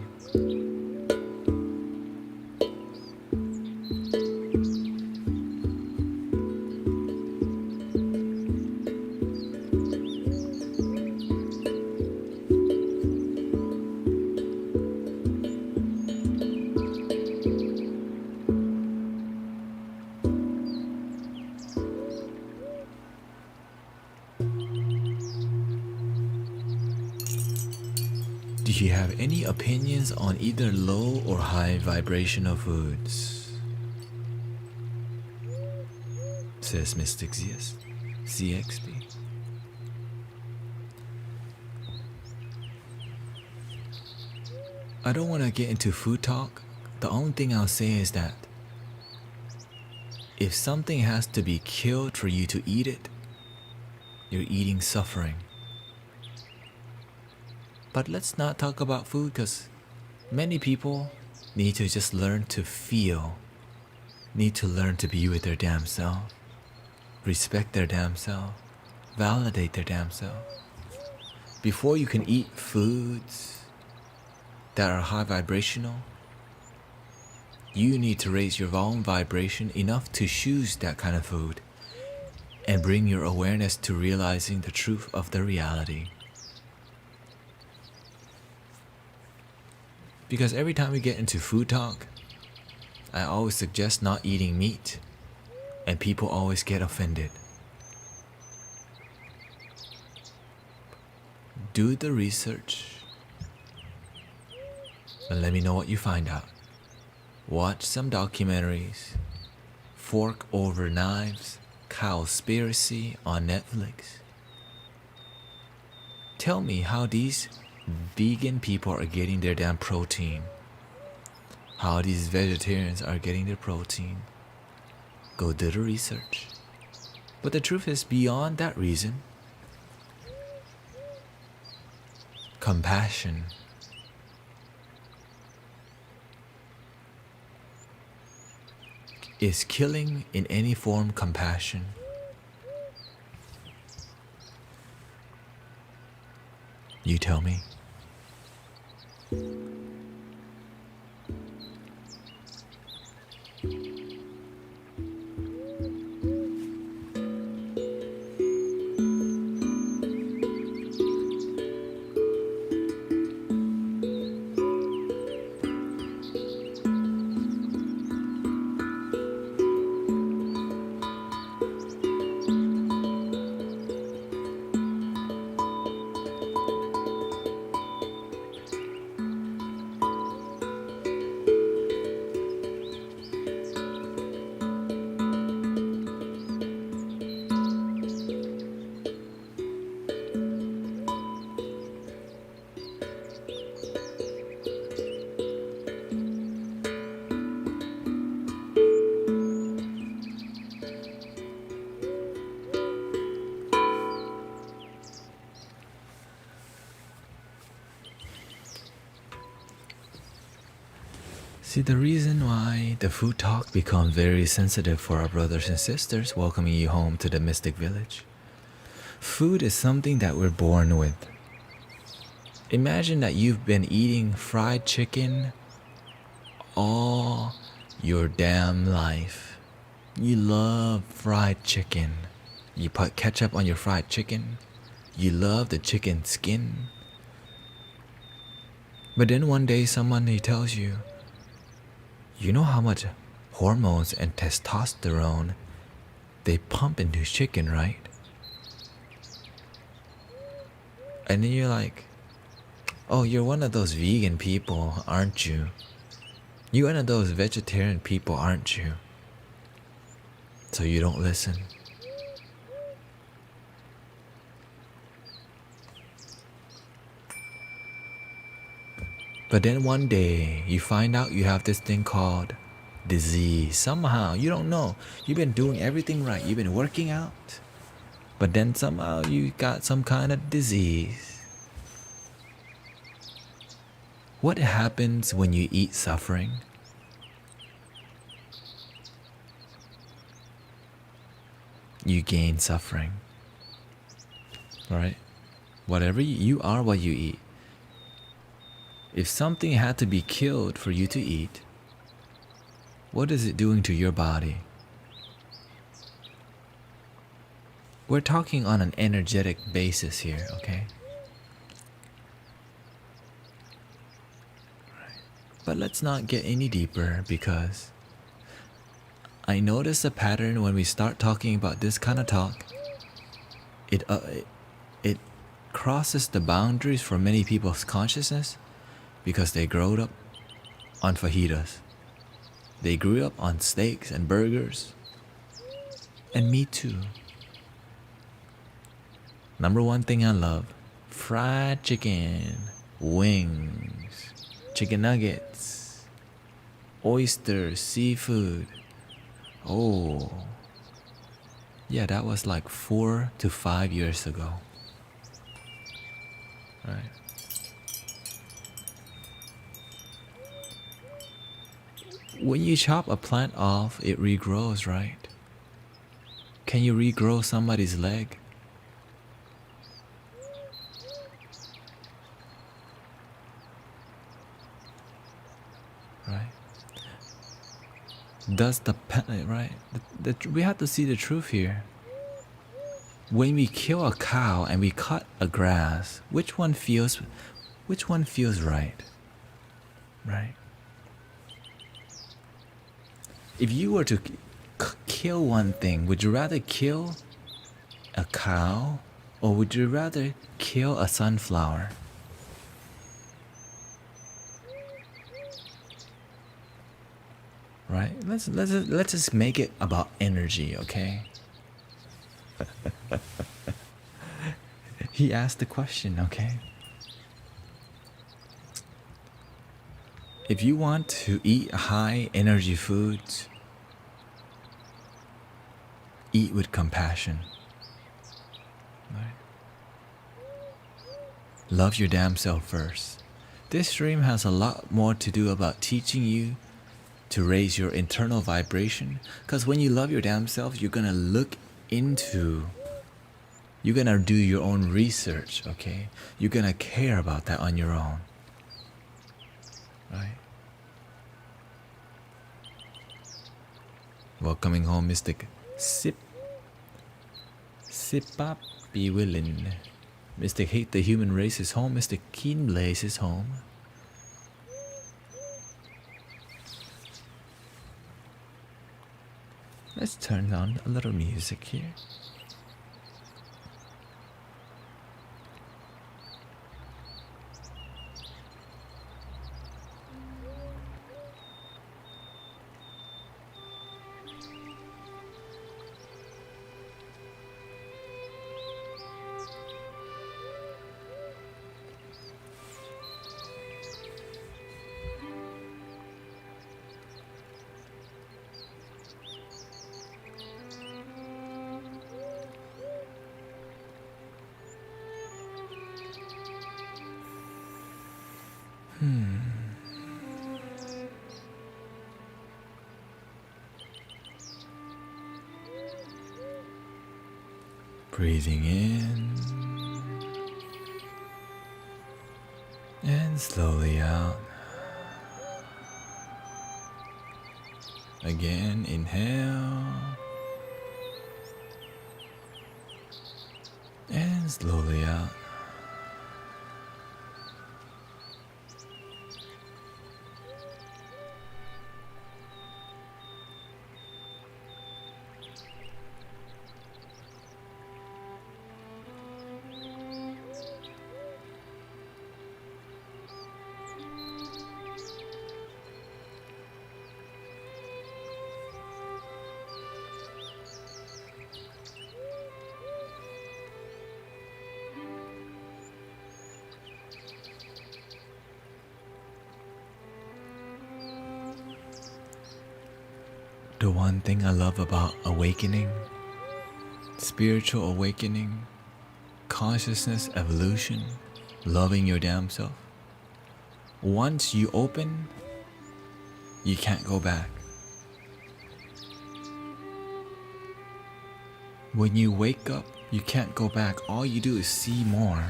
Do you have any opinions on either low or high vibrational foods? Says Mystic ZXB. I don't want to get into food talk. The only thing I'll say is that if something has to be killed for you to eat it, you're eating suffering. But let's not talk about food because many people need to just learn to feel, need to learn to be with their damn self, respect their damn self, validate their damn self. Before you can eat foods that are high vibrational, you need to raise your own vibration enough to choose that kind of food and bring your awareness to realizing the truth of the reality. Because every time we get into food talk, I always suggest not eating meat, and people always get offended. Do the research and let me know what you find out. Watch some documentaries. Fork Over Knives, Cowspiracy on Netflix. Tell me how these vegan people are getting their damn protein. How these vegetarians are getting their protein. Go do the research. But the truth is, beyond that reason, compassion is killing in any form. Compassion you tell me. See, the reason why the food talk become very sensitive for our brothers and sisters welcoming you home to the Mystic Village. Food is something that we're born with. Imagine that you've been eating fried chicken all your damn life. You love fried chicken. You put ketchup on your fried chicken. You love the chicken skin. But then one day someone he tells you, you know how much hormones and testosterone they pump into chicken, right? And then you're like, oh, you're one of those vegan people, aren't you? You're one of those vegetarian people, aren't you? So you don't listen. But then one day, you find out you have this thing called disease. Somehow, you don't know. You've been doing everything right. You've been working out. But then somehow you got some kind of disease. What happens when you eat suffering? You gain suffering. Right? Whatever you are, what you eat. If something had to be killed for you to eat, what is it doing to your body? We're talking on an energetic basis here, okay? But let's not get any deeper because I notice a pattern when we start talking about this kind of talk. It crosses the boundaries for many people's consciousness because they grew up on fajitas. They grew up on steaks and burgers. And me too. Number one thing I love, fried chicken, wings, chicken nuggets, oysters, seafood. Oh, yeah, that was like 4 to 5 years ago. Right. When you chop a plant off, it regrows, right? Can you regrow somebody's leg? Right? Does the right? We have to see the truth here. When we kill a cow and we cut a grass, which one feels right? Right? If you were to kill one thing, would you rather kill a cow or would you rather kill a sunflower? Right? Let's just make it about energy, okay? He asked the question, okay? If you want to eat high energy foods, eat with compassion. Right? Love your damn self first. This stream has a lot more to do about teaching you to raise your internal vibration, because when you love your damn self, you're gonna you're gonna do your own research, okay? You're gonna care about that on your own. Right? Welcoming home, Mystic Sip Up Be Willing. Mystic Hate the Human Race is home. Mystic Keen Blaze is home. Let's turn on a little music here. Breathing in and slowly out. Again, inhale and slowly out. The one thing I love about awakening, spiritual awakening, consciousness evolution, loving your damn self, once you open, you can't go back. When you wake up, you can't go back. All you do is see more.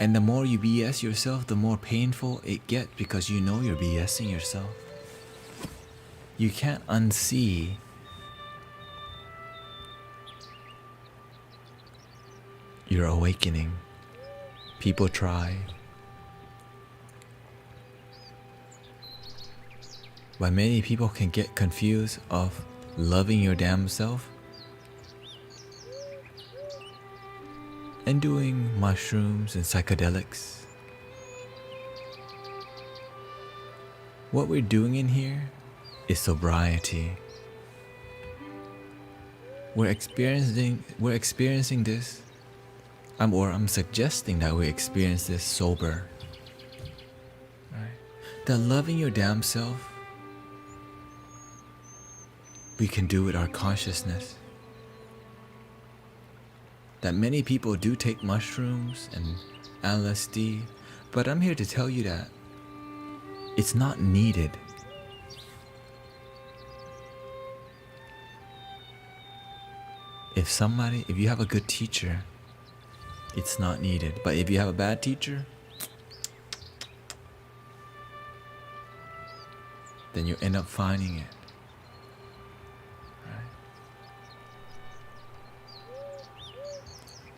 And the more you BS yourself, the more painful it gets because you know you're BSing yourself. You can't unsee. You're awakening. People try. But many people can get confused of loving your damn self and doing mushrooms and psychedelics. What we're doing in here is sobriety. We're experiencing this. I'm suggesting that we experience this sober. Right? That loving your damn self, we can do with our consciousness. That many people do take mushrooms and LSD, but I'm here to tell you that it's not needed. If you have a good teacher, it's not needed. But if you have a bad teacher, then you end up finding it. Right?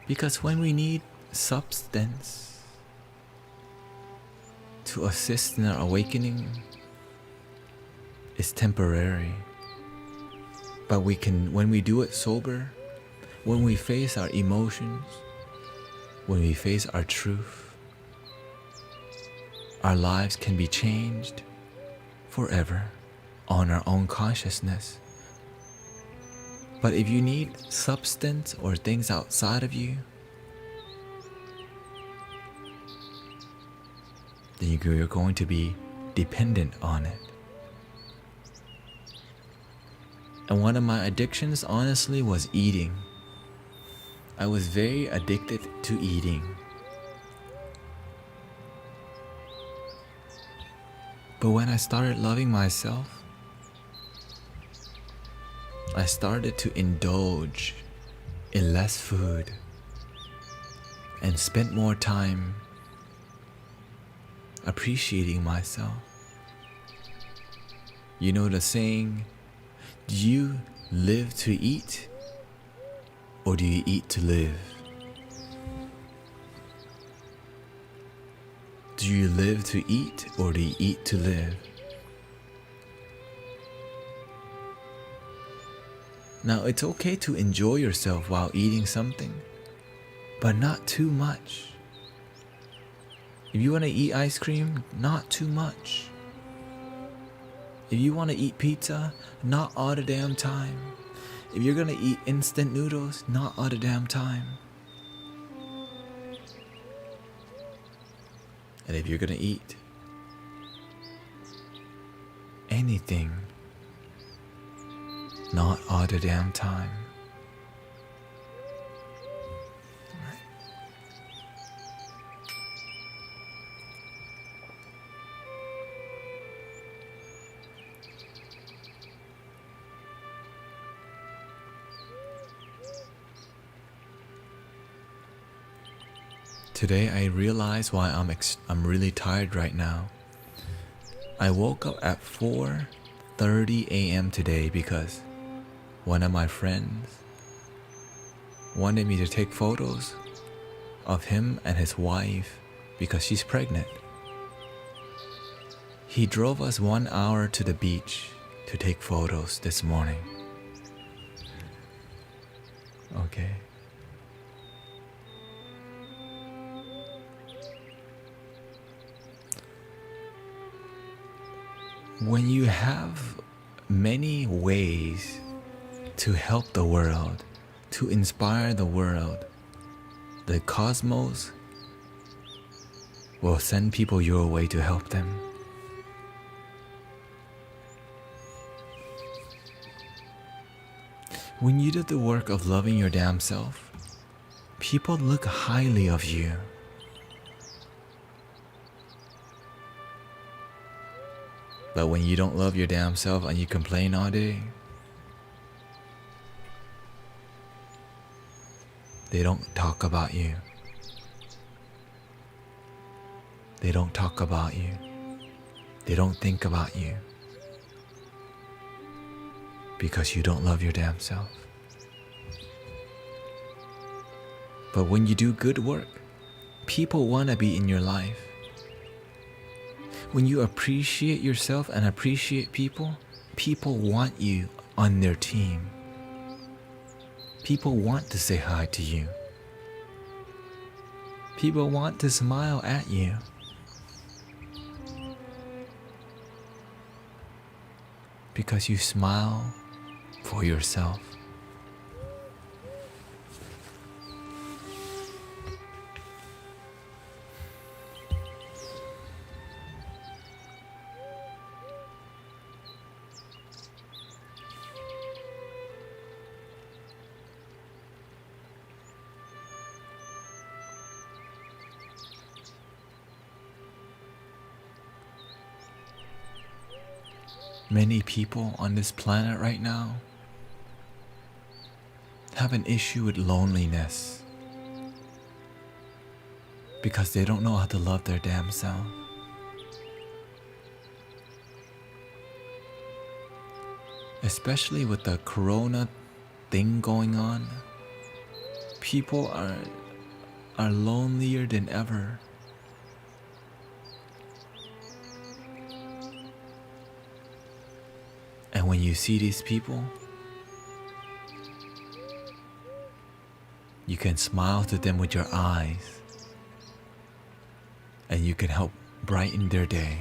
Because when we need substance to assist in our awakening, it's temporary. But when we do it sober, when we face our emotions, when we face our truth, our lives can be changed forever on our own consciousness. But if you need substance or things outside of you, then you're going to be dependent on it. And one of my addictions, honestly, was eating. I was very addicted to eating. But when I started loving myself, I started to indulge in less food and spent more time appreciating myself. You know the saying, do you live to eat or do you eat to live? Do you live to eat or do you eat to live? Now it's okay to enjoy yourself while eating something, but not too much. If you want to eat ice cream, not too much. If you want to eat pizza, not all the damn time. If you're gonna eat instant noodles, not all the damn time. And if you're gonna eat anything, not all the damn time. Right? Today I realize why I'm really tired right now. I woke up at 4:30 a.m. today because one of my friends wanted me to take photos of him and his wife because she's pregnant. He drove us 1 hour to the beach to take photos this morning. Okay. When you have many ways to help the world, to inspire the world, the cosmos will send people your way to help them. When you do the work of loving your damn self, people look highly of you. But when you don't love your damn self and you complain all day, they don't talk about you. They don't talk about you. They don't think about you. Because you don't love your damn self. But when you do good work, people want to be in your life. When you appreciate yourself and appreciate people, people want you on their team. People want to say hi to you. People want to smile at you. Because you smile for yourself. Many people on this planet right now have an issue with loneliness because they don't know how to love their damn self. Especially with the corona thing going on, people are lonelier than ever. And when you see these people, you can smile to them with your eyes, and you can help brighten their day.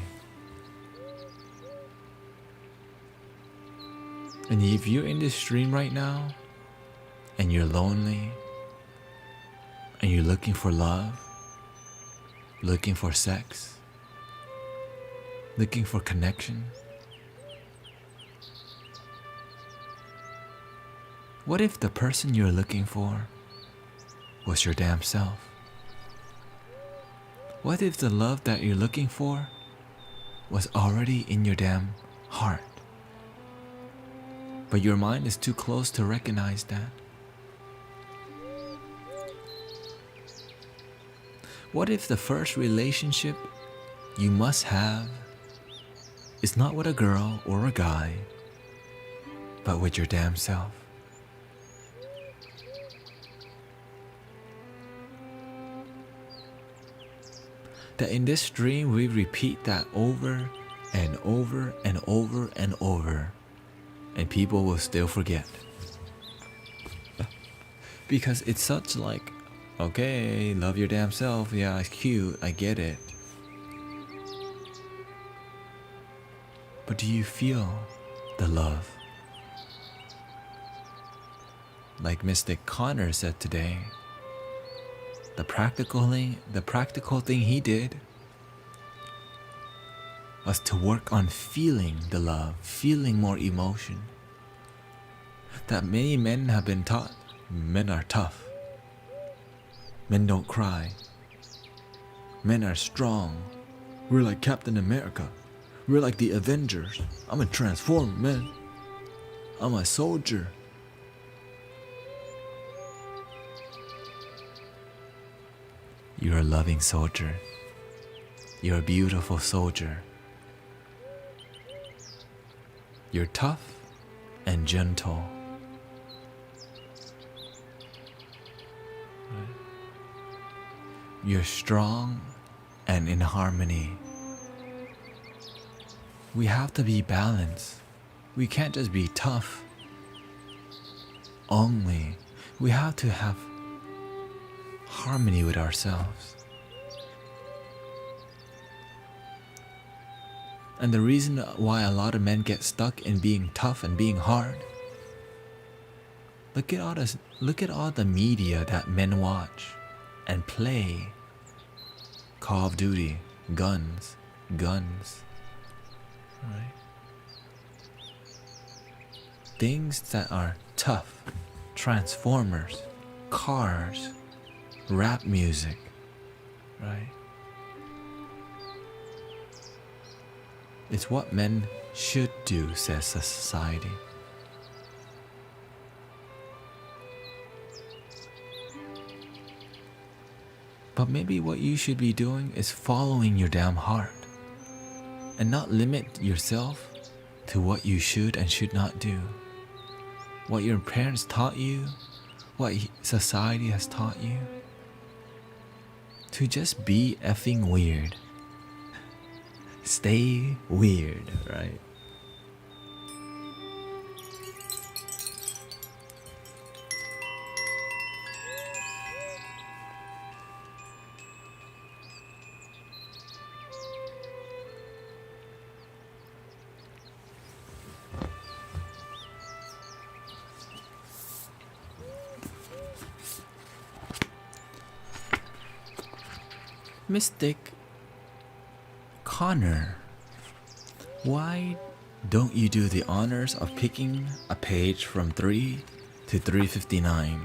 And if you're in this stream right now, and you're lonely, and you're looking for love, looking for sex, looking for connection, what if the person you're looking for was your damn self? What if the love that you're looking for was already in your damn heart? But your mind is too close to recognize that. What if the first relationship you must have is not with a girl or a guy, but with your damn self? That in this dream we repeat that over and over and over and over, and people will still forget. Because it's such like, okay, love your damn self, yeah, it's cute, I get it. But do you feel the love? Like Mystic Connor said today, the practical thing he did was to work on feeling the love, feeling more emotion. That many men have been taught, men are tough. Men don't cry. Men are strong. We're like Captain America. We're like the Avengers. I'm a transformer, man. I'm a soldier. You're a loving soldier. You're a beautiful soldier. You're tough and gentle. You're strong and in harmony. We have to be balanced. We can't just be tough only. We have to have harmony with ourselves. And the reason why a lot of men get stuck in being tough and being hard, look at all the media that men watch and play. Call of Duty, guns, right? Things that are tough, Transformers, cars, rap music, right? It's what men should do, says the society. But maybe what you should be doing is following your damn heart and not limit yourself to what you should and should not do. What your parents taught you, what society has taught you. To just be effing weird. Stay weird, right? Mystic Connor, why don't you do the honors of picking a page from 3 to 359?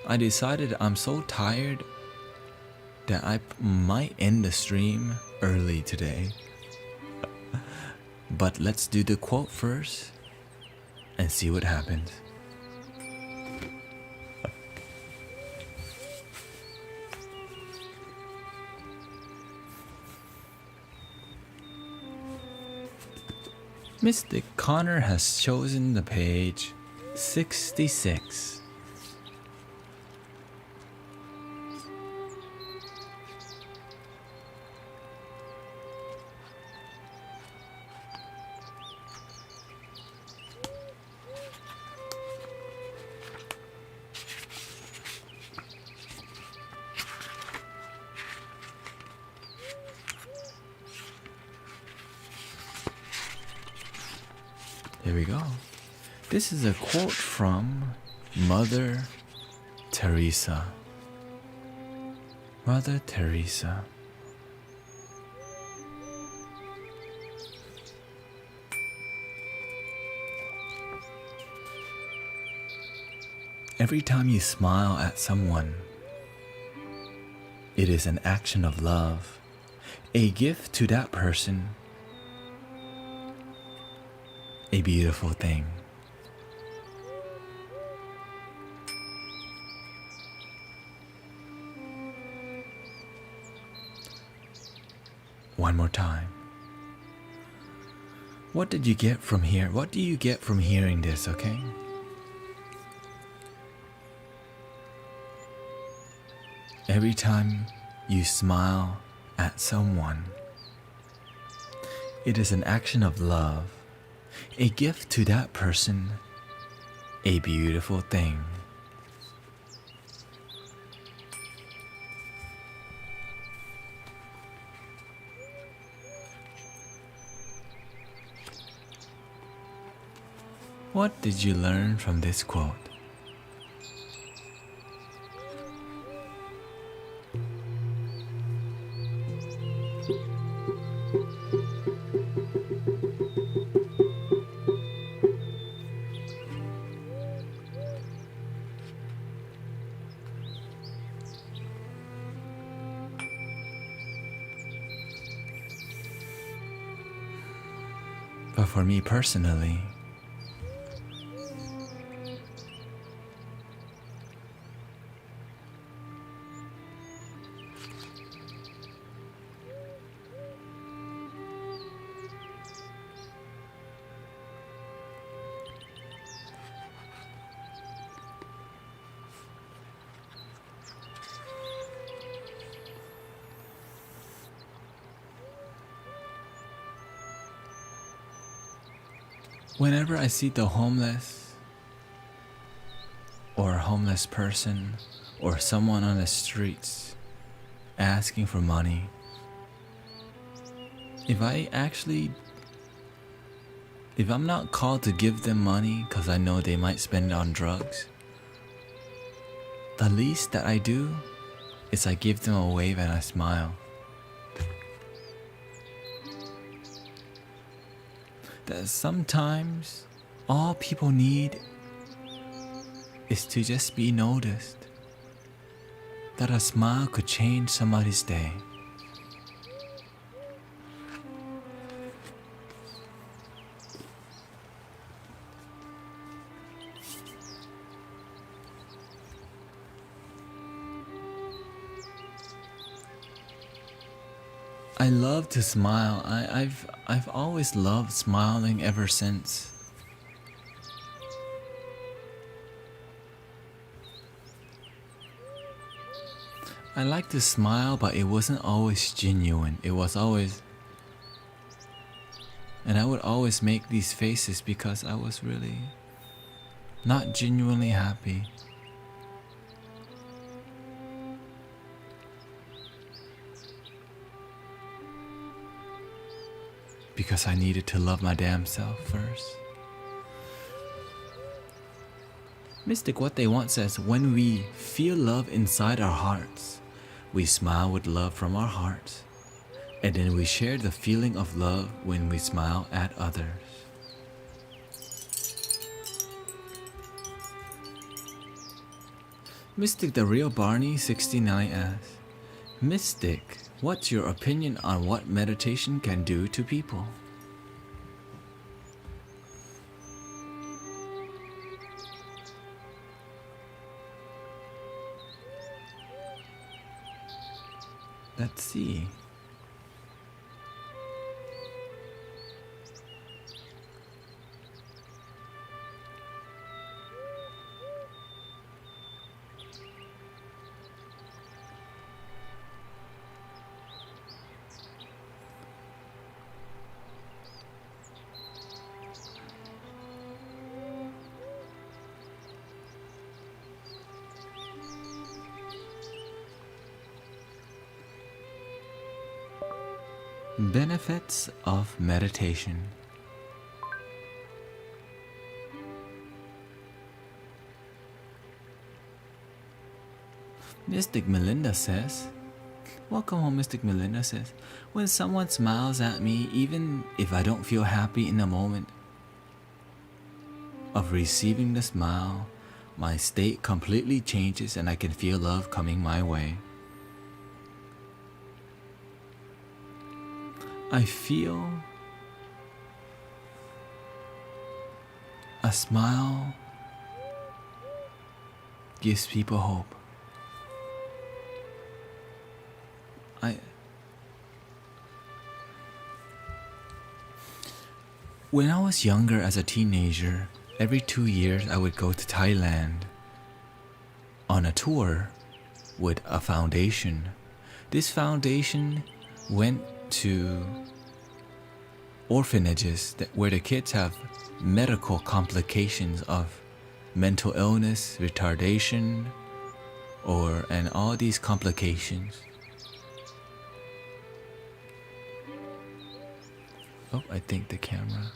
I decided I'm so tired that I might end the stream early today. But let's do the quote first and see what happens. Mystic Connor has chosen the page 66. Here we go. This is a quote from Mother Teresa. Mother Teresa. Every time you smile at someone, it is an action of love, a gift to that person, a beautiful thing. One more time. What did you get from here? What do you get from hearing this, okay? Every time you smile at someone, it is an action of love, a gift to that person, a beautiful thing. What did you learn from this quote? But for me personally, Whenever I see the homeless, or a homeless person, or someone on the streets asking for money, if I'm not called to give them money because I know they might spend it on drugs, the least that I do is I give them a wave and I smile. That sometimes all people need is to just be noticed. That a smile could change somebody's day. I love to smile. I've always loved smiling ever since. I like to smile, but it wasn't always genuine. It was always... And I would always make these faces because I was really not genuinely happy. Because I needed to love my damn self first. Mystic What They Want says, when we feel love inside our hearts, we smile with love from our hearts, and then we share the feeling of love when we smile at others. Mystic the Real Barney 69 asks, Mystic, what's your opinion on what meditation can do to people? Let's see. Benefits of meditation. Mystic Melinda says, welcome home, Mystic Melinda says, when someone smiles at me, even if I don't feel happy in the moment of receiving the smile, my state completely changes and I can feel love coming my way. I feel a smile gives people hope. When I was younger as a teenager, every 2 years I would go to Thailand on a tour with a foundation. This foundation went to orphanages where the kids have medical complications of mental illness, retardation, and all these complications. Oh, I think the camera.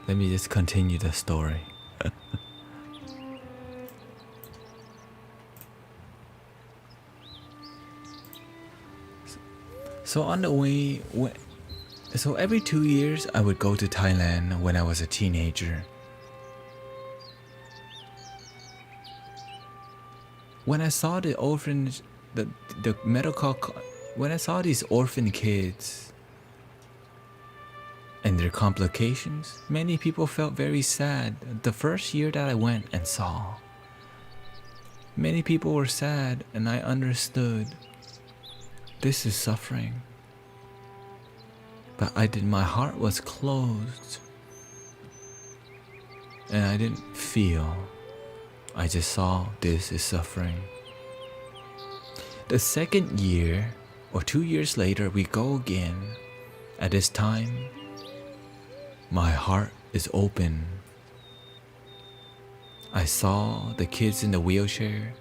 Let me just continue the story. So on the way, so every 2 years I would go to Thailand when I was a teenager. When I saw the orphanage, the medical, when I saw these orphan kids and their complications, many people felt very sad. The first year that I went and saw, many people were sad, and I understood this is suffering. But my heart was closed, and I didn't feel. I just saw this is suffering. The second year, or 2 years later, we go again. At this time, my heart is open. I saw the kids in the wheelchair,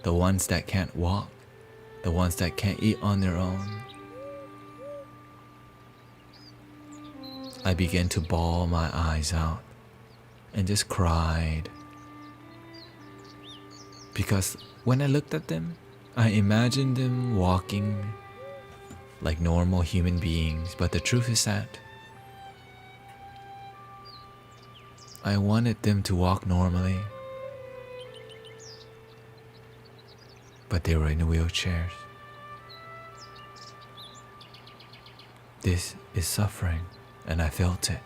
the ones that can't walk, the ones that can't eat on their own. I began to bawl my eyes out and just cried. Because when I looked at them, I imagined them walking like normal human beings, but the truth is that I wanted them to walk normally, but they were in wheelchairs. This is suffering, and I felt it.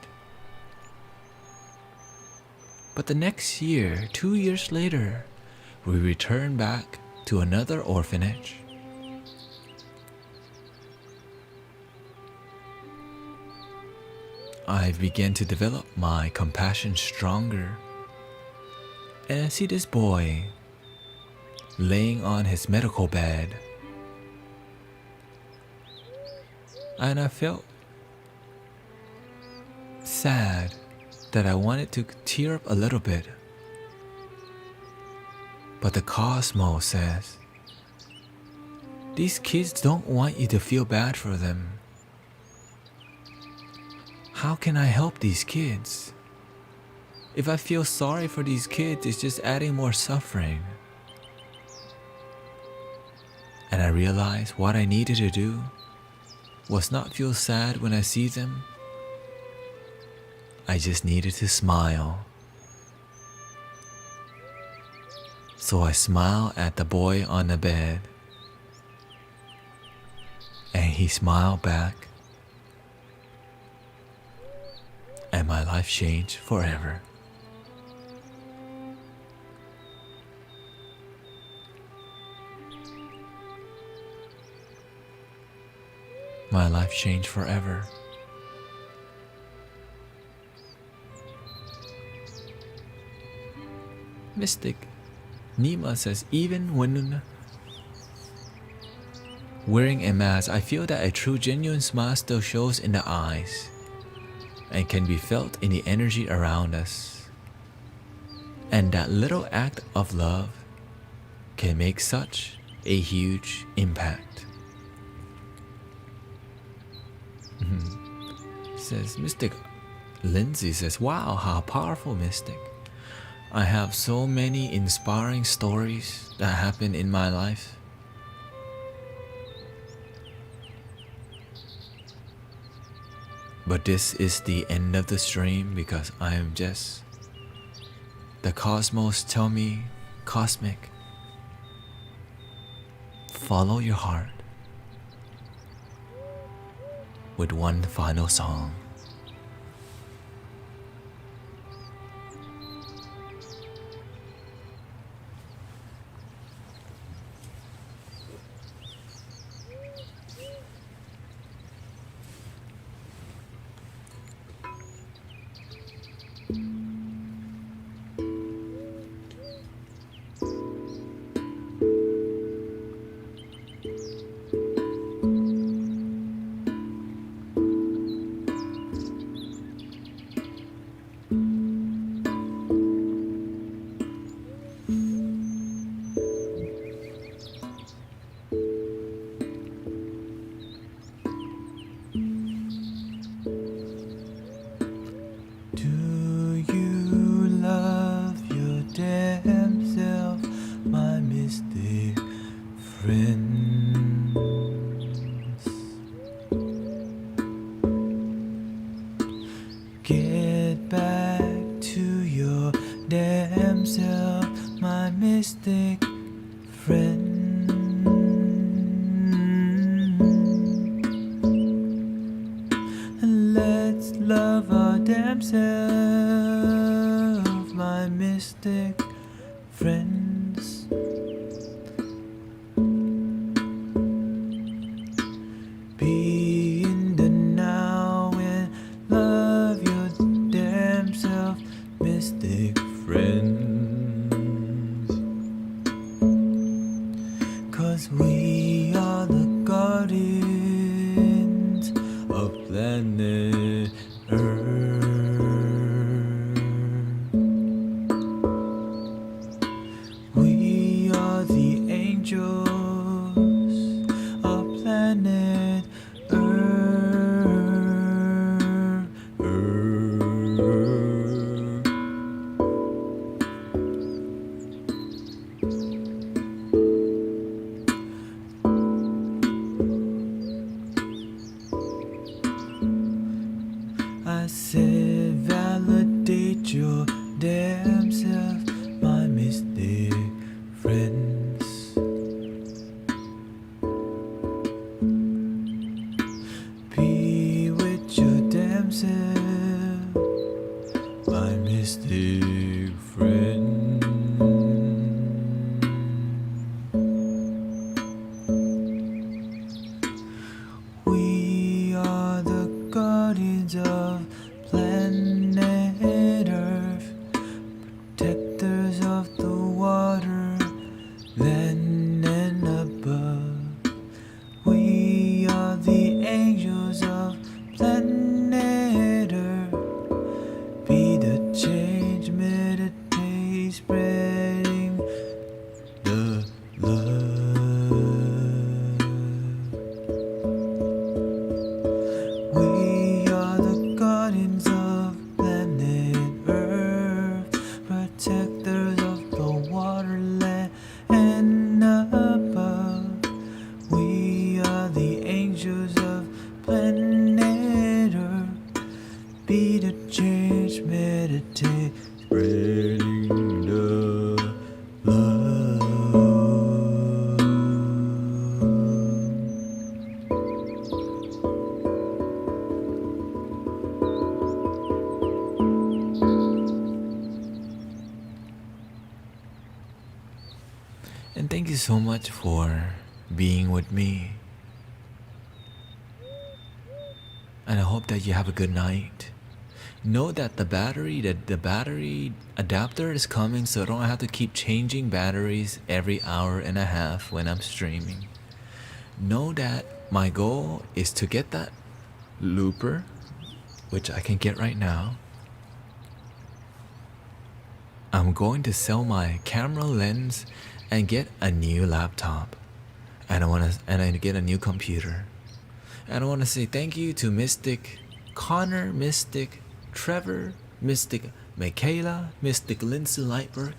But the next year, 2 years later, we returned back to another orphanage. I began to develop my compassion stronger. And I see this boy laying on his medical bed. And I felt sad that I wanted to tear up a little bit. But the cosmos says, these kids don't want you to feel bad for them. How can I help these kids? If I feel sorry for these kids, it's just adding more suffering. And I realized what I needed to do was not feel sad when I see them. I just needed to smile. So I smiled at the boy on the bed, and he smiled back, and my life changed forever. My life changed forever. Mystic Nima says, even when wearing a mask, I feel that a true genuine smile still shows in the eyes and can be felt in the energy around us. And that little act of love can make such a huge impact. Says Mystic Lindsay says, wow, how powerful, Mystic. I have so many inspiring stories that happen in my life. But this is the end of the stream because I am just... The cosmos tell me, cosmic, follow your heart with one final song. Get back to your damn self, my mystic friend. Let's love our damn self, my mystic friends. Be in the now and love your damn self, mystic friends. 'Cause we I said, validate your damn self, my mystic friends. Be with your damn self, my mystic friend. We are the guardians of planet Earth, protectors of the water, land and above. We are the angels of planet Earth. Be the change, meditate, spreading the love. We are the guardians of planet Earth, protectors of the water, land, and above. We are the angels of planet Earth. Be the change, meditate, spreading the love. And thank you so much for being with me. And I hope that you have a good night. Know that the battery adapter is coming, so I don't have to keep changing batteries every hour and a half when I'm streaming. Know that my goal is to get that looper, which I can get right now. I'm going to sell my camera lens and get a new laptop. And I get a new computer. And I want to say thank you to Mystic Connor, Mystic Trevor, Mystic Michaela, Mystic Lindsay Lightberg,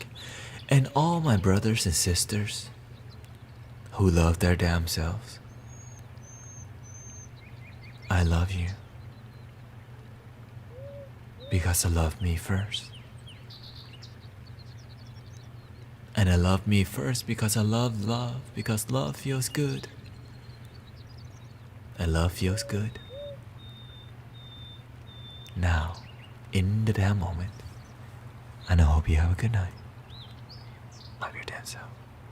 and all my brothers and sisters who love their damn selves. I love you because I love me first. And I love me first because I love love, because love feels good. And love feels good. Now, in the damn moment. And I hope you have a good night. Love your damn self.